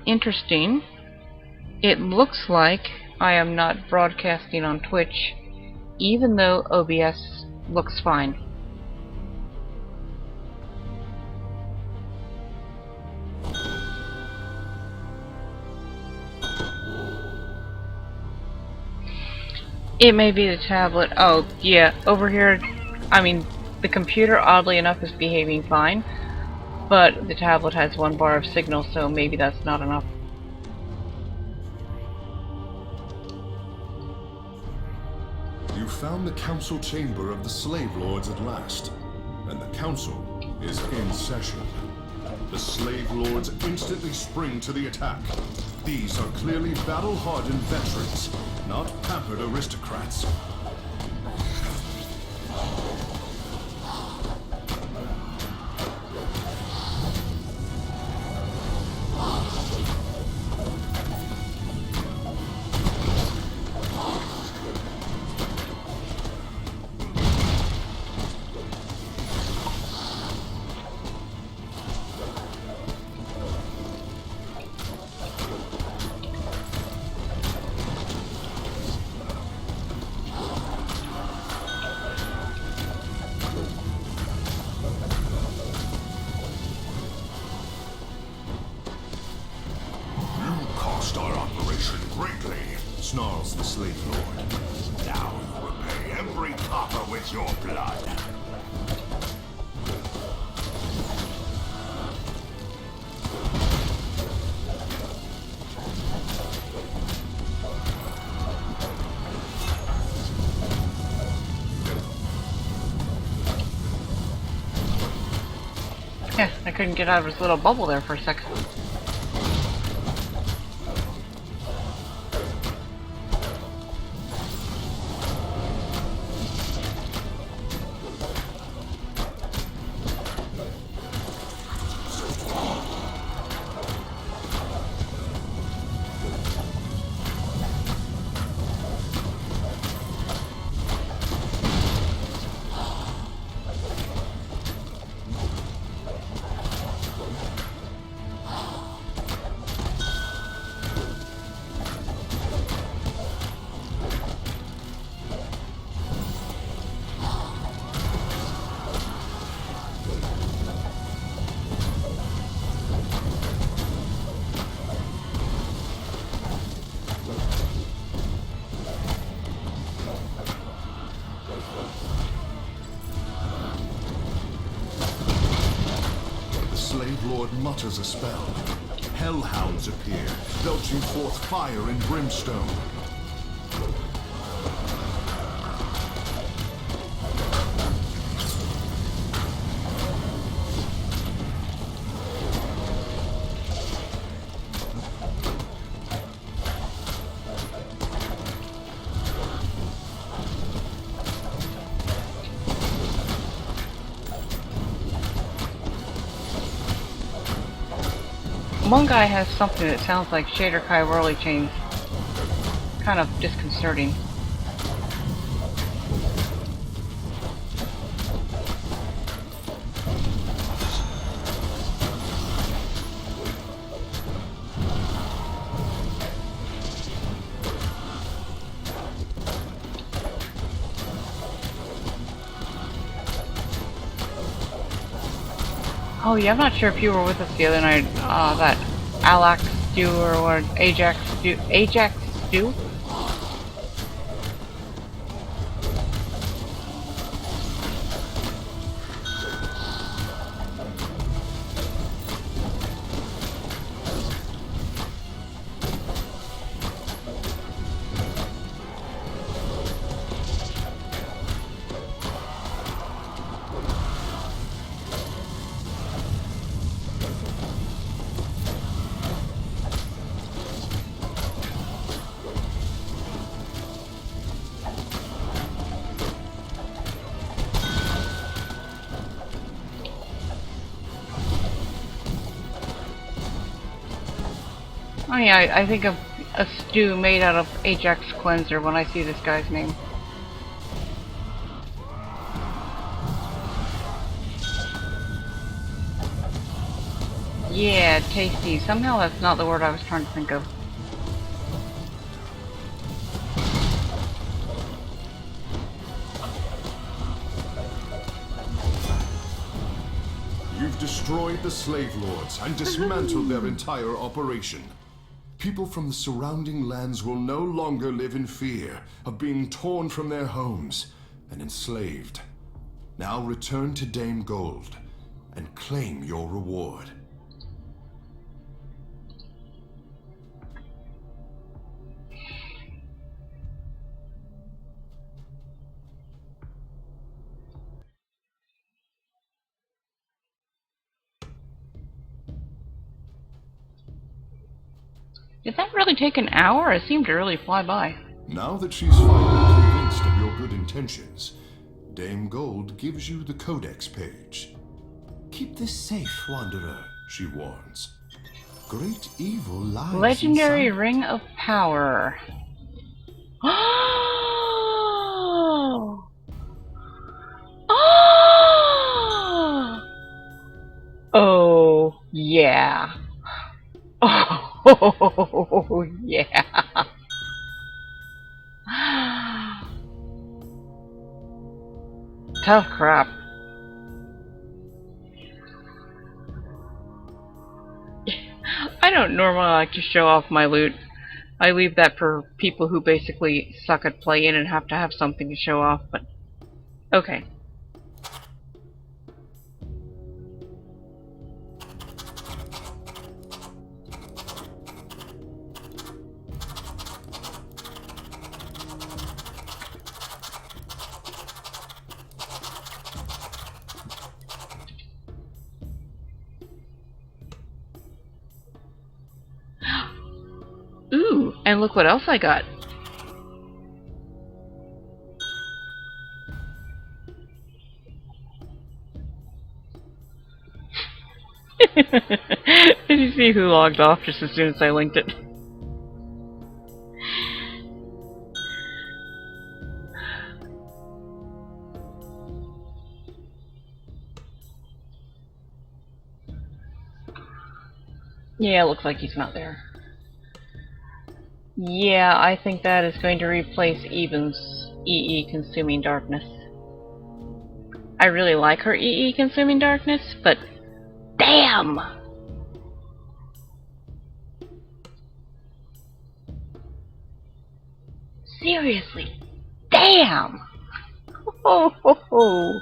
Interesting. It looks like I am not broadcasting on Twitch, even though OBS looks fine. It may be the tablet. Oh, yeah. Over here, I mean, the computer, oddly enough, is behaving fine. But the tablet has 1 bar of signal, so maybe that's not enough. You found the council chamber of the slave lords at last, and the council is in session. The slave lords instantly spring to the attack. These are clearly battle-hardened veterans, not pampered aristocrats. Our operation greatly, Snarls the slave lord. now you repay every copper with your blood. Yeah, I couldn't get out of his little bubble there for a second. Slave lord mutters a spell. Hellhounds appear, belching forth fire and brimstone. One guy has something that sounds like Shader Kai Whirly chains. Kind of disconcerting. Oh yeah, I'm not sure if you were with us the other night, that Alax stew or what, Ajax stew? Oh yeah, I think of a stew made out of Ajax cleanser when I see this guy's name. Yeah, tasty. Somehow that's not the word I was trying to think of. You've destroyed the slave lords and dismantled their entire operation. People from the surrounding lands will no longer live in fear of being torn from their homes and enslaved. Now return to Dame Gold and claim your reward. Did that really take an hour? It seemed to really fly by. Now that she's finally convinced of your good intentions, Dame Gold gives you the Codex page. Keep this safe, Wanderer, she warns. Great evil lies Legendary inside. Ring of Power. Oh! Oh! Oh, yeah. Oh, yeah. Tough crap. I don't normally like to show off my loot. I leave that for people who basically suck at playing and have to have something to show off, but okay. Ooh, and look what else I got. Did you see who logged off just as soon as I linked it? Yeah, looks like he's not there. Yeah, I think that is going to replace Eben's EE Consuming Darkness. I really like her EE Consuming Darkness, but damn! Seriously, damn! Oh, ho, ho.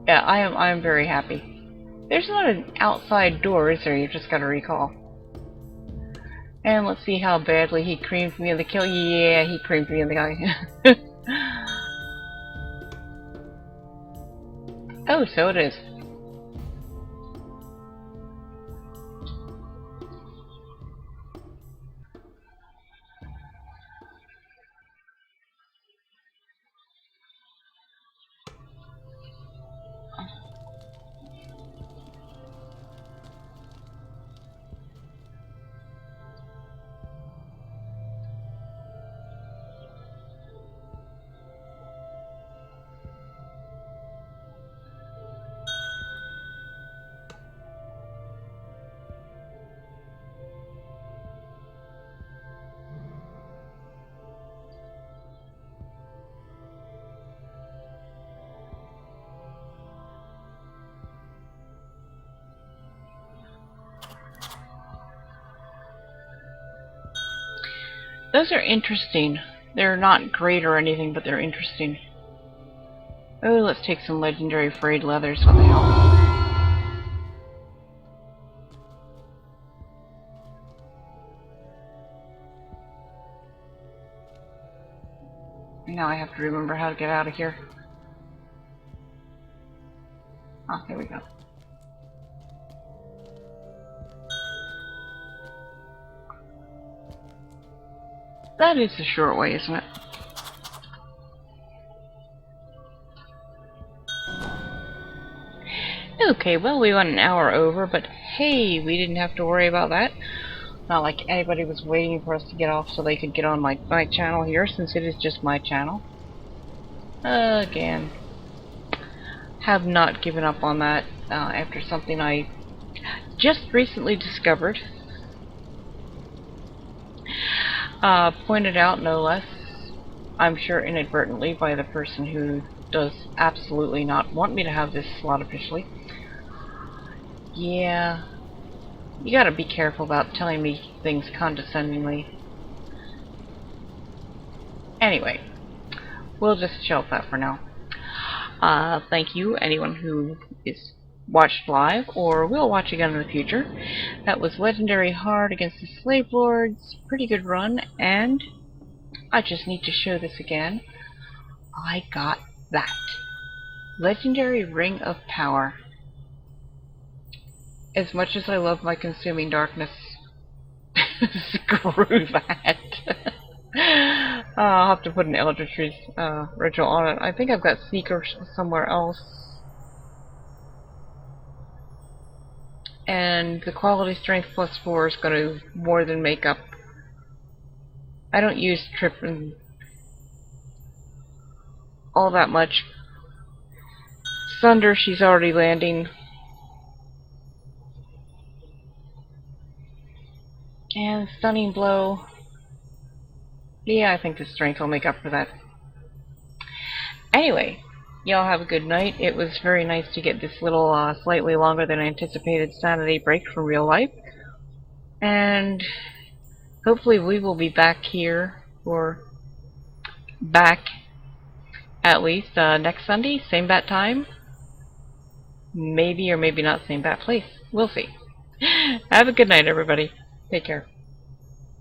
Yeah, I am very happy. There's not an outside door, is there? You just gotta recall. And let's see how badly he creamed me in the kill. Yeah, he creamed me in the guy. Oh, so it is. Those are interesting. They're not great or anything, but they're interesting. Oh, let's take some legendary frayed leathers. What the hell? Now I have to remember how to get out of here. Ah, here we go. That is the short way, isn't it? Okay, well, we went an hour over, but hey, we didn't have to worry about that. Not like anybody was waiting for us to get off so they could get on my channel here, since it is just my channel. Again. Have not given up on that after something I just recently discovered. Pointed out, no less, I'm sure inadvertently, by the person who does absolutely not want me to have this slot officially. Yeah, you gotta be careful about telling me things condescendingly. Anyway, we'll just shelf that for now. Thank you, anyone who is watched live or will watch again in the future. That was Legendary Hard against the Slave Lords. Pretty good run, and I just need to show this again. I got that. Legendary Ring of Power. As much as I love my consuming darkness, screw that. I'll have to put an Eldritch ritual on it. I think I've got Seeker somewhere else. And the quality strength +4 is going to more than make up. I don't use trip and all that much. Sunder, she's already landing. And Stunning Blow. Yeah, I think the strength will make up for that. Anyway, y'all have a good night. It was very nice to get this little, slightly longer than anticipated sanity break from real life. And hopefully we will be back here, or back at least next Sunday, same bat time. Maybe or maybe not same bat place. We'll see. Have a good night, everybody. Take care.